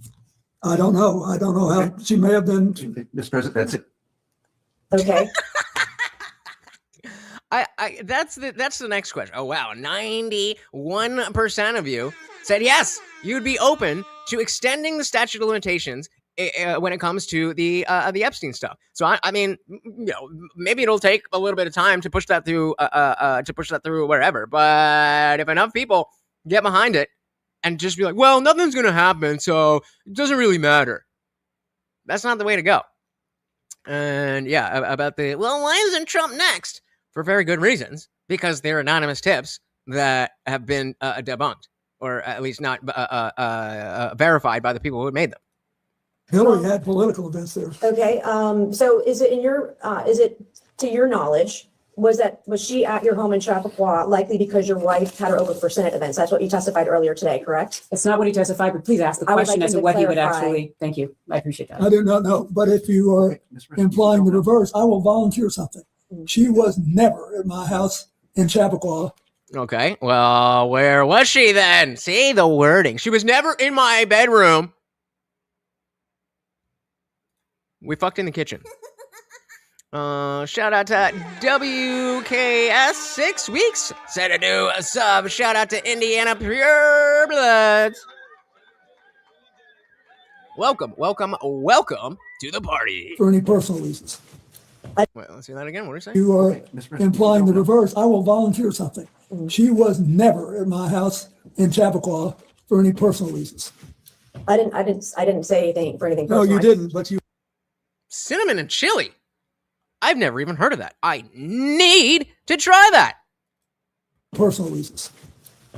I don't know. I don't know how she may have been. Mr. President, that's it. Okay. That's the next question. Oh wow, 91% of you said yes, you'd be open to extending the statute of limitations when it comes to the Epstein stuff. So I mean, maybe it'll take a little bit of time to push that through wherever. But if enough people get behind it and just be like, well, nothing's gonna happen, so it doesn't really matter. That's not the way to go. And yeah, about why isn't Trump next? For very good reasons, because they're anonymous tips that have been debunked, or at least not verified by the people who had made them. Hillary had political events there. Okay. So is it is it to your knowledge, was she at your home in Chappaqua likely because your wife had her over for Senate events? That's what you testified earlier today, correct? That's not what he testified, but please ask the I would question like as him to to what he would clarify. actually. Thank you. I appreciate that. I do not know. But if you are implying the reverse, I will volunteer something. She was never at my house in Chappaqua. Okay, well, where was she then? See the wording. She was never in my bedroom. We fucked in the kitchen. Shout out to WKS 6 weeks. Said a new sub. Shout out to Indiana Pure Bloods. Welcome to the party. For any personal reasons. Wait, let's see that again. What are you saying? You are implying the reverse. I will volunteer something. She was never at my house in Chappaqua for any personal reasons. I didn't say anything for anything No, personal. you didn't, but you. Cinnamon and chili. I've never even heard of that. I need to try that. Personal reasons.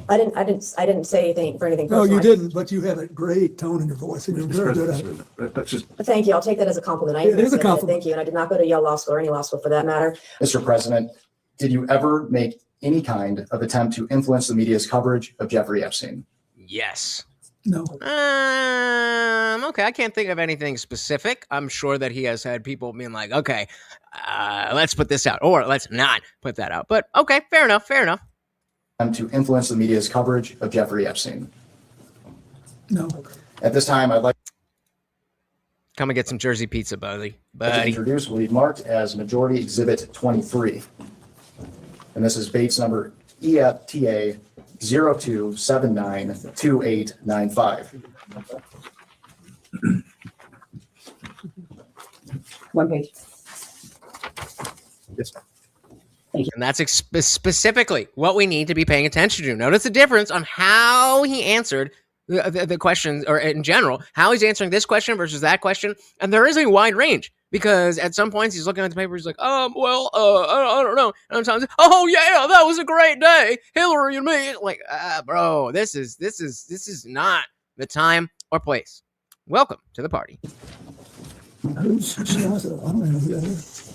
I didn't say anything for anything No, personal. you didn't, but you had a great tone in your voice, and you're very good at it. That's just. Thank you. I'll take that as a compliment. It is a compliment. Thank you. And I did not go to Yale Law School or any law school for that matter. Mr. President, Did you ever make any kind of attempt to influence the media's coverage of Jeffrey Epstein? Yes. No. Okay, I can't think of anything specific. I'm sure that he has had people being like, okay, let's put this out, or let's not put that out. But okay, fair enough, fair enough. To influence the media's coverage of Jeffrey Epstein? No. At this time, I'd like Come and get some Jersey pizza, buddy. to introduce what we've marked as Majority Exhibit 23. And this is Bates number EFTA 02792895. One page. Yes. And that's specifically what we need to be paying attention to. Notice the difference on how he answered the questions, or in general, how he's answering this question versus that question. And there is a wide range, because at some points he's looking at the paper, he's like, I don't know. And sometimes, oh yeah, that was a great day, Hillary and me. Like, bro, this is not the time or place. Welcome to the party. Who's I don't know who that is.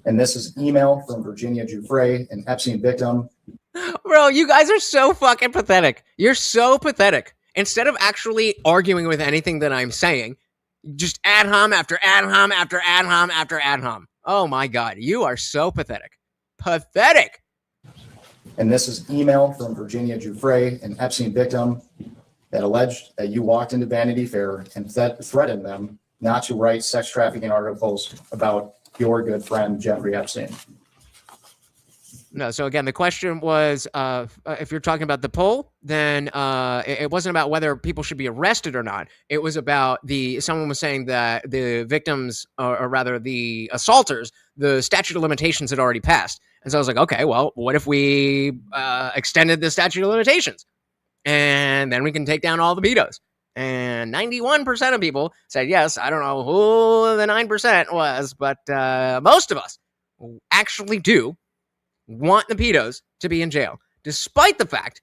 And this is email from Virginia Giuffre, an Epstein victim. Bro, you guys are so fucking pathetic. You're so pathetic. Instead of actually arguing with anything that I'm saying, just ad hom after ad hom after ad hom after ad hom. Oh my God, you are so pathetic. Pathetic. And this is email from Virginia Giuffre, an Epstein victim, that alleged that you walked into Vanity Fair and threatened them not to write sex trafficking articles about your good friend, Jeffrey Epstein. No, so again, the question was, if you're talking about the poll, then it wasn't about whether people should be arrested or not. It was about someone was saying that the victims, or rather the assaulters, the statute of limitations had already passed. And so I was like, okay, well, what if we extended the statute of limitations? And then we can take down all the pedos. And 91% of people said yes. I don't know who the 9% was, but most of us actually do want the pedos to be in jail, despite the fact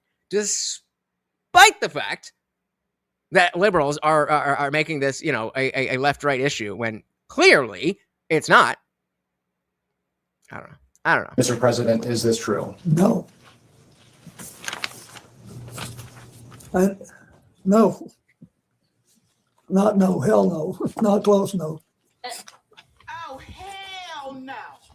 that liberals are making this, a left-right issue, when clearly it's not. I don't know. Mr. President, is this true? No. No. Not no. Hell no. Not close. No.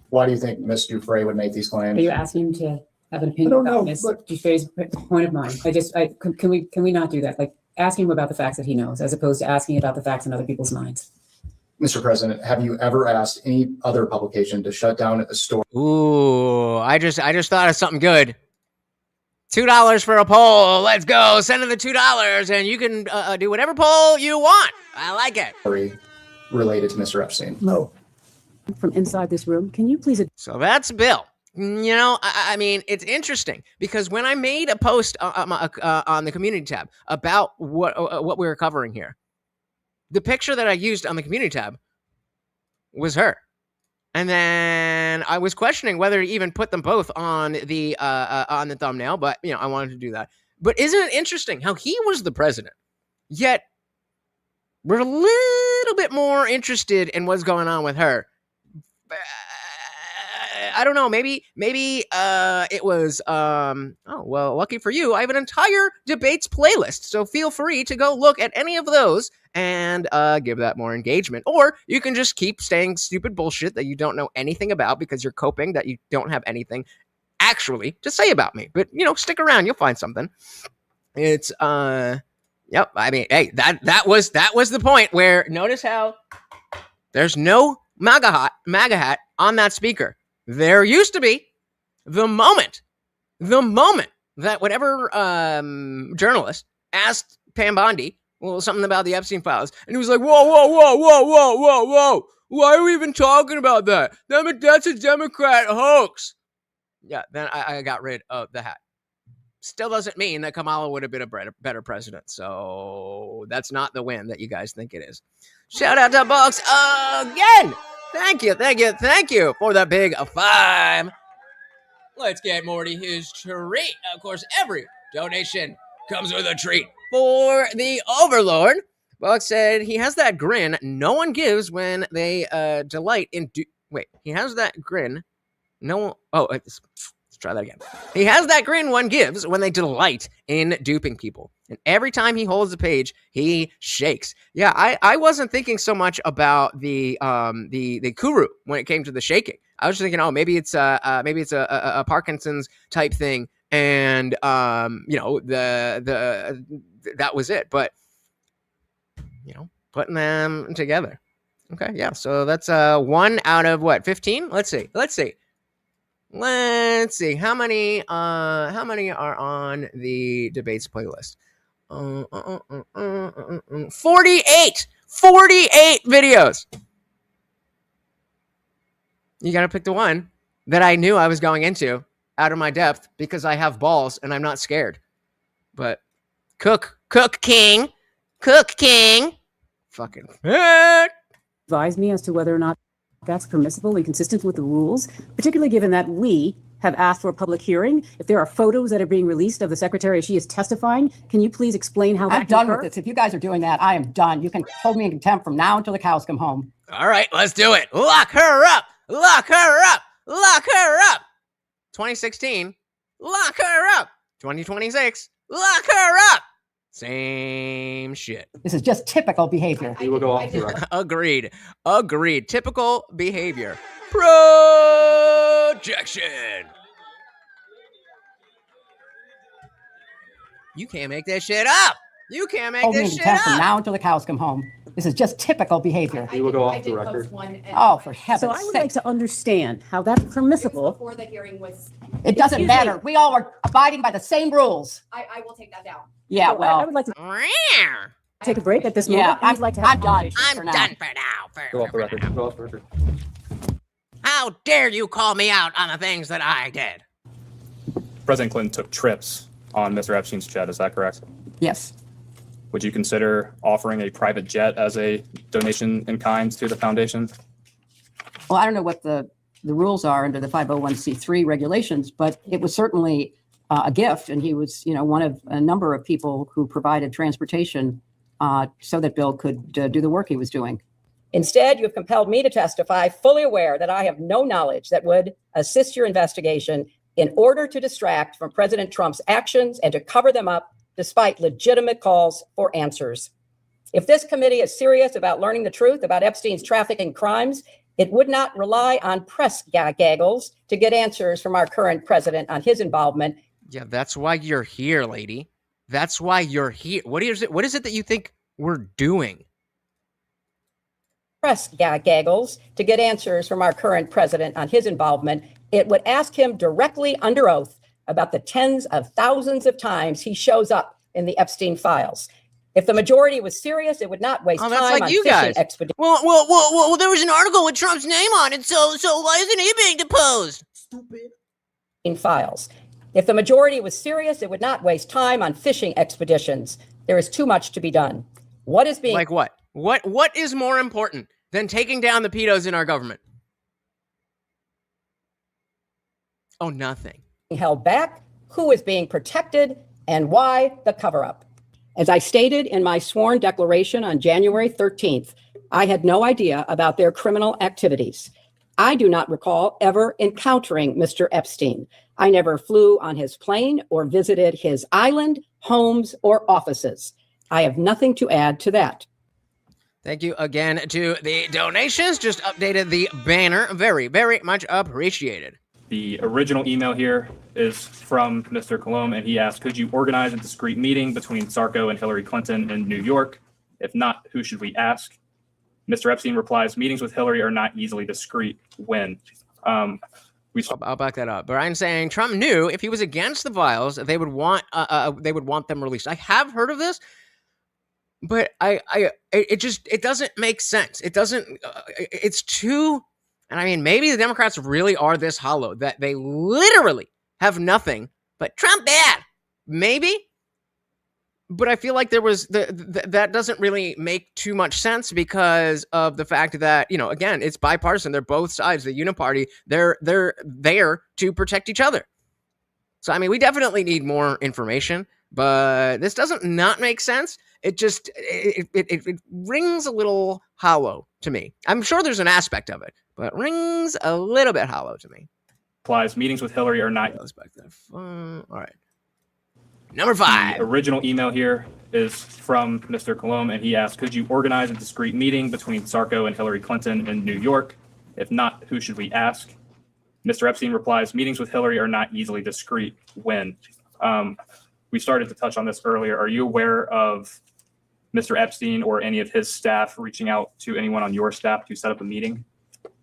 Why do you think Ms. Giuffre would make these claims? Are you asking him to have an opinion I don't about know, Ms. but- Giuffre's point of mind? Can we not do that? Like, asking him about the facts that he knows, as opposed to asking about the facts in other people's minds. Mr. President, have you ever asked any other publication to shut down a story? Ooh, I just thought of something good. $2 for a poll. Let's go. Send in the $2 and you can do whatever poll you want. I like it. Related to Mr. Epstein? No. From inside this room, can you please? So that's Bill. I mean, it's interesting because when I made a post on the community tab about what we were covering here, the picture that I used on the community tab was her. And then I was questioning whether to even put them both on the thumbnail, but I wanted to do that. But isn't it interesting how he was the president, yet we're a little bit more interested in what's going on with her? I don't know. Maybe it was. Oh well, lucky for you, I have an entire debates playlist, so feel free to go look at any of those and give that more engagement. Or you can just keep saying stupid bullshit that you don't know anything about because you're coping that you don't have anything actually to say about me. But stick around, you'll find something. It's yep. I mean, hey, that was the point where notice how there's no MAGA hat on that speaker. There used to be. The moment that whatever journalist asked Pam Bondi something about the Epstein Files, and he was like, whoa, why are we even talking about that? That's a Democrat hoax. Yeah, then I got rid of the hat. Still doesn't mean that Kamala would have been a better president, so that's not the win that you guys think it is. Shout out to Bucks again. Thank you for that big 5. Let's get Morty his treat. Of course, every donation comes with a treat for the Overlord. Bollock said he has that grin no one gives when they delight in. He has that grin. Let's try that again. He has that grin one gives when they delight in duping people. And every time he holds a page, he shakes. Yeah, I wasn't thinking so much about the kuru when it came to the shaking. I was just thinking, oh, maybe it's a Parkinson's type thing, and that was it. But putting them together. Okay, yeah. So that's 1 out of what, 15? Let's see. How many are on the debates playlist? 48 videos. You got to pick the one that I knew I was going into out of my depth because I have balls and I'm not scared. But Cook King. Fucking Advise me as to whether or not that's permissible and consistent with the rules, particularly given that we have asked for a public hearing. If there are photos that are being released of the secretary as she is testifying, can you please explain how I'm done with this. If you guys are doing that, I am done. You can hold me in contempt from now until the cows come home. All right, let's do it. Lock her up. 2016, lock her up. 2026, lock her up. Same shit. This is just typical behavior. We will go off the record. Agreed. Typical behavior. Projection. You can't make that shit up. Hold me in contempt from now until the cows come home. This is just typical behavior. We will go off the record. Oh, for heaven's sake. So I would like to understand how that's permissible. Before the hearing was. It doesn't matter. We all are abiding by the same rules. I will take that down. Yeah, So well. I would like to take a break at this moment. Yeah, I'd like to have I'm done. I'm done for now. Go off the record. Go off the record. How dare you call me out on the things that I did? President Clinton took trips on Mr. Epstein's jet. Is that correct? Yes. Would you consider offering a private jet as a donation in kind to the foundation? Well, I don't know what the rules are under the 501c3 regulations, but it was certainly a gift. And he was, one of a number of people who provided transportation so that Bill could do the work he was doing. Instead, you have compelled me to testify, fully aware that I have no knowledge that would assist your investigation in order to distract from President Trump's actions and to cover them up despite legitimate calls for answers. If this committee is serious about learning the truth about Epstein's trafficking crimes, it would not rely on press gaggles to get answers from our current president on his involvement. Yeah, that's why you're here, lady. That's why you're here. What is it that you think we're doing? Press gaggles to get answers from our current president on his involvement. It would ask him directly under oath about the tens of thousands of times he shows up in the Epstein Files. If the majority was serious, it would not waste time like on you fishing guys. expeditions. Well, there was an article with Trump's name on it, so why isn't he being deposed? Stupid. Files. If the majority was serious, it would not waste time on fishing expeditions. There is too much to be done. What is being Like what? What is more important than taking down the pedos in our government? Oh, nothing. held back, who is being protected, and why the cover-up. As I stated in my sworn declaration on January 13th, I had no idea about their criminal activities. I do not recall ever encountering Mr. Epstein. I never flew on his plane or visited his island, homes, or offices. I have nothing to add to that. Thank you again to the donations. Just updated the banner. Very, very much appreciated. The original email here is from Mr. Colomb, and he asked, could you organize a discreet meeting between Sarko and Hillary Clinton in New York? If not, who should we ask? Mr. Epstein replies, meetings with Hillary are not easily discreet. When? I'll back that up. Brian saying Trump knew if he was against the files, they would want them released. I have heard of this, but it doesn't make sense. It doesn't. It's too. And I mean, maybe the Democrats really are this hollow that they literally have nothing but Trump bad. Maybe. But I feel like there was that doesn't really make too much sense because of the fact that, again, it's bipartisan. They're both sides. The Uniparty, they're there to protect each other. So, I mean, we definitely need more information, but this doesn't not make sense. It just, it rings a little hollow to me. I'm sure there's an aspect of it, but it rings a little bit hollow to me. Applies. Meetings with Hillary are not. All right. Number 5. The original email here is from Mr. Colomb, and he asked, could you organize a discreet meeting between Sarko and Hillary Clinton in New York? If not, who should we ask? Mr. Epstein replies, meetings with Hillary are not easily discreet. When? We started to touch on this earlier. Are you aware of Mr. Epstein or any of his staff reaching out to anyone on your staff to set up a meeting?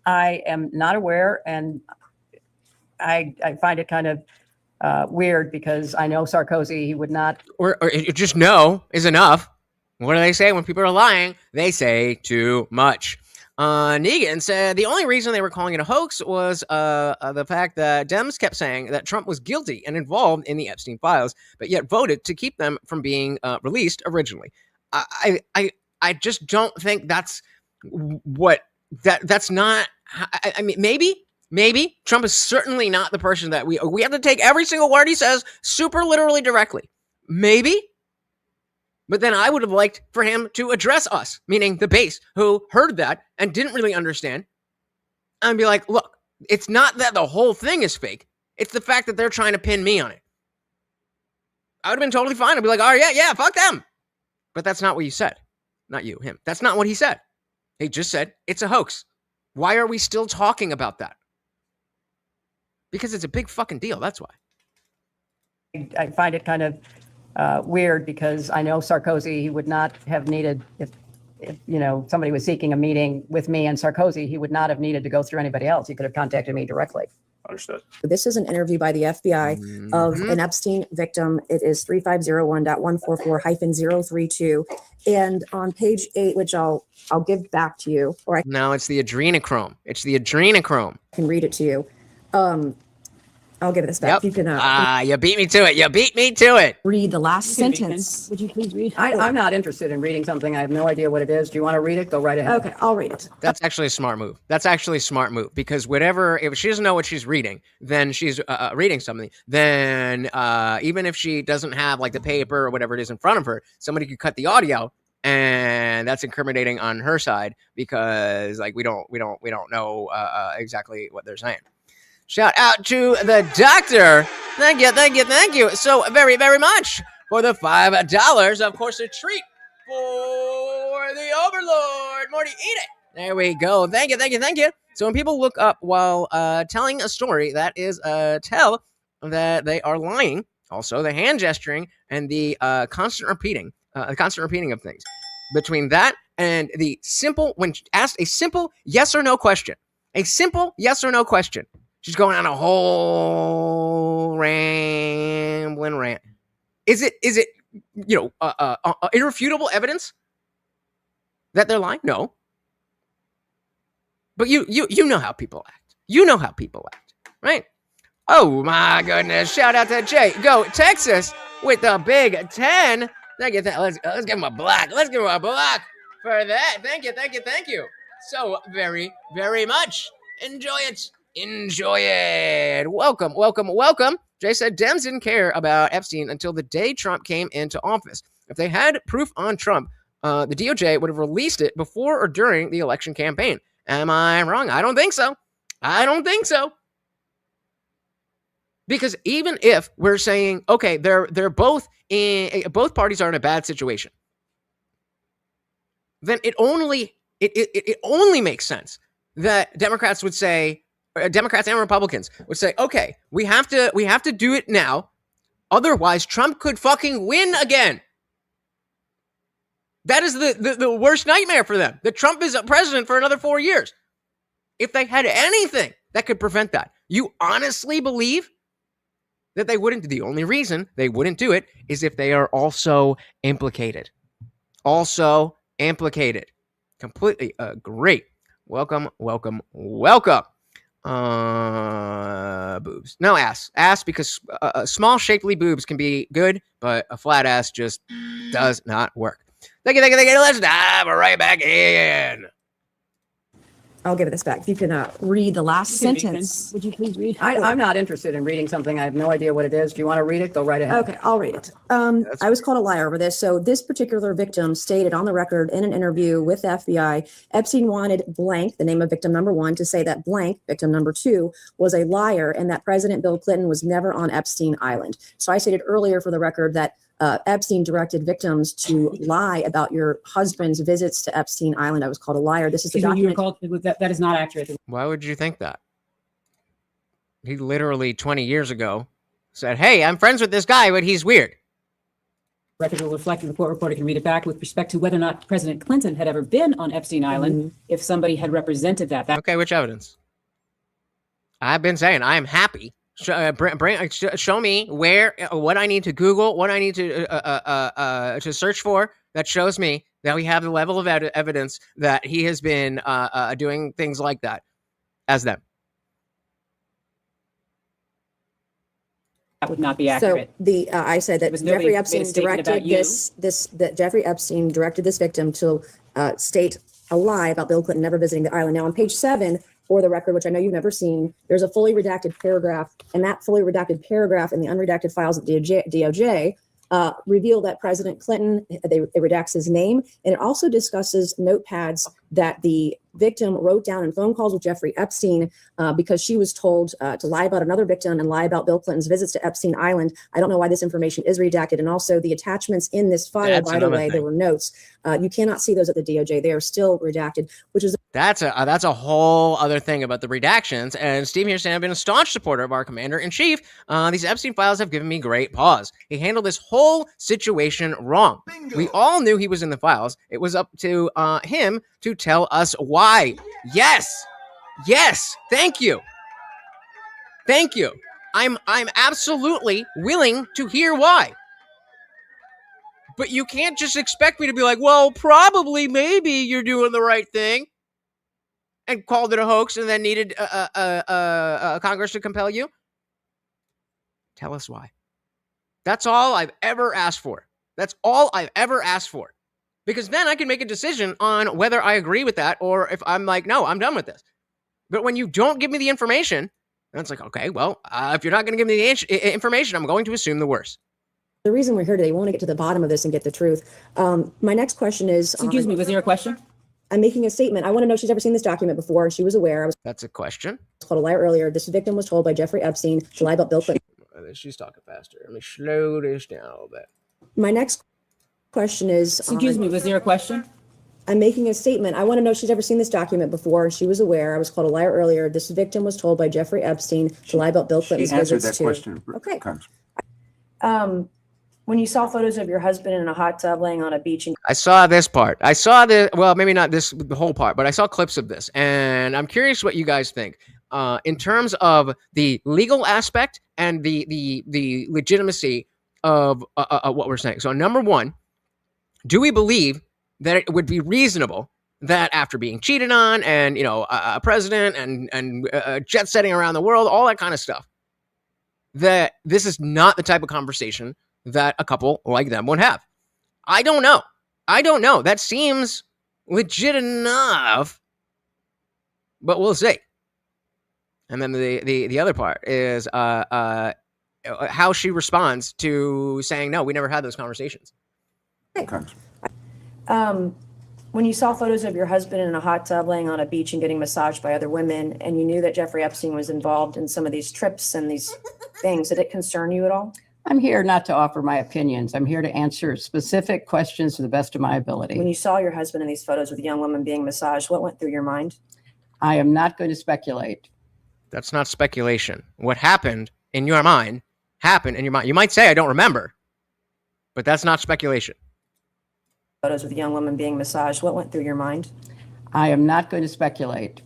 I am not aware, and I find it kind of weird because I know Sarkozy, he would not. Or just no is enough. What do they say when people are lying? They say too much. Negan said the only reason they were calling it a hoax was the fact that Dems kept saying that Trump was guilty and involved in the Epstein Files, but yet voted to keep them from being released originally. I just don't think that's what that's not. I mean, maybe Trump is certainly not the person that we have to take every single word he says super literally directly. Maybe. But then I would have liked for him to address us, meaning the base, who heard that and didn't really understand, and be like, look, it's not that the whole thing is fake. It's the fact that they're trying to pin me on it. I would have been totally fine. I'd be like, oh, yeah, fuck them. But that's not what you said. Not you, him. That's not what he said. He just said, it's a hoax. Why are we still talking about that? Because it's a big fucking deal. That's why. I find it kind of weird because I know Sarkozy, he would not have needed, if somebody was seeking a meeting with me and Sarkozy, he would not have needed to go through anybody else. He could have contacted me directly. Understood. This is an interview by the FBI of an Epstein victim. It is 3501.144-032. And on page 8, which I'll give back to you, or I No, it's the adrenochrome. It's the adrenochrome. can read it to you. I'll give this back. Yep. You can you beat me to it. You beat me to it. read the last sentence. Would you please read? I'm not interested in reading something. I have no idea what it is. Do you want to read it? Go right ahead. Okay, I'll read it. That's actually a smart move. Because if she doesn't know what she's reading, then she's reading something. Then even if she doesn't have like the paper or whatever it is in front of her, somebody could cut the audio, and that's incriminating on her side because like we don't know exactly what they're saying. Shout out to the doctor. Thank you so very, very much for the $5. Of course, a treat for the overlord. Morty, eat it. There we go. Thank you. So when people look up while telling a story, that is tell that they are lying. Also, the hand gesturing and the constant repeating of things. Between that and the simple, when asked a simple yes or no question, she's going on a whole rambling rant. Is it irrefutable evidence that they're lying? No. But you know how people act. Right? Oh my goodness! Shout out to Jay. Go Texas with the Big 10. Thank you. Let's give him a block. Let's give him a block for that. Thank you. So very, very much. Enjoy it. Welcome. Jay said Dems didn't care about Epstein until the day Trump came into office. If they had proof on Trump, the DOJ would have released it before or during the election campaign. Am I wrong? I don't think so. Because even if we're saying, okay, they're both parties are in a bad situation, then it only makes sense that Democrats would say, Democrats and Republicans would say, okay, we have to do it now. Otherwise, Trump could fucking win again. That is the worst nightmare for them. That Trump is a president for another 4 years. If they had anything that could prevent that, you honestly believe that they wouldn't? The only reason they wouldn't do it is if they are also implicated. Completely agree. Welcome. Boobs. No ass. Ass because small shapely boobs can be good, but a flat ass just does not work. Thank you. Let's dive right back in. I'll give it this back. If you can read the last sentence. Would you please read? I'm not interested in reading something. I have no idea what it is. Do you want to read it? Go right ahead. Okay, I'll read it. I was called a liar over this. So this particular victim stated on the record in an interview with the FBI, Epstein wanted blank, the name of victim number 1, to say that blank, victim number 2, was a liar and that President Bill Clinton was never on Epstein Island. So I stated earlier for the record that Epstein directed victims to lie about your husband's visits to Epstein Island. I was called a liar. This is the Excuse me, you were document. called, that is not accurate. Why would you think that? He literally 20 years ago said, hey, I'm friends with this guy, but he's weird. Record will reflect, and the court reporter can read it back with respect to whether or not President Clinton had ever been on Epstein Island, if somebody had represented that. Okay, which evidence? I've been saying I am happy. Show me where, what I need to Google, what I need to search for that shows me that we have the level of evidence that he has been doing things like that as them. That would not be accurate. So I said that Jeffrey Epstein directed Jeffrey Epstein directed this victim to state a lie about Bill Clinton never visiting the island. Now on page 7, for the record, which I know you've never seen, there's a fully redacted paragraph, and that fully redacted paragraph in the unredacted files of DOJ reveal that President Clinton, it redacts his name, and it also discusses notepads that the victim wrote down in phone calls with Jeffrey Epstein because she was told to lie about another victim and lie about Bill Clinton's visits to Epstein Island. I don't know why this information is redacted. And also the attachments in this file, by the way, there were notes. You cannot see those at the DOJ. They are still redacted, which is that's a whole other thing about the redactions. And Steve here saying I've been a staunch supporter of our commander-in-chief. These Epstein files have given me great pause. He handled this whole situation wrong. Bingo. We all knew he was in the files. It was up to him to tell us why. Yes. Thank you. I'm absolutely willing to hear why. But you can't just expect me to be like, well, probably, maybe you're doing the right thing, and called it a hoax and then needed Congress to compel you. Tell us why. That's all I've ever asked for. Because then I can make a decision on whether I agree with that or if I'm like, no, I'm done with this. But when you don't give me the information, then it's like, okay, well, if you're not going to give me the information, I'm going to assume the worst. the reason we're here today. We want to get to the bottom of this and get the truth. My next question is... Excuse me, was there a question? I'm making a statement. I want to know if she's ever seen this document before, and she was aware. That's a question. I was called a liar earlier. This victim was told by Jeffrey Epstein to lie about Bill Clinton. She's talking faster. Let me slow this down a little bit. My next question is... Excuse me, was there a question? I'm making a statement. I want to know if she's ever seen this document before, and she was aware. I was called a liar earlier. This victim was told by Jeffrey Epstein to lie about Bill Clinton's visits to... She answered that question. Okay. When you saw photos of your husband in a hot tub laying on a beach and... I saw this part. I saw the, well, maybe not this, the whole part, but I saw clips of this, and I'm curious what you guys think. In terms of the legal aspect and the legitimacy of what we're saying. So number one, do we believe that it would be reasonable that after being cheated on and, you know, a president and jet setting around the world, all that kind of stuff, that this is not the type of conversation that a couple like them would have? I don't know. That seems legit enough, but we'll see. And then the other part is how she responds to saying, no, we never had those conversations. When you saw photos of your husband in a hot tub laying on a beach and getting massaged by other women, and you knew that Jeffrey Epstein was involved in some of these trips and these things, did it concern you at all? I'm here not to offer my opinions. I'm here to answer specific questions to the best of my ability. When you saw your husband in these photos with a young woman being massaged, what went through your mind? I am not going to speculate. That's not speculation. What happened in your mind happened in your mind. You might say, I don't remember, but that's not speculation. Photos with a young woman being massaged, what went through your mind? I am not going to speculate.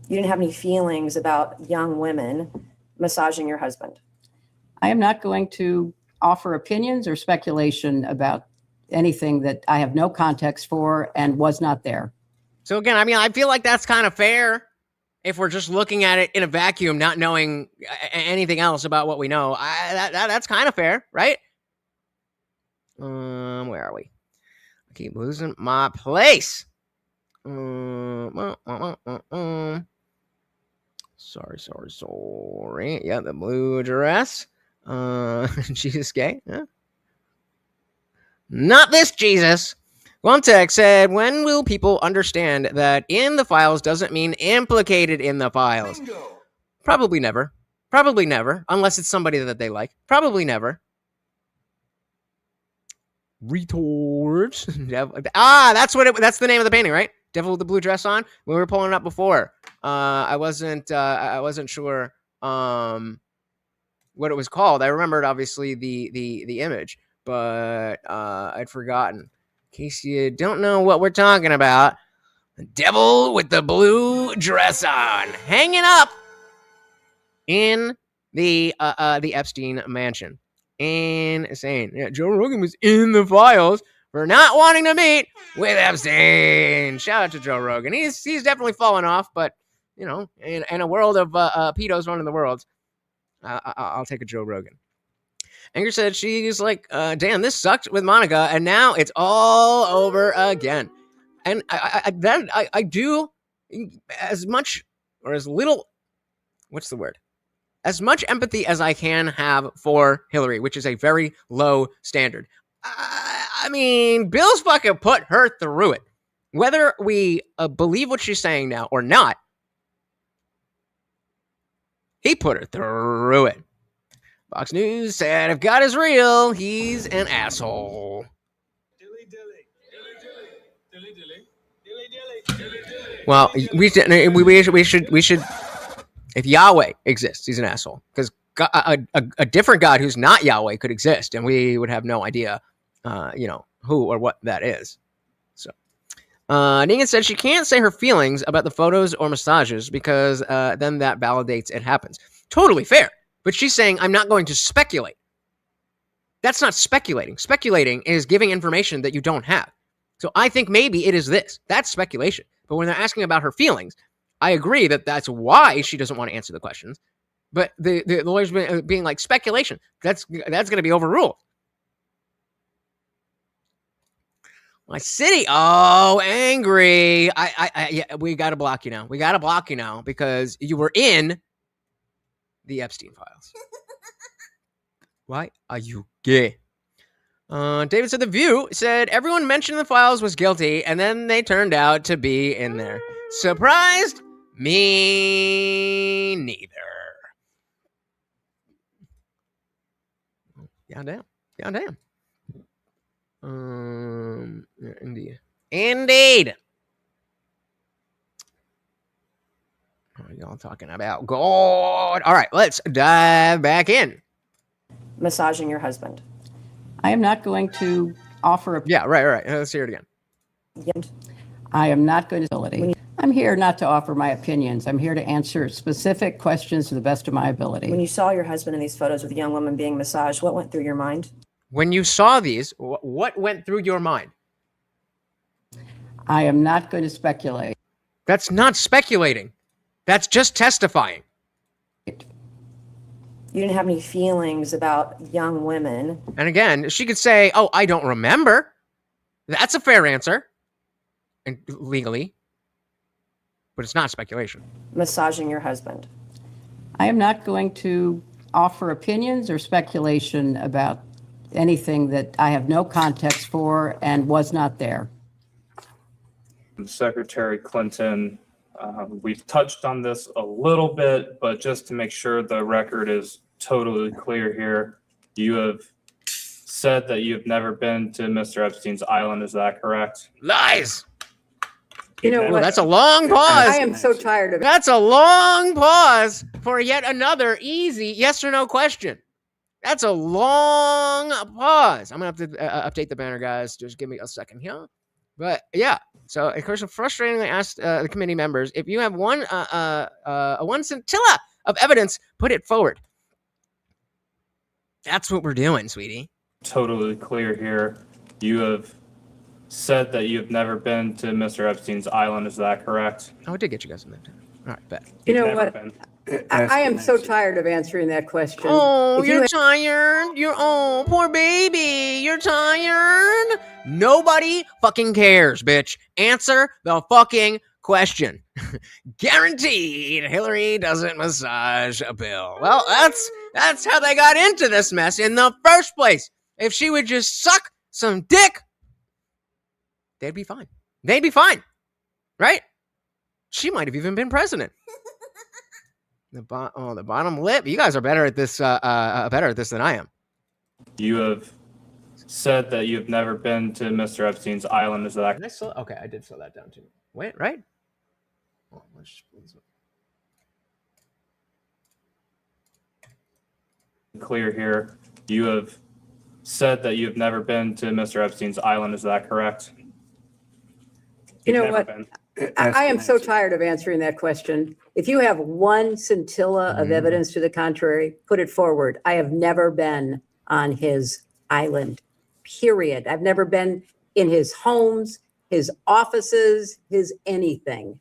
You didn't have any feelings about young women massaging your husband? I am not going to offer opinions or speculation about anything that I have no context for and was not there. So again, I mean, I feel like that's kind of fair if we're just looking at it in a vacuum, not knowing anything else about what we know. That's kind of fair, right? Where are we? I keep losing my place. Sorry. Yeah, the blue dress. Jesus gay. Yeah. Not this Jesus. Guantek said, when will people understand that in the files doesn't mean implicated in the files? Bingo. Probably never. Probably never. Unless it's somebody that they like. Probably never. Retorts. That's the name of the painting, right? Devil with the blue dress on. We were pulling it up before. I wasn't sure what it was called. I remembered obviously the image, but I'd forgotten. In case you don't know what we're talking about, the devil with the blue dress on, hanging up in the Epstein mansion. Insane. Yeah, Joe Rogan was in the files for not wanting to meet with Epstein. Shout out to Joe Rogan. He's definitely fallen off, but you know, in a world of pedos running the world, I'll take a Joe Rogan. Anger said she's like, damn, this sucked with Monica, and now it's all over again. And I do as much or as little, what's the word? As much empathy as I can have for Hillary, which is a very low standard. I mean, Bill's fucking put her through it. Whether we believe what she's saying now or not, he put her through it. Fox News said, if God is real, he's an asshole. Well, we should. If Yahweh exists, he's an asshole. Because a different God who's not Yahweh could exist, and we would have no idea, who or what that is. So, Negan said she can't say her feelings about the photos or massages because then that validates it happens. Totally fair. But she's saying, I'm not going to speculate. That's not speculating. Speculating is giving information that you don't have. So I think maybe it is this. That's speculation. But when they're asking about her feelings, I agree that that's why she doesn't want to answer the questions. But the lawyer's being like, speculation. That's going to be overruled. My city. Oh, angry. Yeah, we got to block you now. We got to block you now because you were in the Epstein Files. Why are you gay? David said The View said everyone mentioned in the files was guilty, and then they turned out to be in there. Surprised? Me neither. Goddamn. Indeed. What are y'all talking about? God. All right, let's dive back in. Massaging your husband. I am not going to offer a... Yeah, right. Let's hear it again. I am not going to... I'm here not to offer my opinions. I'm here to answer specific questions to the best of my ability. When you saw your husband in these photos with a young woman being massaged, what went through your mind? When you saw these, what went through your mind? I am not going to speculate. That's not speculating. That's just testifying. You didn't have any feelings about young women. And again, she could say, oh, I don't remember. That's a fair answer. And legally. But it's not speculation. Massaging your husband. I am not going to offer opinions or speculation about anything that I have no context for and was not there. Secretary Clinton, we've touched on this a little bit, but just to make sure the record is totally clear here, you have said that you've never been to Mr. Epstein's island. Is that correct? Lies! You know what? That's a long pause. I am so tired of it. That's a long pause for yet another easy yes or no question. That's a long pause. I'm going to have to update the banner, guys. Just give me a second here. But yeah, so of course, I frustratingly asked the committee members, if you have one scintilla of evidence, put it forward. That's what we're doing, sweetie. Totally clear here. You have said that you've never been to Mr. Epstein's island. Is that correct? Oh, I did get you guys in there. All right, bet. You know what? I am so tired of answering that question. Oh, If you you're have- tired? Oh, poor baby. You're tired? Nobody fucking cares, bitch. Answer the fucking question. Guaranteed Hillary doesn't massage a bill. Well, that's how they got into this mess in the first place. If she would just suck some dick, they'd be fine. They'd be fine. Right? She might have even been president. The bottom lip. You guys are better at this than I am. You have said that you've never been to Mr. Epstein's island. Is that Okay, I did slow that down too. Wait, right? Oh, clear here? You have said that you've never been to Mr. Epstein's island. Is that correct? You know Never what? been. I am so tired of answering that question. If you have one scintilla of evidence to the contrary, put it forward. I have never been on his island, period. I've never been in his homes, his offices, his anything.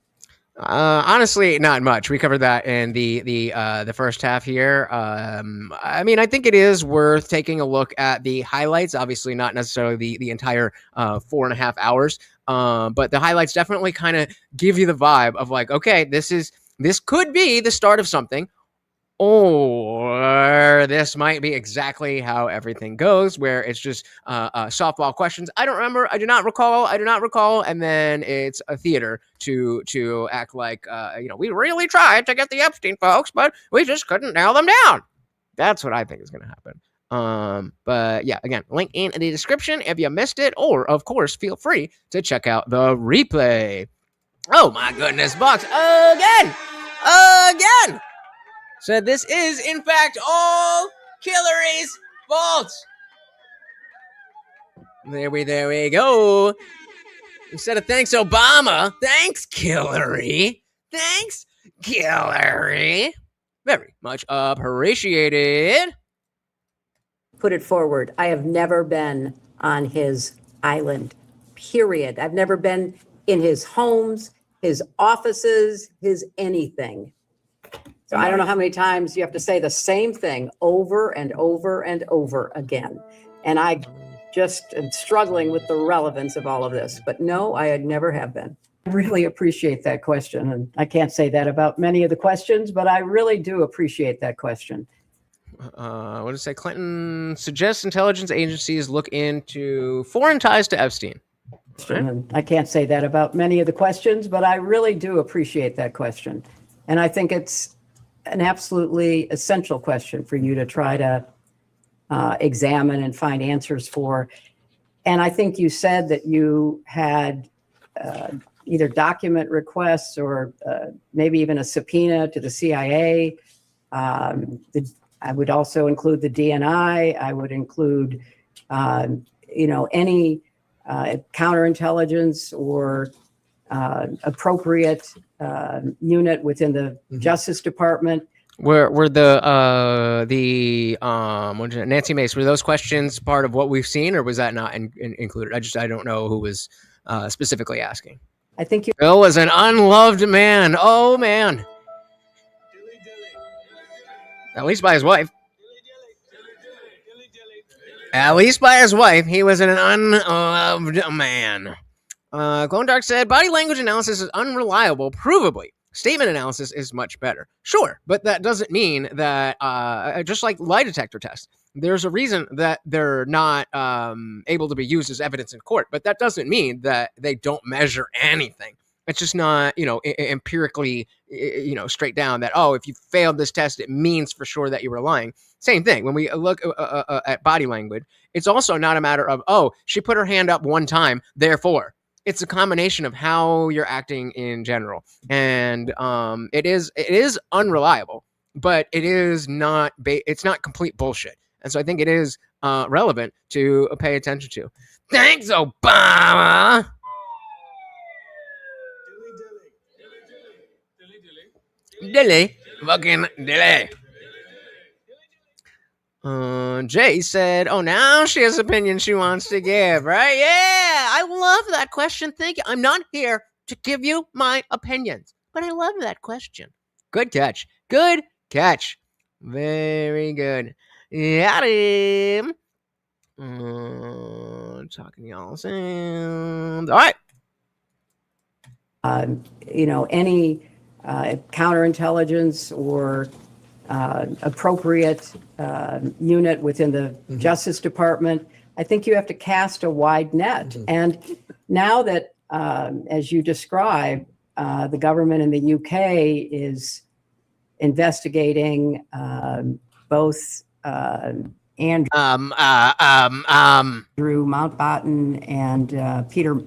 Honestly, not much. We covered that in the first half here. I mean, I think it is worth taking a look at the highlights. Obviously, not necessarily the entire 4.5 hours. But the highlights definitely kind of give you the vibe of like, okay, this could be the start of something, or this might be exactly how everything goes, where it's just softball questions. I don't remember. I do not recall. And then it's a theater to act like, we really tried to get the Epstein folks, but we just couldn't nail them down. That's what I think is going to happen. But yeah, again, link in the description if you missed it, or of course, feel free to check out the replay. Oh my goodness, Box again. So this is in fact all Hillary's fault. There we go. Instead of thanks Obama, thanks Hillary. Thanks Hillary. Very much appreciated. Put it forward. I have never been on his island, period. I've never been in his homes, his offices, his anything. So I don't know how many times you have to say the same thing over and over and over again. And I just am struggling with the relevance of all of this. But no, I never have been. I really appreciate that question. And I can't say that about many of the questions, but I really do appreciate that question. What did it say? Clinton suggests intelligence agencies look into foreign ties to Epstein. And I can't say that about many of the questions, but I really do appreciate that question. And I think it's an absolutely essential question for you to try to examine and find answers for. And I think you said that you had either document requests or maybe even a subpoena to the CIA. I would also include the DNI. I would include, any counterintelligence or appropriate unit within the Justice Department. Were the Nancy Mace, were those questions part of what we've seen, or was that not included? I don't know who was specifically asking. I think Bill was an unloved man. Oh man. At least by his wife. At least by his wife, he was an unloved man. Clone Dark said, body language analysis is unreliable, provably. Statement analysis is much better. Sure, but that doesn't mean that, just like lie detector tests, there's a reason that they're not able to be used as evidence in court, but that doesn't mean that they don't measure anything. It's just not, empirically, straight down that, if you failed this test, it means for sure that you were lying. Same thing. When we look at body language, it's also not a matter of, she put her hand up one time, therefore. It's a combination of how you're acting in general. And it is unreliable, but it is not, it's not complete bullshit. And so I think it is relevant to pay attention to. Thanks, Obama. Dilly. Fucking dilly. Jay said, now she has opinion she wants to give, right? Yeah, I love that question. Thank you. I'm not here to give you my opinions, but I love that question. Good catch. Good catch. Very good. Got him. Talking y'all sound. All right. Any counterintelligence or appropriate unit within the Justice Department, I think you have to cast a wide net. And now that, as you describe, the government in the UK is investigating both Andrew Mountbatten and Peter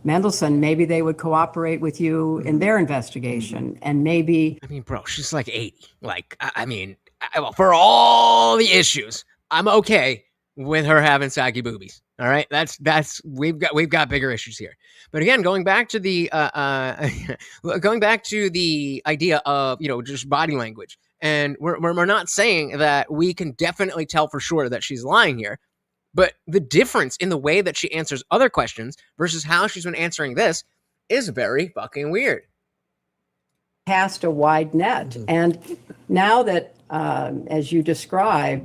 Mendelsohn, maybe they would cooperate with you in their investigation. And maybe, I mean, bro, she's like 80. Like, for all the issues, I'm okay with her having saggy boobies. All right, we've got bigger issues here. But again, going back to the idea of just body language, and we're not saying that we can definitely tell for sure that she's lying here, but the difference in the way that she answers other questions versus how she's been answering this is very fucking weird. Cast a wide net, and now that, as you describe,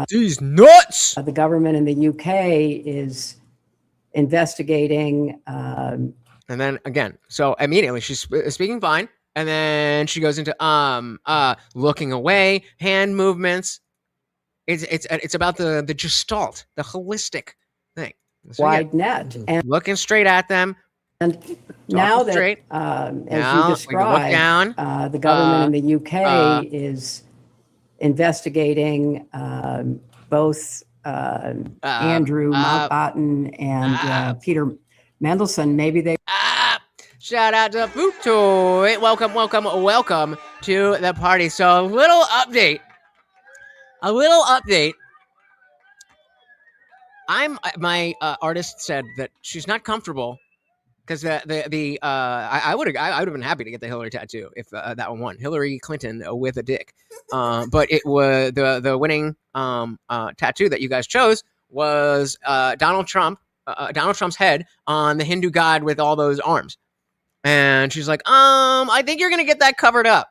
she's nuts. The government in the UK is investigating. And then again, so immediately she's speaking fine, and then she goes into looking away, hand movements. It's about the gestalt, the holistic thing. So wide net, and looking straight at them. And now that, as you describe, the government in the UK is investigating both Andrew Mountbatten and Peter Mendelsohn. Maybe they. Shout out to Futoy. Welcome to the party. So a little update. My artist said that she's not comfortable because I would have been happy to get the Hillary tattoo if that one won. Hillary Clinton with a dick. But it was the winning tattoo that you guys chose was Donald Trump's head on the Hindu god with all those arms. And she's like, I think you're gonna get that covered up.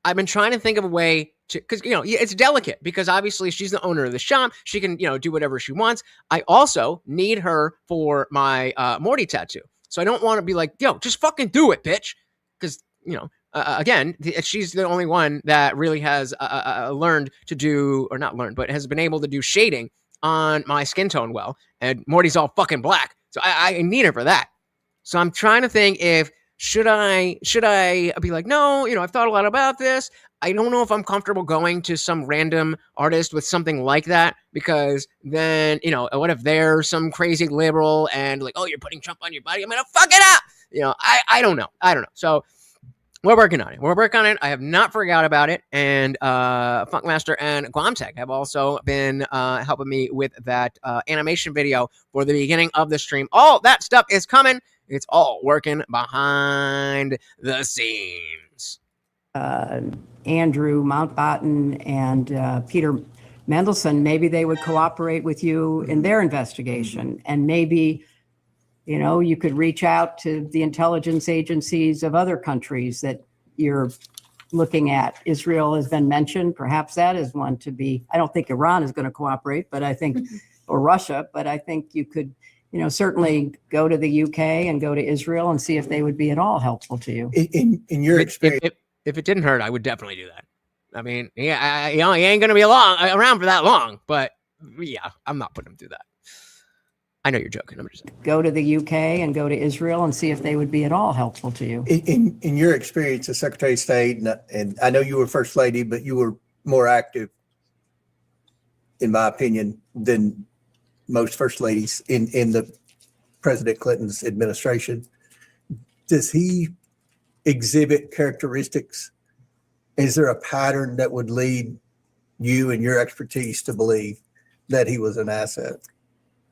I've been trying to think of a way to, because it's delicate because obviously she's the owner of the shop. She can do whatever she wants. I also need her for my Morty tattoo. So I don't want to be like, just fucking do it, bitch. Because, again, she's the only one that really has learned to do, or not learned, but has been able to do shading on my skin tone well. And Morty's all fucking black. So I need her for that. So I'm trying to think if, should I be like, no, I've thought a lot about this. I don't know if I'm comfortable going to some random artist with something like that, because then, what if they're some crazy liberal and like, oh, you're putting Trump on your body, I'm going to fuck it up. I don't know. So we're working on it. I have not forgot about it. And Funkmaster and Guamtech have also been helping me with that animation video for the beginning of the stream. All that stuff is coming. It's all working behind the scenes. Andrew Mountbatten and Peter Mendelsohn, maybe they would cooperate with you in their investigation. And maybe, you could reach out to the intelligence agencies of other countries that you're looking at. Israel has been mentioned. Perhaps that is one to be. I don't think Iran is going to cooperate, but I think, or Russia, but I think you could, certainly go to the UK and go to Israel and see if they would be at all helpful to you. In your experience. If it didn't hurt, I would definitely do that. I mean, he ain't going to be around for that long, but yeah, I'm not putting him through that. I know you're joking. I'm just saying. Go to the UK and go to Israel and see if they would be at all helpful to you. In your experience as Secretary of State, and I know you were First Lady, but you were more active, in my opinion, than most First Ladies in the President Clinton's administration. Does he exhibit characteristics? Is there a pattern that would lead you and your expertise to believe that he was an asset?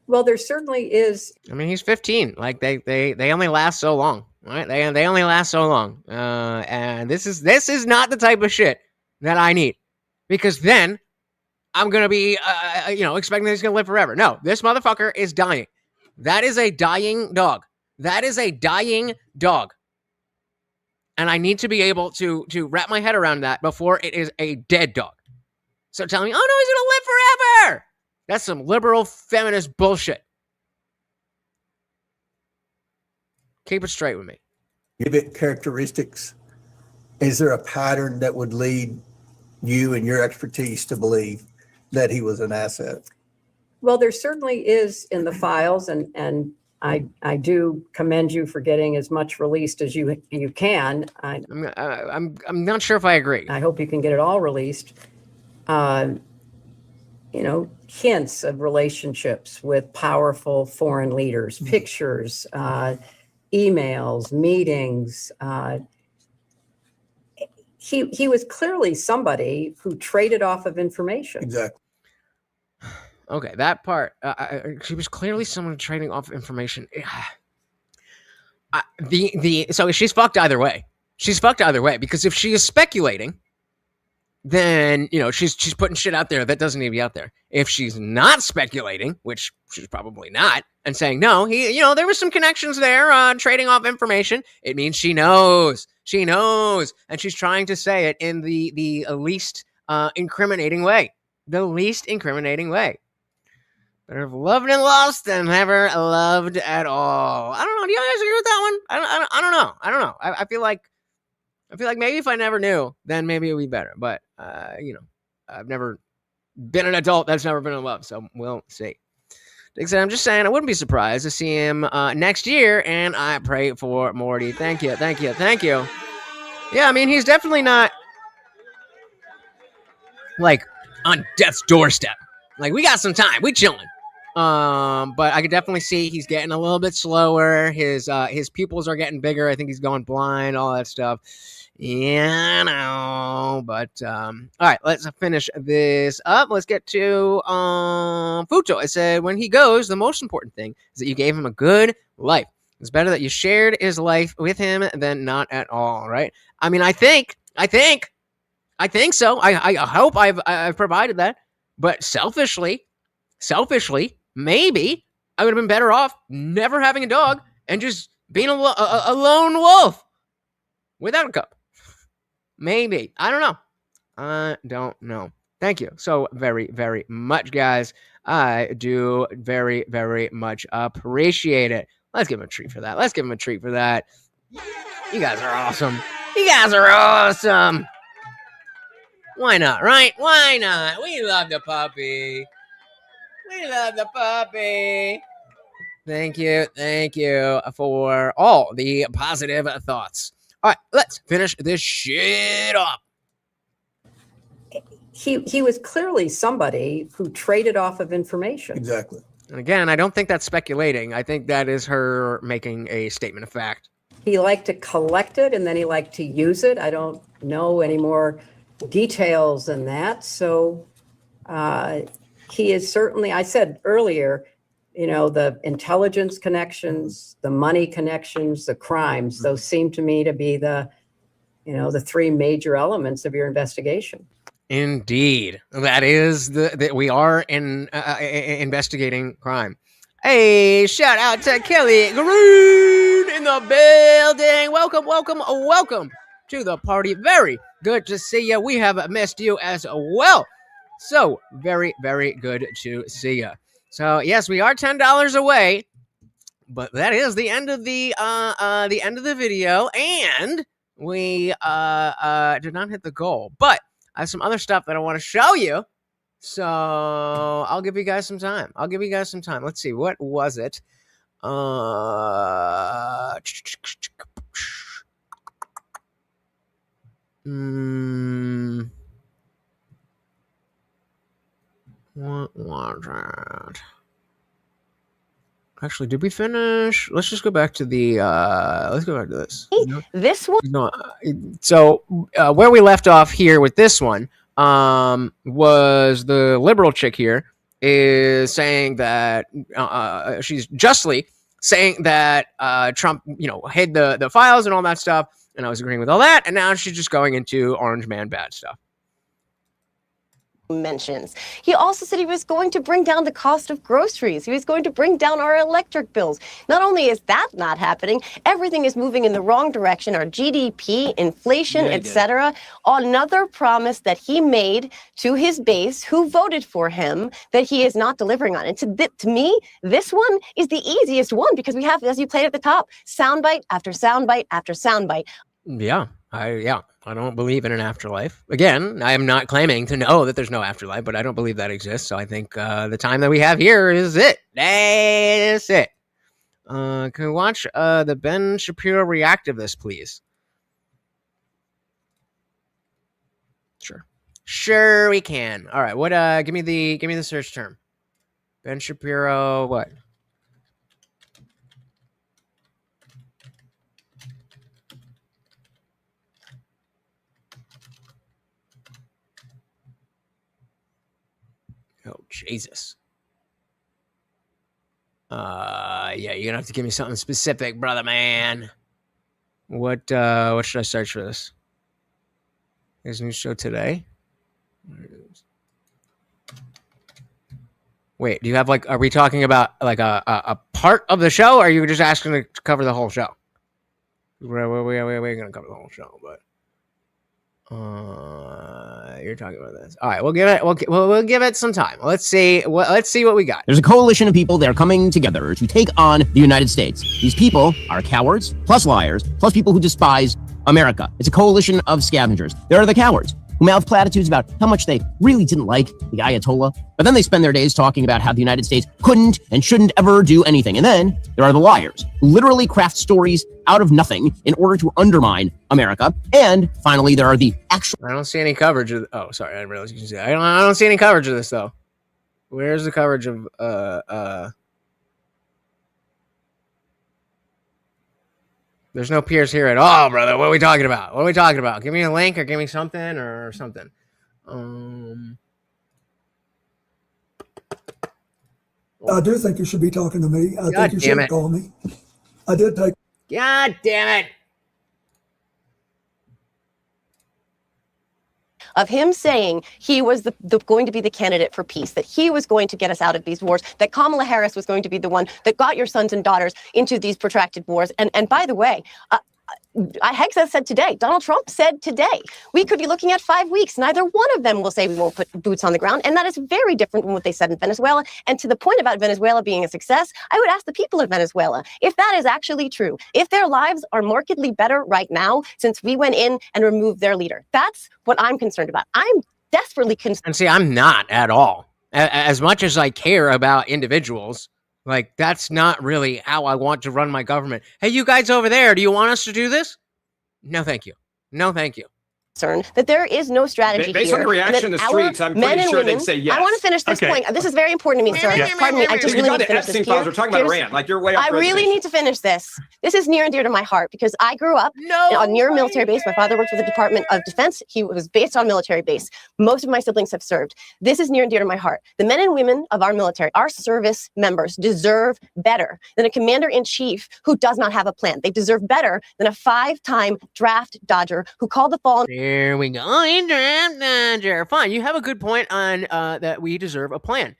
Well, there certainly is. I mean, he's 15. Like they only last so long, right? They only last so long. And this is not the type of shit that I need, because then I'm gonna be expecting that he's gonna live forever. No, this motherfucker is dying. That is a dying dog. And I need to be able to wrap my head around that before it is a dead dog. So telling me, oh no, he's going to live forever. That's some liberal feminist bullshit. Keep it straight with me. Give it characteristics. Is there a pattern that would lead you and your expertise to believe that he was an asset? Well, there certainly is in the files, and I do commend you for getting as much released as you can. I'm not sure if I agree. I hope you can get it all released. You know, hints of relationships with powerful foreign leaders, pictures, emails, meetings. He was clearly somebody who traded off of information. Exactly. Okay, that part. She was clearly someone trading off information. So she's fucked either way. She's fucked either way, because if she is speculating, then she's putting shit out there that doesn't need to be out there. If she's not speculating, which she's probably not, and saying no, there was some connections there, trading off information, it means she knows. She knows, and she's trying to say it in the least incriminating way. The least incriminating way. Better have loved and lost than never loved at all. I don't know. Do you guys agree with that one? I don't know. I don't know. I feel like maybe if I never knew, then maybe it would be better. But I've never been an adult that's never been in love, so we'll see. I'm just saying, I wouldn't be surprised to see him next year, and I pray for Morty. Thank you. Yeah, I mean, he's definitely not like on death's doorstep. Like, we got some time. We chilling. But I could definitely see he's getting a little bit slower. His pupils are getting bigger. I think he's going blind, all that stuff. Yeah, no. But all right, let's finish this up. Let's get to Futo. I said, when he goes, the most important thing is that you gave him a good life. It's better that you shared his life with him than not at all, right? I mean, I think so. I hope I've provided that. But selfishly, maybe I would have been better off never having a dog and just being a lone wolf without a cup. Maybe. I don't know. Thank you so very, very much, guys. I do very, very much appreciate it. Let's give him a treat for that. You guys are awesome. Why not, right? Why not? We love the puppy. Thank you for all the positive thoughts. All right, let's finish this shit up. He was clearly somebody who traded off of information. Exactly. And again, I don't think that's speculating. I think that is her making a statement of fact. He liked to collect it, and then he liked to use it. I don't know any more details than that. So he is certainly, I said earlier, the intelligence connections, the money connections, the crimes, those seem to me to be the three major elements of your investigation. Indeed. That is that we are investigating crime. Hey, shout out to Kelly Green in the building. Welcome to the party. Very good to see you. We have missed you as well. So very, very good to see you. So yes, we are $10 away, but that is the end of the video, and we did not hit the goal. But I have some other stuff that I want to show you. So I'll give you guys some time. Let's see, what was it? What was that? Actually, did we finish? Let's just go back to the. Let's go back to this. This one. No. So where we left off here with this one was the liberal chick here is saying that she's justly saying that Trump, hid the files and all that stuff, and I was agreeing with all that, and now she's just going into Orange Man bad stuff. mentions. He also said he was going to bring down the cost of groceries. He was going to bring down our electric bills. Not only is that not happening, everything is moving in the wrong direction. Our GDP, inflation, etc. Another promise that he made to his base who voted for him that he is not delivering on. And to me, this one is the easiest one because we have, as you played at the top, soundbite after soundbite after soundbite. Yeah, I don't believe in an afterlife. Again, I am not claiming to know that there's no afterlife, but I don't believe that exists. So I think the time that we have here is it. That's it. Can we watch the Ben Shapiro reactivist, please? Sure we can. All right, what? Give me the search term. Ben Shapiro. What? Oh, Jesus. Yeah, you're gonna have to give me something specific, brother man. What should I search for this? There's a new show today. Wait, do you have are we talking about like a part of the show, or are you just asking to cover the whole show? We're gonna cover the whole show, but you're talking about this. All right, we'll give it some time. Let's see what we got. There's a coalition of people that are coming together to take on the United States. These people are cowards, plus liars, plus people who despise America. It's a coalition of scavengers. There are the cowards who mouth platitudes about how much they really didn't like the Ayatollah, but then they spend their days talking about how the United States couldn't and shouldn't ever do anything. And then there are the liars who literally craft stories out of nothing in order to undermine America. And finally, there are the actual... I don't see any coverage of... Oh, sorry, I didn't realize you could see that. I don't see any coverage of this, though. Where's the coverage of... There's no peers here at all, brother. What are we talking about? What are we talking about? Give me a link or give me something or something. I do think you should be talking to me. I think you should call me. I did take... God damn it. Of him saying he was going to be the candidate for peace, that he was going to get us out of these wars, that Kamala Harris was going to be the one that got your sons and daughters into these protracted wars. And by the way, Hegseth said today, Donald Trump said today, we could be looking at 5 weeks. Neither one of them will say we won't put boots on the ground. And that is very different from what they said in Venezuela. And to the point about Venezuela being a success, I would ask the people of Venezuela if that is actually true, if their lives are markedly better right now since we went in and removed their leader. That's what I'm concerned about. I'm desperately concerned. And see, I'm not at all. As much as I care about individuals, like, that's not really how I want to run my government. Hey, you guys over there, do you want us to do this? No, thank you. No, thank you. That there is no strategy Based here. on the reaction in the streets, I'm pretty sure they'd say yes. I want to finish this point. This is very important to me, sir. Pardon me. I just really need to finish this. Epstein Files. We're talking about Iran. Like, you're way off. I really need to finish this. This is near and dear to my heart because I grew up near a military base. My father worked for the Department of Defense. He was based on military base. Most of my siblings have served. This is near and dear to my heart. The men and women of our military, our service members, deserve better than a commander-in-chief who does not have a plan. They deserve better than a 5-time draft dodger who called the fall. There we go. Fine, you have a good point on that we deserve a plan.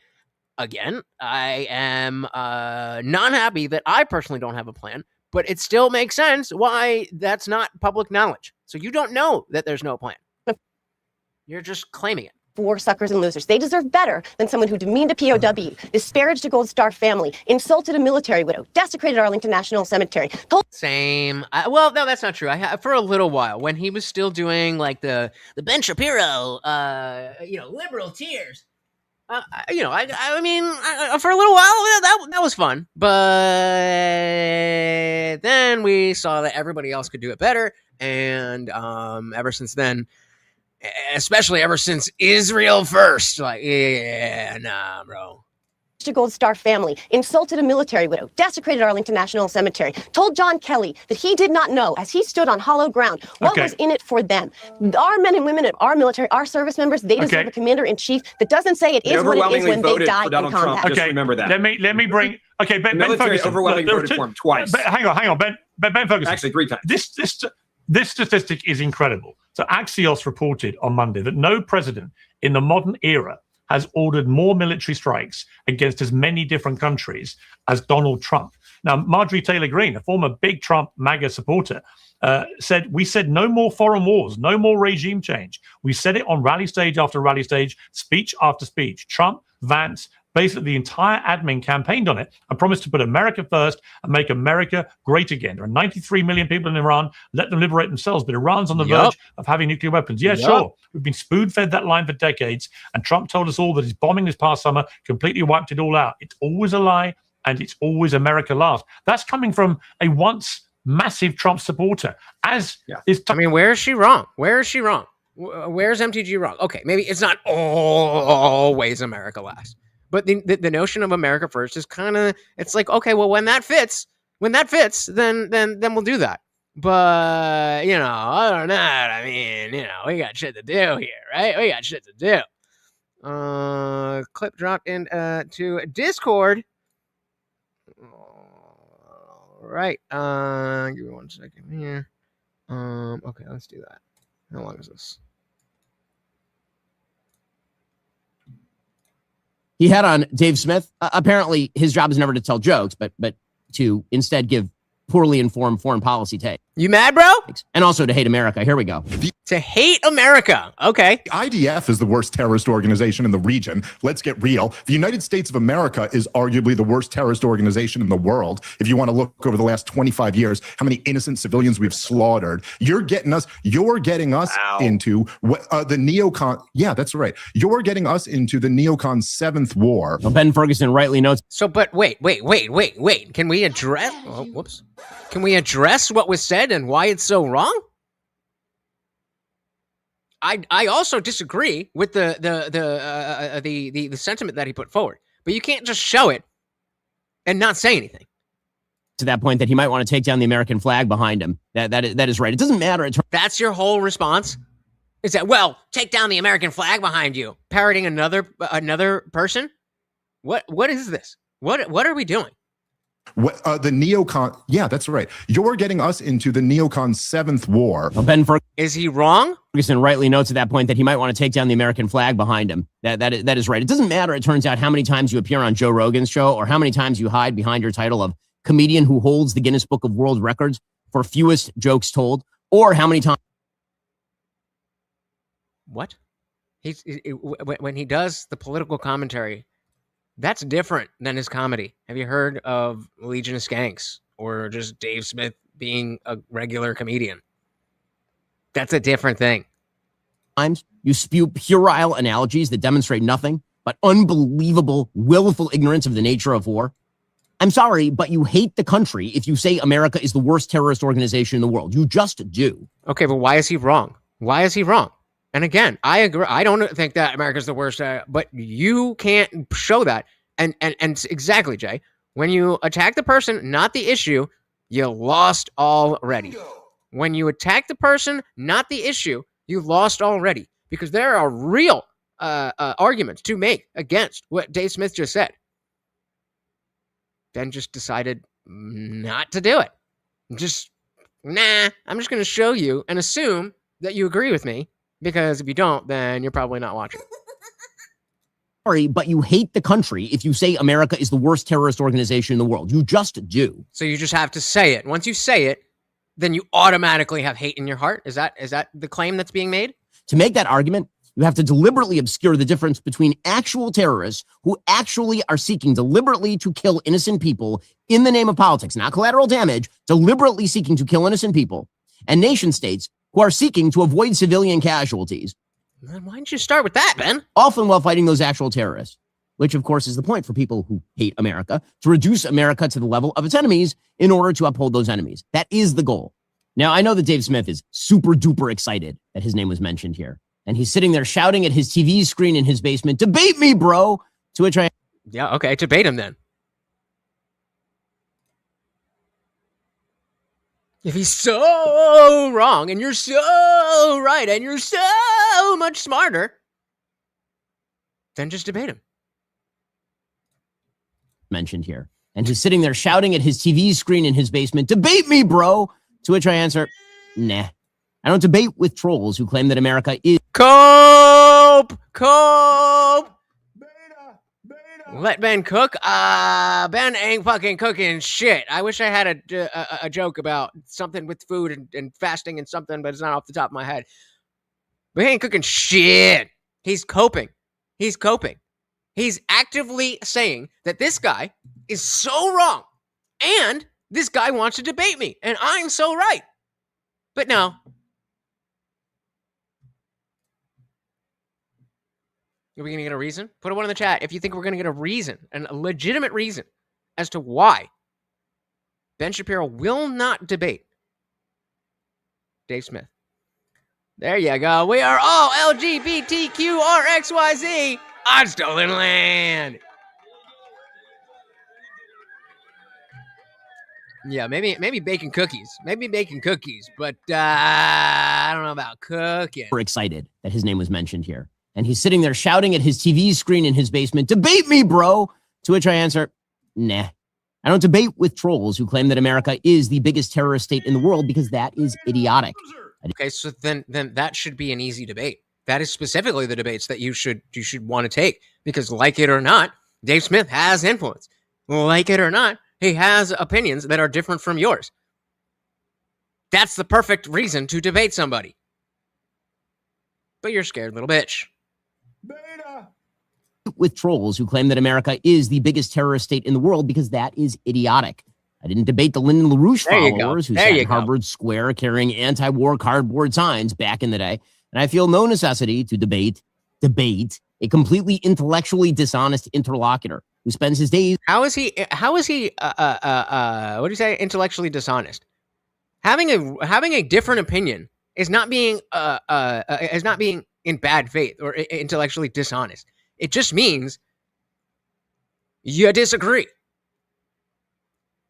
Again, I am not happy that I personally don't have a plan, but it still makes sense why that's not public knowledge. So you don't know that there's no plan. You're just claiming it. For suckers and losers. They deserve better than someone who demeaned a POW, disparaged a Gold Star family, insulted a military widow, desecrated Arlington National Cemetery. Same. Well, no, that's not true. For a little while, when he was still doing like the Ben Shapiro, liberal tears. I mean, for a little while, that was fun. But then we saw that everybody else could do it better, and ever since then. Especially ever since Israel first. Like, yeah, nah, bro. A Gold Star family, insulted a military widow, desecrated Arlington National Cemetery, told John Kelly that he did not know, as he stood on hollow ground, what was in it for them. Our men and women of our military, our service members, they deserve a commander-in-chief that doesn't say it is what it is when they die in combat. Just remember that. Let me bring... Okay, Ben Ferguson. Overwhelmingly voted for him twice. Hang on. Ben Ferguson. Actually, 3 times. This statistic is incredible. So Axios reported on Monday that no president in the modern era has ordered more military strikes against as many different countries as Donald Trump. Now, Marjorie Taylor Greene, a former big Trump MAGA supporter, said, "We said no more foreign wars, no more regime change. We said it on rally stage after rally stage, speech after speech. Trump, Vance, basically the entire admin campaigned on it and promised to put America first and make America great again. There are 93 million people in Iran. Let them liberate themselves. But Iran's on the verge of having nuclear weapons." Yeah, sure. We've been spoon-fed that line for decades. And Trump told us all that his bombing this past summer completely wiped it all out. It's always a lie, and it's always America last. That's coming from a once massive Trump supporter. Where is she wrong? Where is she wrong? Where's MTG wrong? Okay, maybe it's not always America last. But the notion of America first is kind of, it's like, okay, well, when that fits, then we'll do that. But, other than that, I mean, we got shit to do here, right? We got shit to do. Clip dropped into Discord. All right. Give me 1 second here. Okay, let's do that. How long is this? He had on Dave Smith. Apparently, his job is never to tell jokes, but to instead give poorly informed foreign policy take. You mad, bro? And also to hate America. Here we go. To hate America. Okay. The IDF is the worst terrorist organization in the region. Let's get real. The United States of America is arguably the worst terrorist organization in the world. If you want to look over the last 25 years, how many innocent civilians we've slaughtered. You're getting us into the neocon. Yeah, that's right. You're getting us into the neocon seventh war. Well, Ben Ferguson rightly notes. So, but wait. Can we address? Oh, whoops. Can we address what was said and why it's so wrong? I also disagree with the sentiment that he put forward, but you can't just show it and not say anything. To that point that he might want to take down the American flag behind him. That is right. It doesn't matter. That's your whole response? Is that, well, take down the American flag behind you, parroting another person? What is this? What are we doing? The neocon. Yeah, that's right. You're getting us into the neocon seventh war. Well, Ben Ferguson. Is he wrong? Ferguson rightly notes at that point that he might want to take down the American flag behind him. That is right. It doesn't matter, it turns out, how many times you appear on Joe Rogan's show or how many times you hide behind your title of comedian who holds the Guinness Book of World Records for fewest jokes told, or how many times. What? When he does the political commentary, that's different than his comedy. Have you heard of Legion of Skanks or just Dave Smith being a regular comedian? That's a different thing. Times you spew puerile analogies that demonstrate nothing but unbelievable, willful ignorance of the nature of war. I'm sorry, but you hate the country if you say America is the worst terrorist organization in the world. You just do. Okay, but why is he wrong? Why is he wrong? And again, I agree. I don't think that America's the worst, but you can't show that. And exactly, Jay, when you attack the person, not the issue, you lost already. When you attack the person, not the issue, you lost already. Because there are real arguments to make against what Dave Smith just said. Ben just decided not to do it. I'm just going to show you and assume that you agree with me. Because if you don't, then you're probably not watching. Sorry, but you hate the country if you say America is the worst terrorist organization in the world. You just do. So you just have to say it. Once you say it, then you automatically have hate in your heart. Is that the claim that's being made? To make that argument, you have to deliberately obscure the difference between actual terrorists who actually are seeking deliberately to kill innocent people in the name of politics, not collateral damage, deliberately seeking to kill innocent people, and nation states who are seeking to avoid civilian casualties. Then why didn't you start with that, Ben? Often while fighting those actual terrorists, which of course is the point for people who hate America, to reduce America to the level of its enemies in order to uphold those enemies. That is the goal. Now, I know that Dave Smith is super duper excited that his name was mentioned here. And he's sitting there shouting at his TV screen in his basement, "Debate me, bro!" To which I... Yeah, okay, debate him then. If he's so wrong and you're so right and you're so much smarter, then just debate him. Mentioned here. And he's sitting there shouting at his TV screen in his basement, "Debate me, bro!" To which I answer, nah. I don't debate with trolls who claim that America is Cope. Let Ben cook. Ben ain't fucking cooking shit. I wish I had a joke about something with food and fasting and something, but it's not off the top of my head. But he ain't cooking shit. He's coping. He's actively saying that this guy is so wrong, and this guy wants to debate me, and I'm so right. But no. Are we going to get a reason? Put a one in the chat if you think we're going to get a reason, a legitimate reason, as to why Ben Shapiro will not debate Dave Smith. There you go. We are all LGBTQRXYZ on stolen land. Yeah, maybe baking cookies. But I don't know about cooking. super excited that his name was mentioned here. And he's sitting there shouting at his TV screen in his basement, "Debate me, bro!" To which I answer, nah. I don't debate with trolls who claim that America is the biggest terrorist state in the world because that is idiotic. Okay, so then that should be an easy debate. That is specifically the debates that you should want to take, because like it or not, Dave Smith has influence. Like it or not, he has opinions that are different from yours. That's the perfect reason to debate somebody. But you're scared little bitch. With trolls who claim that America is the biggest terrorist state in the world because that is idiotic. I didn't debate the Lyndon LaRouche followers who sat in Harvard Square carrying anti-war cardboard signs back in the day, and I feel no necessity to debate a completely intellectually dishonest interlocutor who spends his days. How is he what do you say, intellectually dishonest? Having a different opinion is not being in bad faith or intellectually dishonest. It just means you disagree.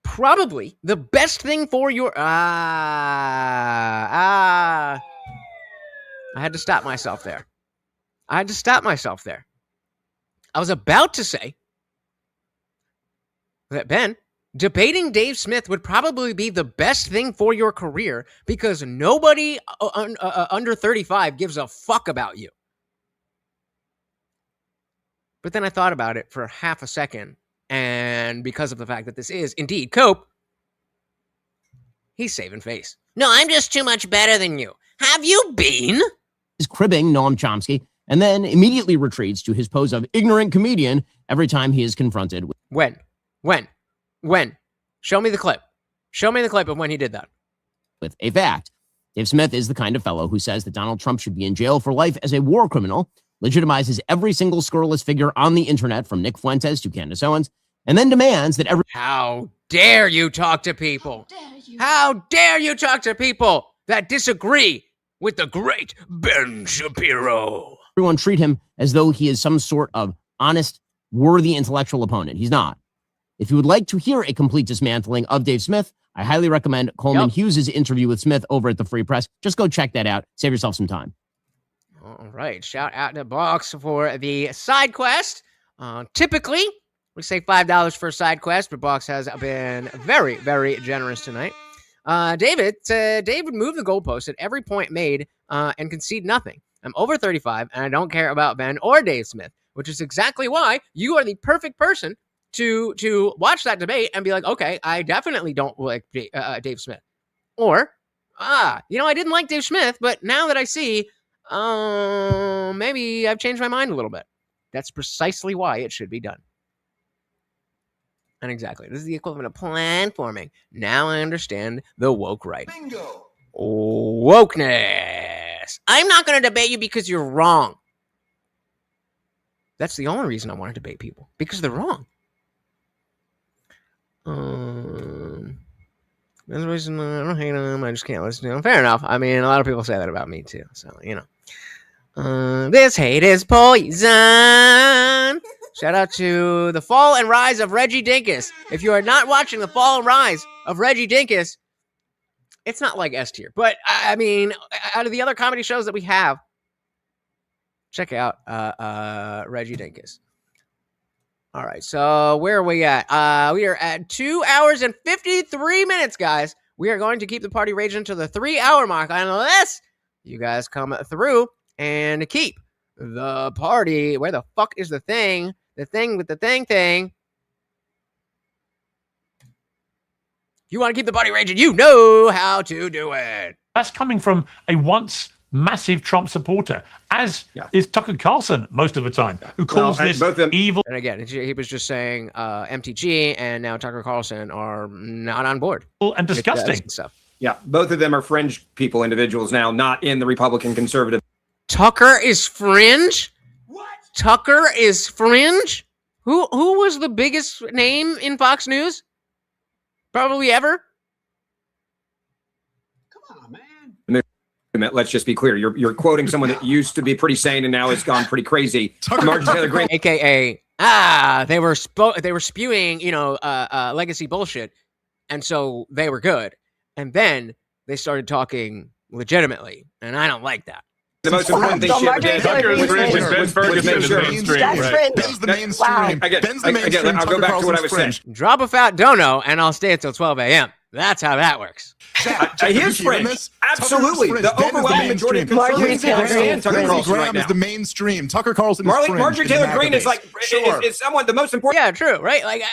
Probably the best thing for your I had to stop myself there. I was about to say that, Ben, debating Dave Smith would probably be the best thing for your career because nobody under 35 gives a fuck about you. But then I thought about it for half a second, and because of the fact that this is indeed Cope, he's saving face. No, I'm just too much better than you. Have you been? He's cribbing Noam Chomsky and then immediately retreats to his pose of ignorant comedian every time he is confronted with. When? Show me the clip. Show me the clip of when he did that. With a fact. Dave Smith is the kind of fellow who says that Donald Trump should be in jail for life as a war criminal, legitimizes every single scurrilous figure on the internet from Nick Fuentes to Candace Owens, and then demands that every— How dare you talk to people? How dare you talk to people that disagree with the great Ben Shapiro? Everyone treat him as though he is some sort of honest, worthy intellectual opponent. He's not. If you would like to hear a complete dismantling of Dave Smith, I highly recommend Coleman Hughes' interview with Smith over at the Free Press. Just go check that out. Save yourself some time. All right. Shout out to Box for the side quest. Typically, we say $5 for a side quest, but Box has been very, very generous tonight. David moved the goalpost at every point made and concede nothing. I'm over 35, and I don't care about Ben or Dave Smith, which is exactly why you are the perfect person to watch that debate and be like, okay, I definitely don't like Dave Smith. Or, I didn't like Dave Smith, but now that I see, maybe I've changed my mind a little bit. That's precisely why it should be done. And exactly, this is the equivalent of planforming. Now I understand the woke right. Bingo. Wokeness. I'm not going to debate you because you're wrong. That's the only reason I want to debate people, because they're wrong. That's the reason I don't hate them. I just can't listen to them. Fair enough. I mean, a lot of people say that about me too. So, this hate is poison. Shout out to the fall and rise of Reggie Dinkus. If you are not watching the fall and rise of Reggie Dinkus, it's not like S tier. But, I mean, out of the other comedy shows that we have, check out Reggie Dinkus. All right, so where are we at? We are at 2 hours and 53 minutes, guys. We are going to keep the party raging to the 3-hour mark, unless you guys come through and keep the party. Where the fuck is the thing? The thing with the thing. If you want to keep the party raging, you know how to do it. That's coming from a once massive Trump supporter, as is Tucker Carlson most of the time, who calls this evil. And again, he was just saying MTG and now Tucker Carlson are not on board. And disgusting stuff. Yeah, both of them are fringe people, individuals now, not in the Republican conservative. Tucker is fringe? What? Tucker is fringe? Who was the biggest name in Fox News? Probably ever? Let's just be clear. You're quoting someone that used to be pretty sane and now has gone pretty crazy. Marjorie Taylor Greene, AKA, they were spewing, legacy bullshit, and so they were good. And then they started talking legitimately, and I don't like that. the most important thing she ever did. Ben's the mainstream. Ben's the mainstream. I'll go back to what I was saying. Drop a fat dono, and I'll stay until 12 a.m. That's how that works. He is fringe. Absolutely. The overwhelming majority of conservatives understand Tucker Carlson right now. Is the mainstream. Tucker Carlson is fringe. Marjorie Taylor Greene is like is somewhat the most important. Yeah, true, right? Like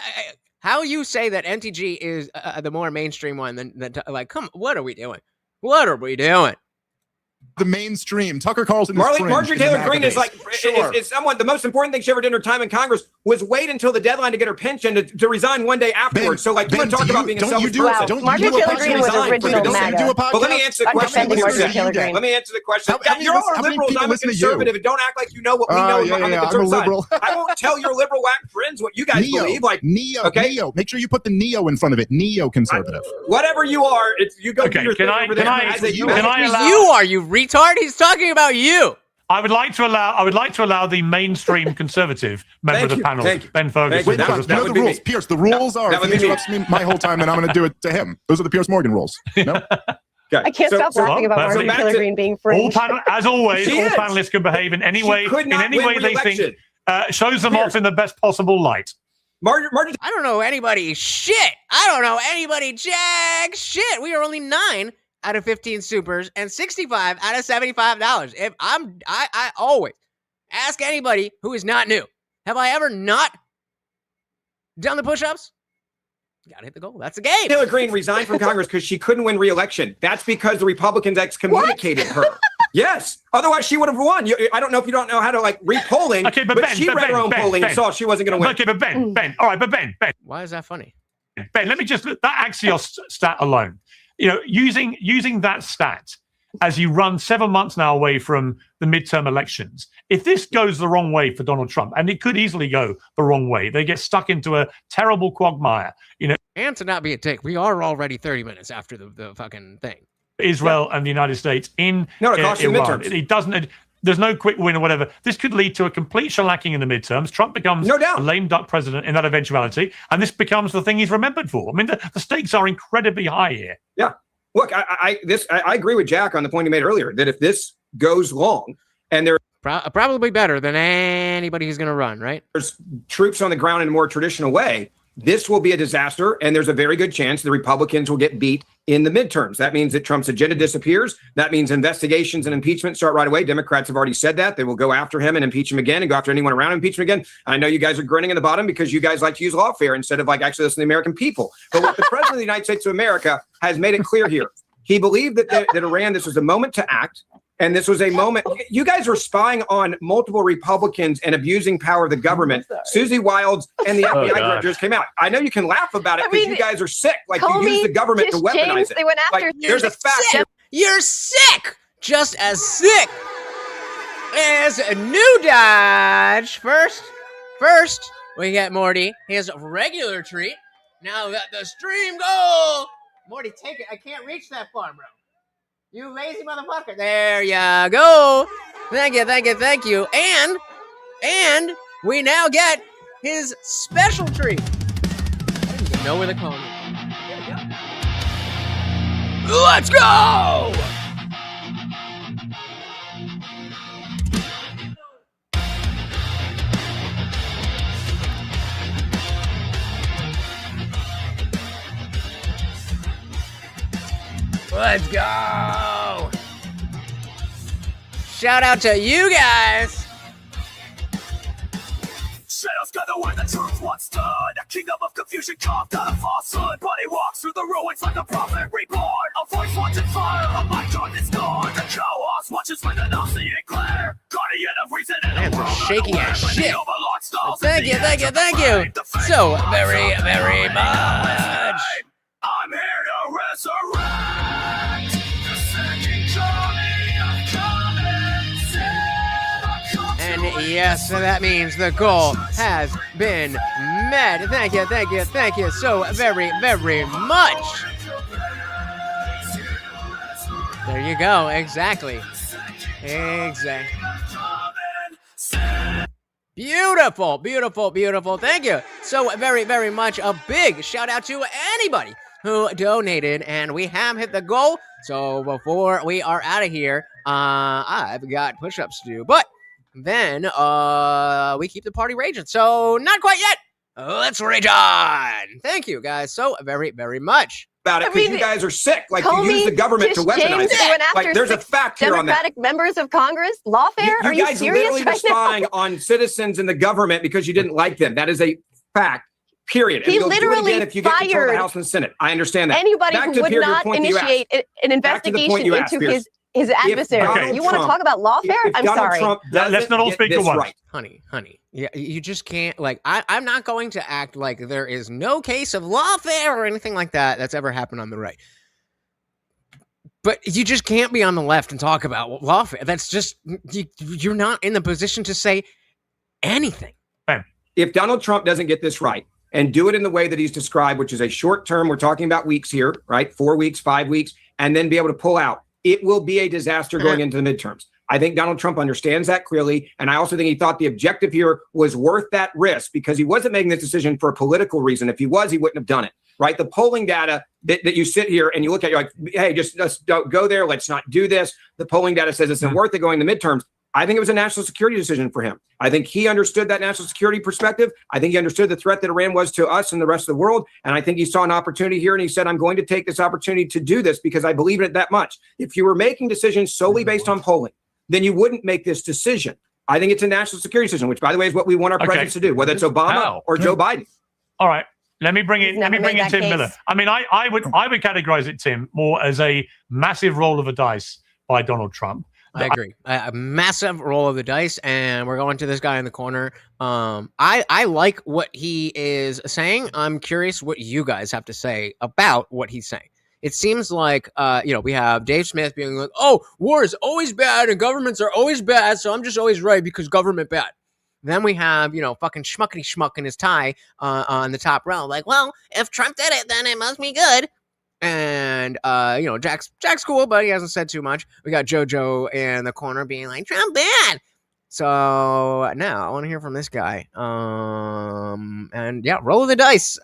how you say that NTG is the more mainstream one than like, come, what are we doing? What are we doing? The mainstream. Tucker Carlson is fringe. Marjorie Taylor Greene is like is somewhat the most important thing she ever did in her time in Congress was wait until the deadline to get her pension to resign one day afterwards. So like you want to talk about being a selfish person. Marjorie Taylor Greene was original MAGA. But let me answer the question. Let me answer the question. You're all liberals. I'm a conservative. And don't act like you know what we know on the conservative side. I won't tell your liberal whack friends what you guys believe. Like Neo. Make sure you put the Neo in front of it. Neo conservative. Whatever you are, it's you go do your thing over there. You are you retard. He's talking about you. I would like to allow the mainstream conservative member of the panel, Ben Ferguson. Wait, you know the rules, Pierce. The rules are if he interrupts me my whole time, then I'm going to do it to him. Those are the Pierce Morgan rules. No. I can't stop laughing about Marjorie Taylor Greene being fringe. As always, all panelists can behave in any way they think shows them off in the best possible light. Marjorie, I don't know anybody shit. I don't know anybody jack shit. We are only 9 out of 15 supers and 65 out of $75. If I always ask anybody who is not new, have I ever not done the push-ups? You gotta hit the goal. That's the game. Taylor Greene resigned from Congress because she couldn't win re-election. That's because the Republicans excommunicated her. Yes. Otherwise, she would have won. I don't know if you don't know how to like read polling, but she read her own polling and saw she wasn't going to win. Okay, but Ben. All right, but Ben. Why is that funny? Ben, let me just that Axios stat alone. You know, using that stat as you run 7 months now away from the midterm elections, if this goes the wrong way for Donald Trump, and it could easily go the wrong way, they get stuck into a terrible quagmire, you know. And to not be a dick, we are already 30 minutes after the fucking thing. Israel and the United States in Iran. It doesn't. There's no quick win or whatever. This could lead to a complete shellacking in the midterms. Trump becomes a lame duck president in that eventuality, and this becomes the thing he's remembered for. I mean, the stakes are incredibly high here. Yeah. Look, I agree with Jack on the point he made earlier that if this goes long and there's probably better than anybody who's going to run, right? There's troops on the ground in a more traditional way. This will be a disaster, and there's a very good chance the Republicans will get beat in the midterms. That means that Trump's agenda disappears. That means investigations and impeachment start right away. Democrats have already said that. They will go after him and impeach him again and go after anyone around him, impeach him again. I know you guys are grinning in the bottom because you guys like to use lawfare instead of like actually listening to the American people. But what the president of the United States of America has made it clear here, he believed that Iran, this was a moment to act. And this was a moment. You guys were spying on multiple Republicans and abusing power of the government. Susie Wilds and the FBI directors came out. I know you can laugh about it because you guys are sick. Like you use the government to weaponize it. They went after there's a fact. You're sick. Just as sick as a new Dodge. First, we get Morty. His regular treat. Now that the stream goal. Morty, take it. I can't reach that far, bro. You lazy motherfucker. There you go. Thank you. And we now get his special treat. I don't even know where they're calling it. Here we go. Let's go! Let's go! Shout out to you guys. Shadows gather where the truth once stood. A kingdom of confusion carved out of falsehood. Body walks through the ruins like a prophet reborn. A voice wants in fire, a mind drawn is gone. The chaos watches with an all-seeing glare. Guardian of reason and Man, shaky as shit. Thank you, thank you, thank you so very, very much. I'm here to resurrect the second coming of common sense. And yes, that means the goal has been met. Thank you, thank you, thank you so very, very much. There you go. Exactly. Exactly. Beautiful, beautiful, beautiful. Thank you so very, very much. A big shout out to anybody who donated, and we have hit the goal. So before we are out of here, I've got push-ups to do, but then we keep the party raging. So not quite yet. Let's rage on. Thank you guys so very, very much. About it, because you guys are sick. Like, you use the government to weaponize it. Like, there's a fact here on that. Democratic members of Congress, lawfare. Are you guys serious literally were right now? spying on citizens in the government because you didn't like them. That is a fact. Period. He And you'll do it literally again if you get control of the fired House and the Senate. I understand that. Anybody Back who to would Pierre, your not point that you asked. initiate an Back to the point investigation you asked, into Pierce. his adversary. You want to Trump- talk about lawfare? if I'm Donald sorry. Trump Let's not all get speak at this once. right. Honey, yeah, you just can't, like, I'm not going to act like there is no case of lawfare or anything like that that's ever happened on the right. But you just can't be on the left and talk about lawfare. That's just, you're not in the position to say anything. If Donald Trump doesn't get this right and do it in the way that he's described, which is a short term, we're talking about weeks here, right? 4 weeks, 5 weeks, and then be able to pull out, it will be a disaster going into the midterms. I think Donald Trump understands that clearly. And I also think he thought the objective here was worth that risk because he wasn't making this decision for a political reason. If he was, he wouldn't have done it, right? The polling data that you sit here and you look at, you're like, hey, just don't go there. Let's not do this. The polling data says it's not worth it going to midterms. I think it was a national security decision for him. I think he understood that national security perspective. I think he understood the threat that Iran was to us and the rest of the world. And I think he saw an opportunity here and he said, I'm going to take this opportunity to do this because I believe in it that much. If you were making decisions solely based on polling, then you wouldn't make this decision. I think it's a national security decision, which, by the way, is what we want our presidents to do, whether it's Obama or Joe Biden. All right. Let me bring in made that Tim case. Miller. I mean, I would categorize it, Tim, more as a massive roll of the dice by Donald Trump. I agree. A massive roll of the dice, and we're going to this guy in the corner. I like what he is saying. I'm curious what you guys have to say about what he's saying. It seems like, we have Dave Smith being like, oh, war is always bad and governments are always bad, so I'm just always right because government bad. Then we have, fucking schmuckety schmuck in his tie on the top row. Like, well, if Trump did it, then it must be good. And, Jack's cool, but he hasn't said too much. We got JoJo in the corner being like, Trump bad. So now I want to hear from this guy. And yeah, roll of the dice.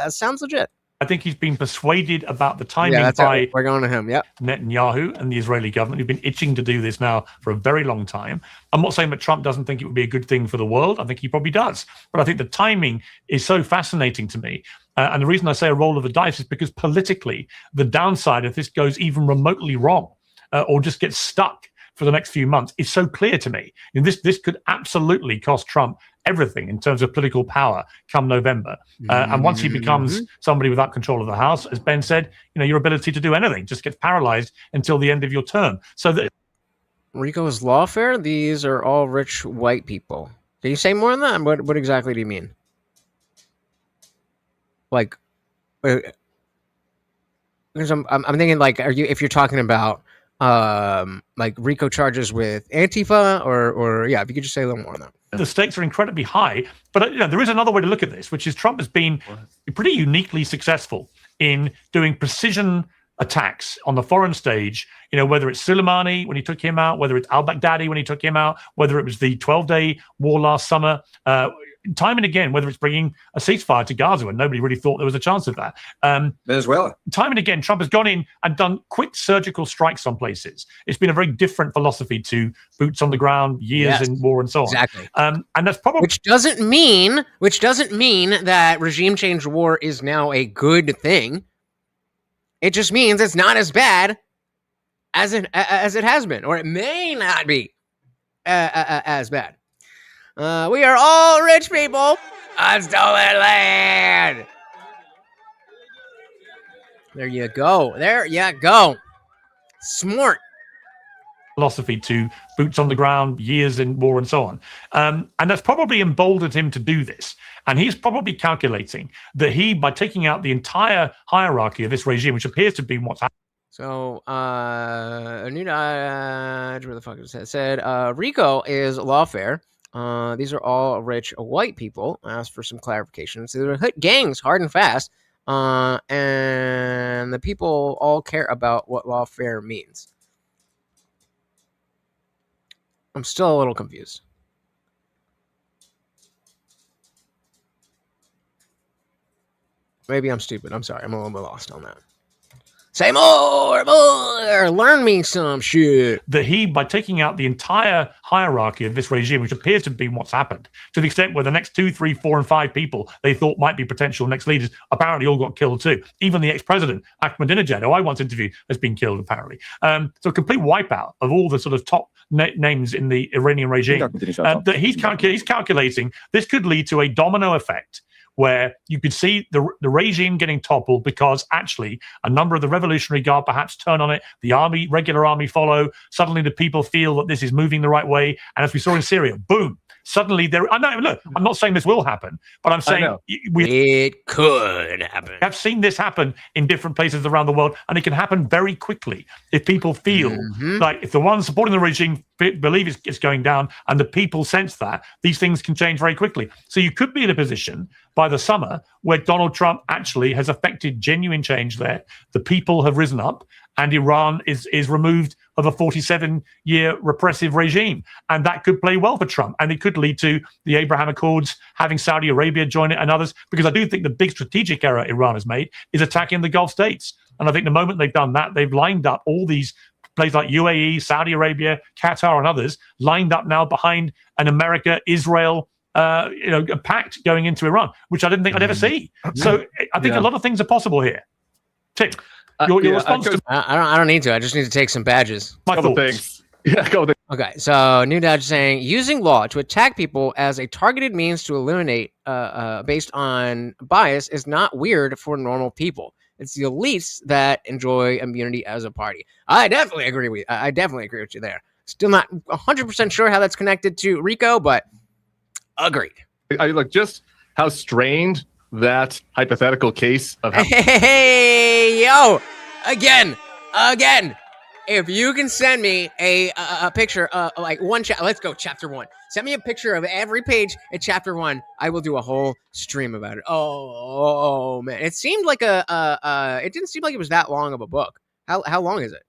Sounds legit. I think he's been persuaded about the timing by we're going to him. Yep. Netanyahu and the Israeli government who've been itching to do this now for a very long time. I'm not saying that Trump doesn't think it would be a good thing for the world. I think he probably does. But I think the timing is so fascinating to me. And the reason I say a roll of the dice is because politically, the downside if this goes even remotely wrong or just gets stuck for the next few months is so clear to me. And this could absolutely cost Trump everything in terms of political power come November. And once he becomes somebody without control of the House, as Ben said, your ability to do anything just gets paralyzed until the end of your term. So that Rico's lawfare, these are all rich white people. Can you say more on that? What exactly do you mean? Like, because I'm thinking, like, if you're talking about like RICO charges with Antifa or if you could just say a little more on that. The stakes are incredibly high, but there is another way to look at this, which is Trump has been pretty uniquely successful in doing precision attacks on the foreign stage, whether it's Soleimani when he took him out, whether it's al-Baghdadi when he took him out, whether it was the 12-day war last summer, time and again, whether it's bringing a ceasefire to Gaza when nobody really thought there was a chance of that. Venezuela. Time and again, Trump has gone in and done quick surgical strikes on places. It's been a very different philosophy to boots on the ground, years in war and so on. Exactly. And that's probably... Which doesn't mean that regime change war is now a good thing. It just means it's not as bad as it has been, or it may not be as bad. We are all rich people on stolen land. There you go. There you go. Smart. Philosophy to boots on the ground, years in war, and so on. And that's probably emboldened him to do this. And he's probably calculating that by taking out the entire hierarchy of this regime, which appears to be what's happening. So, New Dodge, where the fuck is it? Said, RICO is lawfare. These are all rich white people. Asked for some clarification. So they're hit gangs hard and fast. And the people all care about what lawfare means. I'm still a little confused. Maybe I'm stupid. I'm sorry. I'm a little bit lost on that. Say more. Learn me some shit. That by taking out the entire hierarchy of this regime, which appears to be what's happened, to the extent where the next 2, 3, 4, and 5 people they thought might be potential next leaders apparently all got killed too. Even the ex-president, Ahmadinejad, who I once interviewed, has been killed apparently. So a complete wipeout of all the sort of top names in the Iranian regime. That he's calculating this could lead to a domino effect, where you could see the regime getting toppled because actually a number of the Revolutionary Guard perhaps turn on it, the army, regular army follow, suddenly the people feel that this is moving the right way, and as we saw in Syria, boom, suddenly I'm not saying this will happen, but I'm saying it could happen. I've seen this happen in different places around the world, and it can happen very quickly if people feel like if the ones supporting the regime believe it's going down and the people sense that, these things can change very quickly. So you could be in a position by the summer where Donald Trump actually has affected genuine change there. The people have risen up and Iran is removed of a 47-year repressive regime. And that could play well for Trump. And it could lead to the Abraham Accords, having Saudi Arabia join it and others, because I do think the big strategic error Iran has made is attacking the Gulf states. And I think the moment they've done that, they've lined up all these places like UAE, Saudi Arabia, Qatar, and others lined up now behind an America-Israel a pact going into Iran, which I didn't think I'd ever see. So I think a lot of things are possible here. Tim, your response to... I don't need to. I just need to take some badges. My thoughts. Yeah, go there. Okay, so New Dodge saying, using law to attack people as a targeted means to eliminate based on bias is not weird for normal people. It's the elites that enjoy immunity as a party. I definitely agree with you there. Still not 100% sure how that's connected to RICO, but agreed. I look just how strained that hypothetical case of how hey yo again. If you can send me a picture of like let's go chapter 1. Send me a picture of every page in chapter 1. I will do a whole stream about it. Oh man, it seemed like it didn't seem like it was that long of a book. How long is it?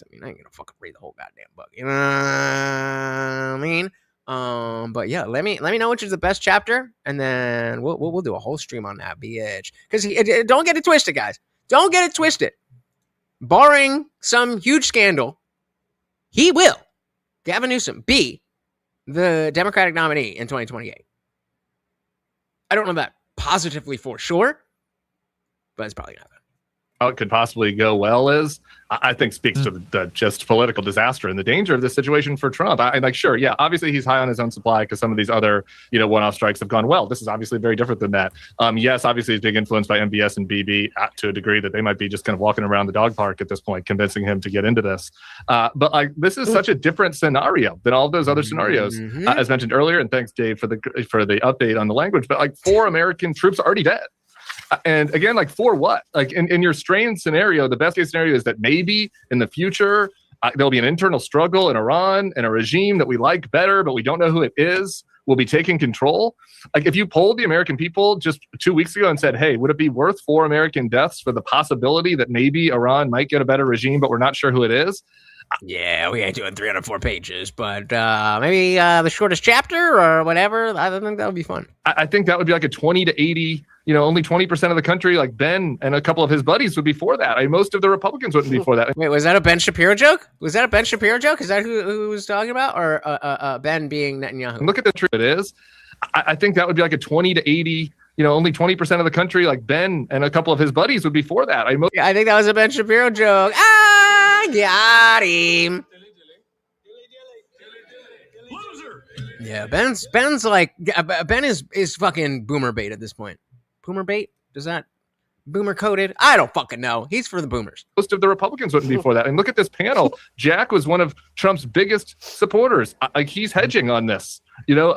I mean, I ain't gonna fucking read the whole goddamn book. You know what I mean? But yeah, let me know which is the best chapter, and then we'll do a whole stream on that bitch. Because don't get it twisted, guys. Don't get it twisted. Barring some huge scandal, he will, Gavin Newsom, be the Democratic nominee in 2028. I don't know that positively for sure, but it's probably not. how it could possibly go well is, I think speaks to the just political disaster and the danger of this situation for Trump. Sure, yeah, obviously he's high on his own supply because some of these other, one-off strikes have gone well. This is obviously very different than that. Yes, obviously he's being influenced by MBS and BB to a degree that they might be just kind of walking around the dog park at this point, convincing him to get into this. But this is such a different scenario than all of those other scenarios, as mentioned earlier. And thanks, Dave, for the update on the language. But 4 American troops are already dead. And again, for what? In your strained scenario, the best case scenario is that maybe in the future, there'll be an internal struggle in Iran and a regime that we like better, but we don't know who it is, will be taking control. If you polled the American people just 2 weeks ago and said, hey, would it be worth 4 American deaths for the possibility that maybe Iran might get a better regime, but we're not sure who it is? Yeah, we ain't doing 304 pages, but maybe the shortest chapter or whatever. I think that would be fun. I think that would be a 20 to 80, only 20% of the country, like Ben and a couple of his buddies would be for that. Most of the Republicans wouldn't be for that. Wait, was that a Ben Shapiro joke? Was that a Ben Shapiro joke? Is that who was talking about? Or Ben being Netanyahu? Look at the truth it is. I think that would be a 20 to 80, only 20% of the country, like Ben and a couple of his buddies would be for that. I think that was a Ben Shapiro joke. Got him. Yeah, Ben's like Ben is fucking boomer bait at this point. Boomer bait? Does that boomer coded? I don't fucking know. He's for the boomers. Most of the Republicans wouldn't be for that. And look at this panel. Jack was one of Trump's biggest supporters. Like he's hedging on this. You know,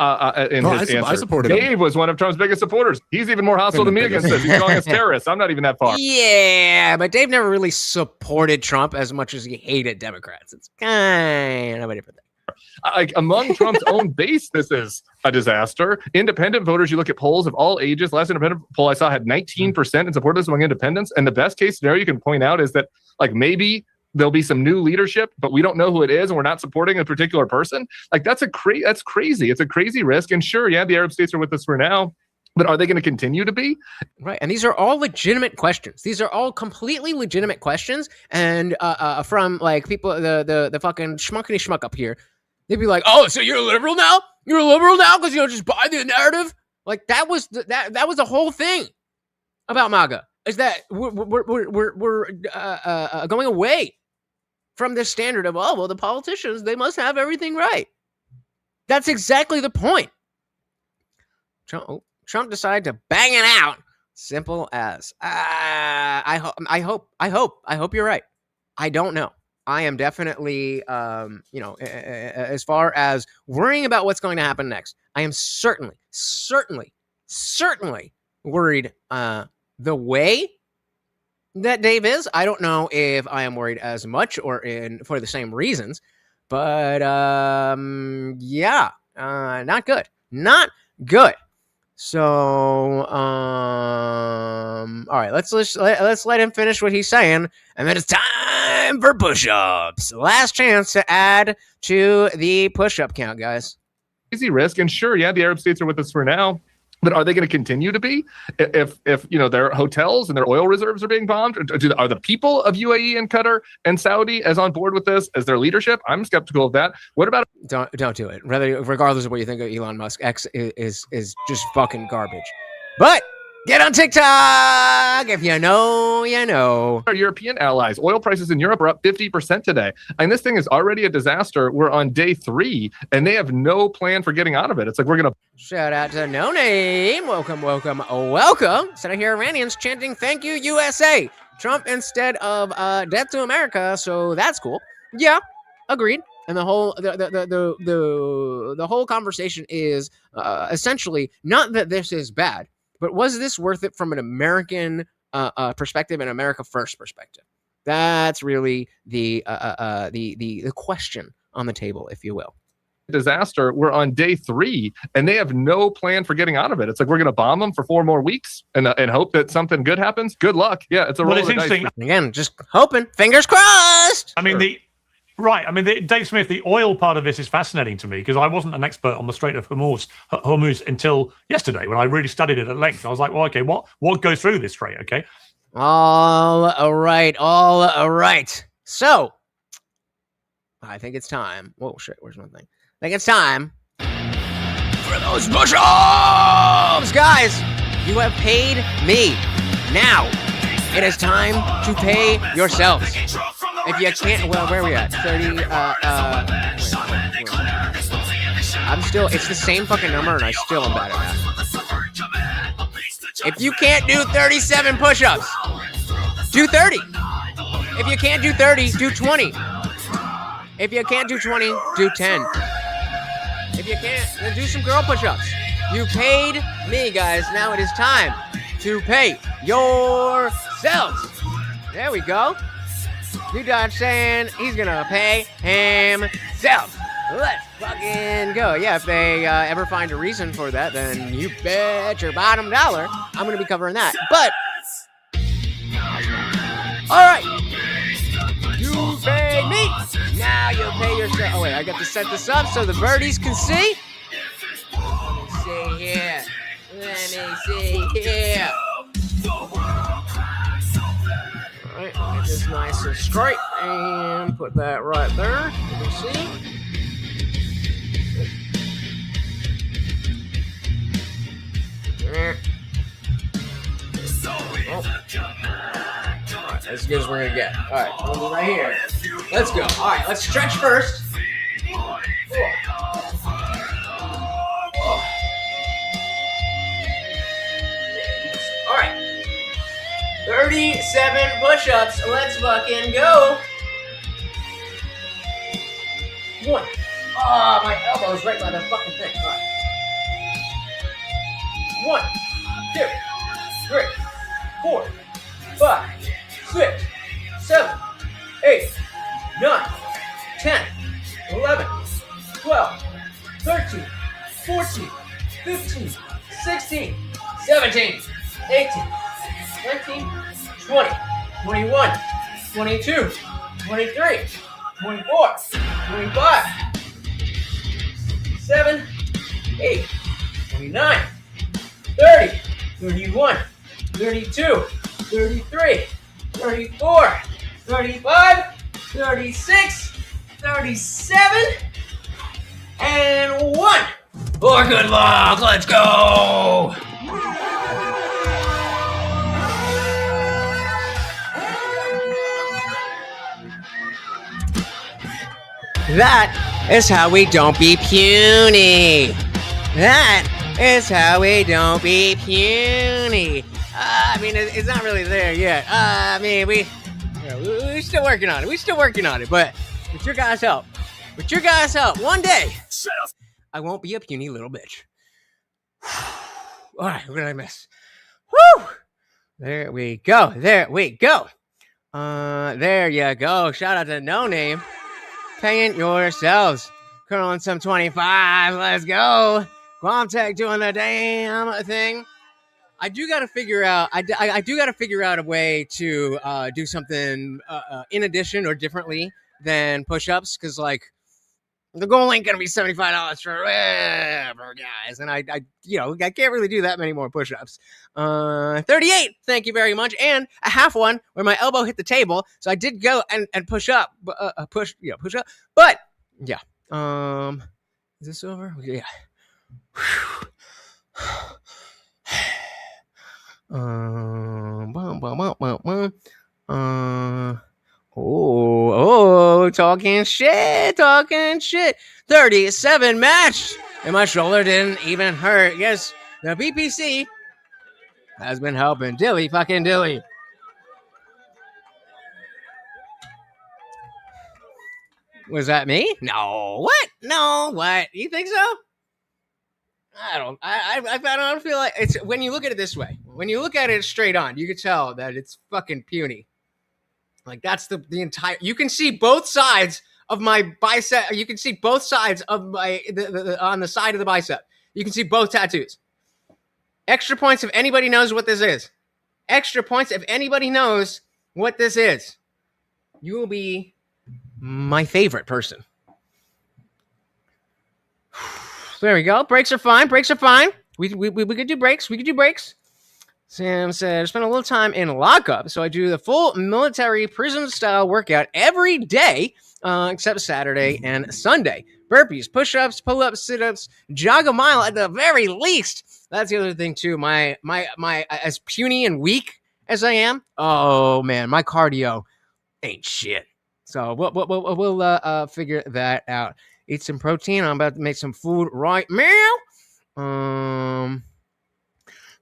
in his answer. I supported him. Dave was one of Trump's biggest supporters. He's even more hostile to me against this. He's calling us terrorists. I'm not even that far. Yeah, but Dave never really supported Trump as much as he hated Democrats. It's kind of a different thing. Like among Trump's own base, this is a disaster. Independent voters, you look at polls of all ages. Last independent poll I saw had 19% in support of this among independents. And the best case scenario you can point out is that like maybe there'll be some new leadership, but we don't know who it is, and we're not supporting a particular person. Like that's crazy. It's a crazy risk. And sure, yeah, the Arab states are with us for now, but are they going to continue to be? Right. And these are all legitimate questions. These are all completely legitimate questions. And from like people, the fucking schmuckety schmuck up here, they'd be like, "Oh, so you're a liberal now? You're a liberal now because you don't just buy the narrative?" Like that was the whole thing about MAGA, is that we're going away from this standard of, oh, well, the politicians, they must have everything right. That's exactly the point. Trump decided to bang it out. Simple as. I hope you're right. I don't know. I am definitely, as far as worrying about what's going to happen next, I am certainly worried the way that Dave is. I don't know if I am worried as much or for the same reasons, but yeah, not good. Not good. So, all right, let's let him finish what he's saying, and then it's time for push-ups. Last chance to add to the push-up count, guys. Easy risk, and sure, yeah, the Arab states are with us for now, but are they going to continue to be if their hotels and their oil reserves are being bombed? Are the people of UAE and Qatar and Saudi as on board with this as their leadership? I'm skeptical of that. What about don't do it? Regardless of what you think of Elon Musk, X is just fucking garbage. But get on TikTok. If you know, you know. Our European allies, oil prices in Europe are up 50% today. And this thing is already a disaster. We're on day 3 and they have no plan for getting out of it. It's like, we're going to shout out to No Name. Welcome. Instead of here Iranians chanting, "Thank you, USA." Trump instead of "Death to America." So that's cool. Yeah, agreed. And the whole the whole conversation is essentially not that this is bad, but was this worth it from an American perspective, an America First perspective? That's really the question on the table, if you will. Disaster. We're on day 3 and they have no plan for getting out of it. It's like, we're going to bomb them for 4 more weeks and hope that something good happens. Good luck. Yeah, it's a roll of the dice. Again, just hoping. Fingers crossed. I mean, Dave Smith, the oil part of this is fascinating to me because I wasn't an expert on the Strait of Hormuz until yesterday when I really studied it at length. I was like, well, okay, what goes through this strait? Okay. All right. So, I think it's time. Whoa, shit, where's my thing? I think it's time for those push-ups! Guys, you have paid me. Now, it is time to pay yourselves. If you can't, well, where are we at? 30, it's the same fucking number, and I still am bad at math. If you can't do 37 push-ups, do 30. If you can't do 30, do 20. If you can't do 20, do 10. If you can't, then do some girl push-ups. You paid me, guys. Now it is time to pay yourselves. There we go. New Dodge saying he's gonna pay himself. Let's fucking go. Yeah, if they ever find a reason for that, then you bet your bottom dollar I'm gonna be covering that. But all right, you pay me. Now you pay yourself. Oh wait, I got to set this up so the birdies can see. Let me see here. Alright, get this nice and straight and put that right there. Let me see. There. Oh. Alright, that's as good as we're gonna get. Alright, we'll do right here. Let's go. All right, let's stretch first. All right. 37 push-ups. Let's fucking go. 1. Oh, my elbow's right by the fucking thing. All right. 1, 2, 3, 4, 5, 6, 7, 8, 9, 10, 11, 12, 13, 14, 15, 16, 17, 18, 19, 20, 21, 22, 23, 24, 25, 7, 8, 29, 30, 31, 32, 33, 34, 35, 36, 37, and 1. For good luck, let's go! That is how we don't be puny. That is how we don't be puny. I mean, it's not really there yet. I mean, we're still working on it. We're still working on it. But with your guys' help, one day, I won't be a puny little bitch. All right, what did I miss? Woo! There we go. There we go. There you go. Shout out to No Name. Paying yourselves. Curling some 25. Let's go. Quamtech doing the damn thing. I do got to figure out. I do got to figure out a way to do something in addition or differently than push-ups, because like the goal ain't gonna be $75 for guys, and I can't really do that many more push-ups. 38. Thank you very much, and a half one where my elbow hit the table, so I did go and push up, push up. But yeah, is this over? Yeah. Talking shit. 37 match, and my shoulder didn't even hurt. Yes, the BPC has been helping. Dilly. Was that me? No. What? No. What? You think so? I don't feel like it's, when you look at it this way, when you look at it straight on, you can tell that it's fucking puny. Like that's the entire, you can see both sides of my bicep. You can see both sides of my, on the side of the bicep. You can see both tattoos. Extra points if anybody knows what this is. Extra points if anybody knows what this is. You will be my favorite person. There we go. Breaks are fine. We could do breaks. Sam said, I spent a little time in lockup, so I do the full military prison-style workout every day, except Saturday and Sunday. Burpees, push-ups, pull-ups, sit-ups, jog a mile at the very least. That's the other thing, too. My as puny and weak as I am, oh, man, my cardio ain't shit. So we'll figure that out. Eat some protein. I'm about to make some food right now.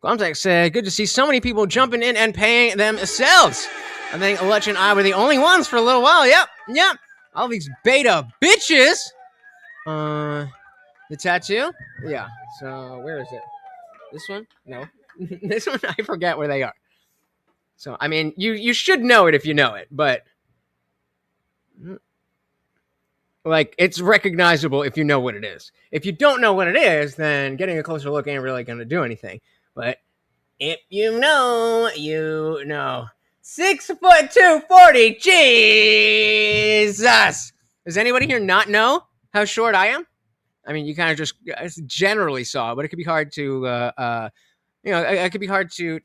Contact said, good to see so many people jumping in and paying themselves. I think Alech and I were the only ones for a little while. Yep. All these beta bitches. The tattoo? Yeah. So where is it? This one? No. This one, I forget where they are. So, I mean, you should know it if you know it, but like, it's recognizable if you know what it is. If you don't know what it is, then getting a closer look ain't really going to do anything. But if you know, you know. 6'2", 240. Jesus. Does anybody here not know how short I am? I mean, you kind of just generally saw, but it could be hard to, it could be hard to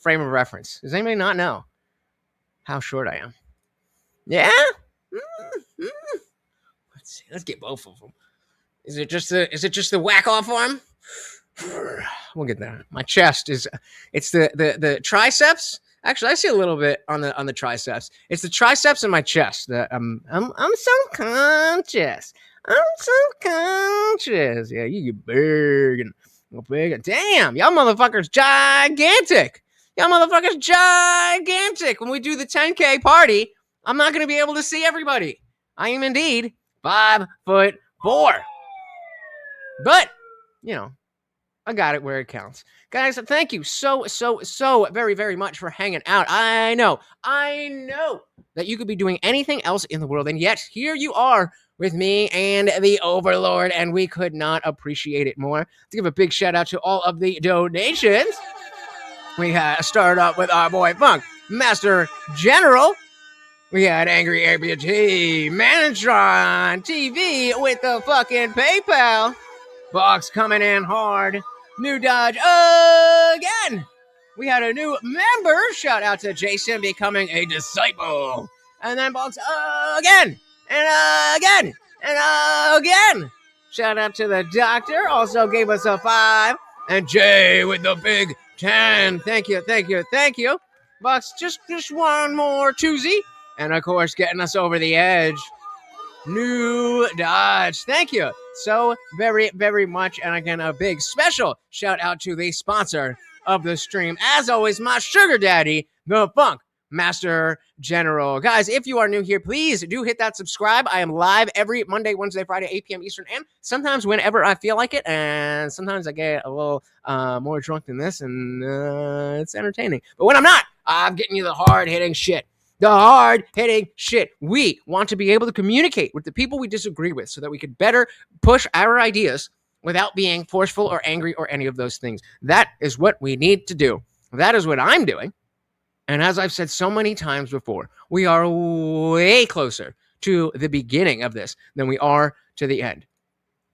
frame a reference. Does anybody not know how short I am? Yeah. Let's see. Let's get both of them. Is it just the whack off arm? We'll get there. My chest is, it's the triceps Actually, I see a little bit on the triceps. It's the triceps in my chest that I'm self-conscious. I'm self-conscious. Yeah, you get big and big. Damn, y'all motherfuckers gigantic. Y'all motherfuckers gigantic. When we do the 10K party, I'm not going to be able to see everybody. I am indeed 5'4". But, you know, I got it where it counts. Guys, thank you so very, very much for hanging out. I know that you could be doing anything else in the world, and yet here you are with me and the Overlord, and we could not appreciate it more. To give a big shout out to all of the donations. We had started up with our boy Funk, Master General. We had Angry Amputee, Manatron TV with the fucking PayPal. Box coming in hard. New Dodge again. We had a new member. Shout out to Jason becoming a disciple. And then Box again. And again. And again. Shout out to the doctor. Also gave us a 5. And Jay with the big 10. Thank you. Box, just one more twosie. And of course, getting us over the edge. New Dodge. Thank you so very, very much. And again, a big special shout out to the sponsor of the stream. As always, my sugar daddy, the Funk Master General. Guys, if you are new here, please do hit that subscribe. I am live every Monday, Wednesday, Friday, 8 p.m. Eastern, and sometimes whenever I feel like it. And sometimes I get a little more drunk than this, and it's entertaining. But when I'm not, I'm getting you the hard-hitting shit. The hard-hitting shit. We want to be able to communicate with the people we disagree with so that we could better push our ideas without being forceful or angry or any of those things. That is what we need to do. That is what I'm doing. And as I've said so many times before, we are way closer to the beginning of this than we are to the end.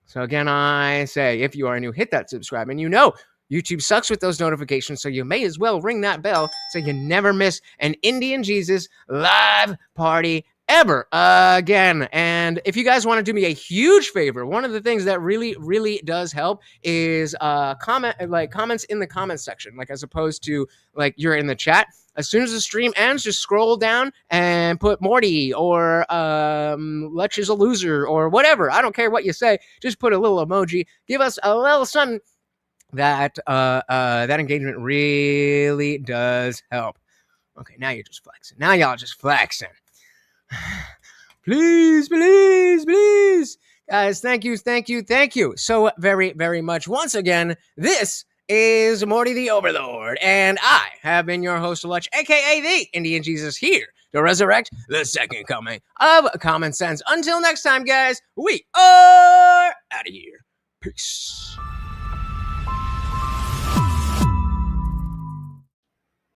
So again, I say, if you are new, hit that subscribe. And you know, YouTube sucks with those notifications, so you may as well ring that bell so you never miss an Indian Jesus live party ever again. And if you guys want to do me a huge favor, one of the things that really, really does help is comments in the comments section, like as opposed to like you're in the chat. As soon as the stream ends, just scroll down and put Morty or Lutch is a loser or whatever. I don't care what you say. Just put a little emoji. Give us a little something. That engagement really does help. Okay, now you're just flexing. Now y'all just flexing. Please. Guys, thank you so very, very much. Once again, this is Morty the Overlord, and I have been your host, Lutch, aka the Indian Jesus, here to resurrect the second coming of common sense. Until next time, guys, we are out of here. Peace.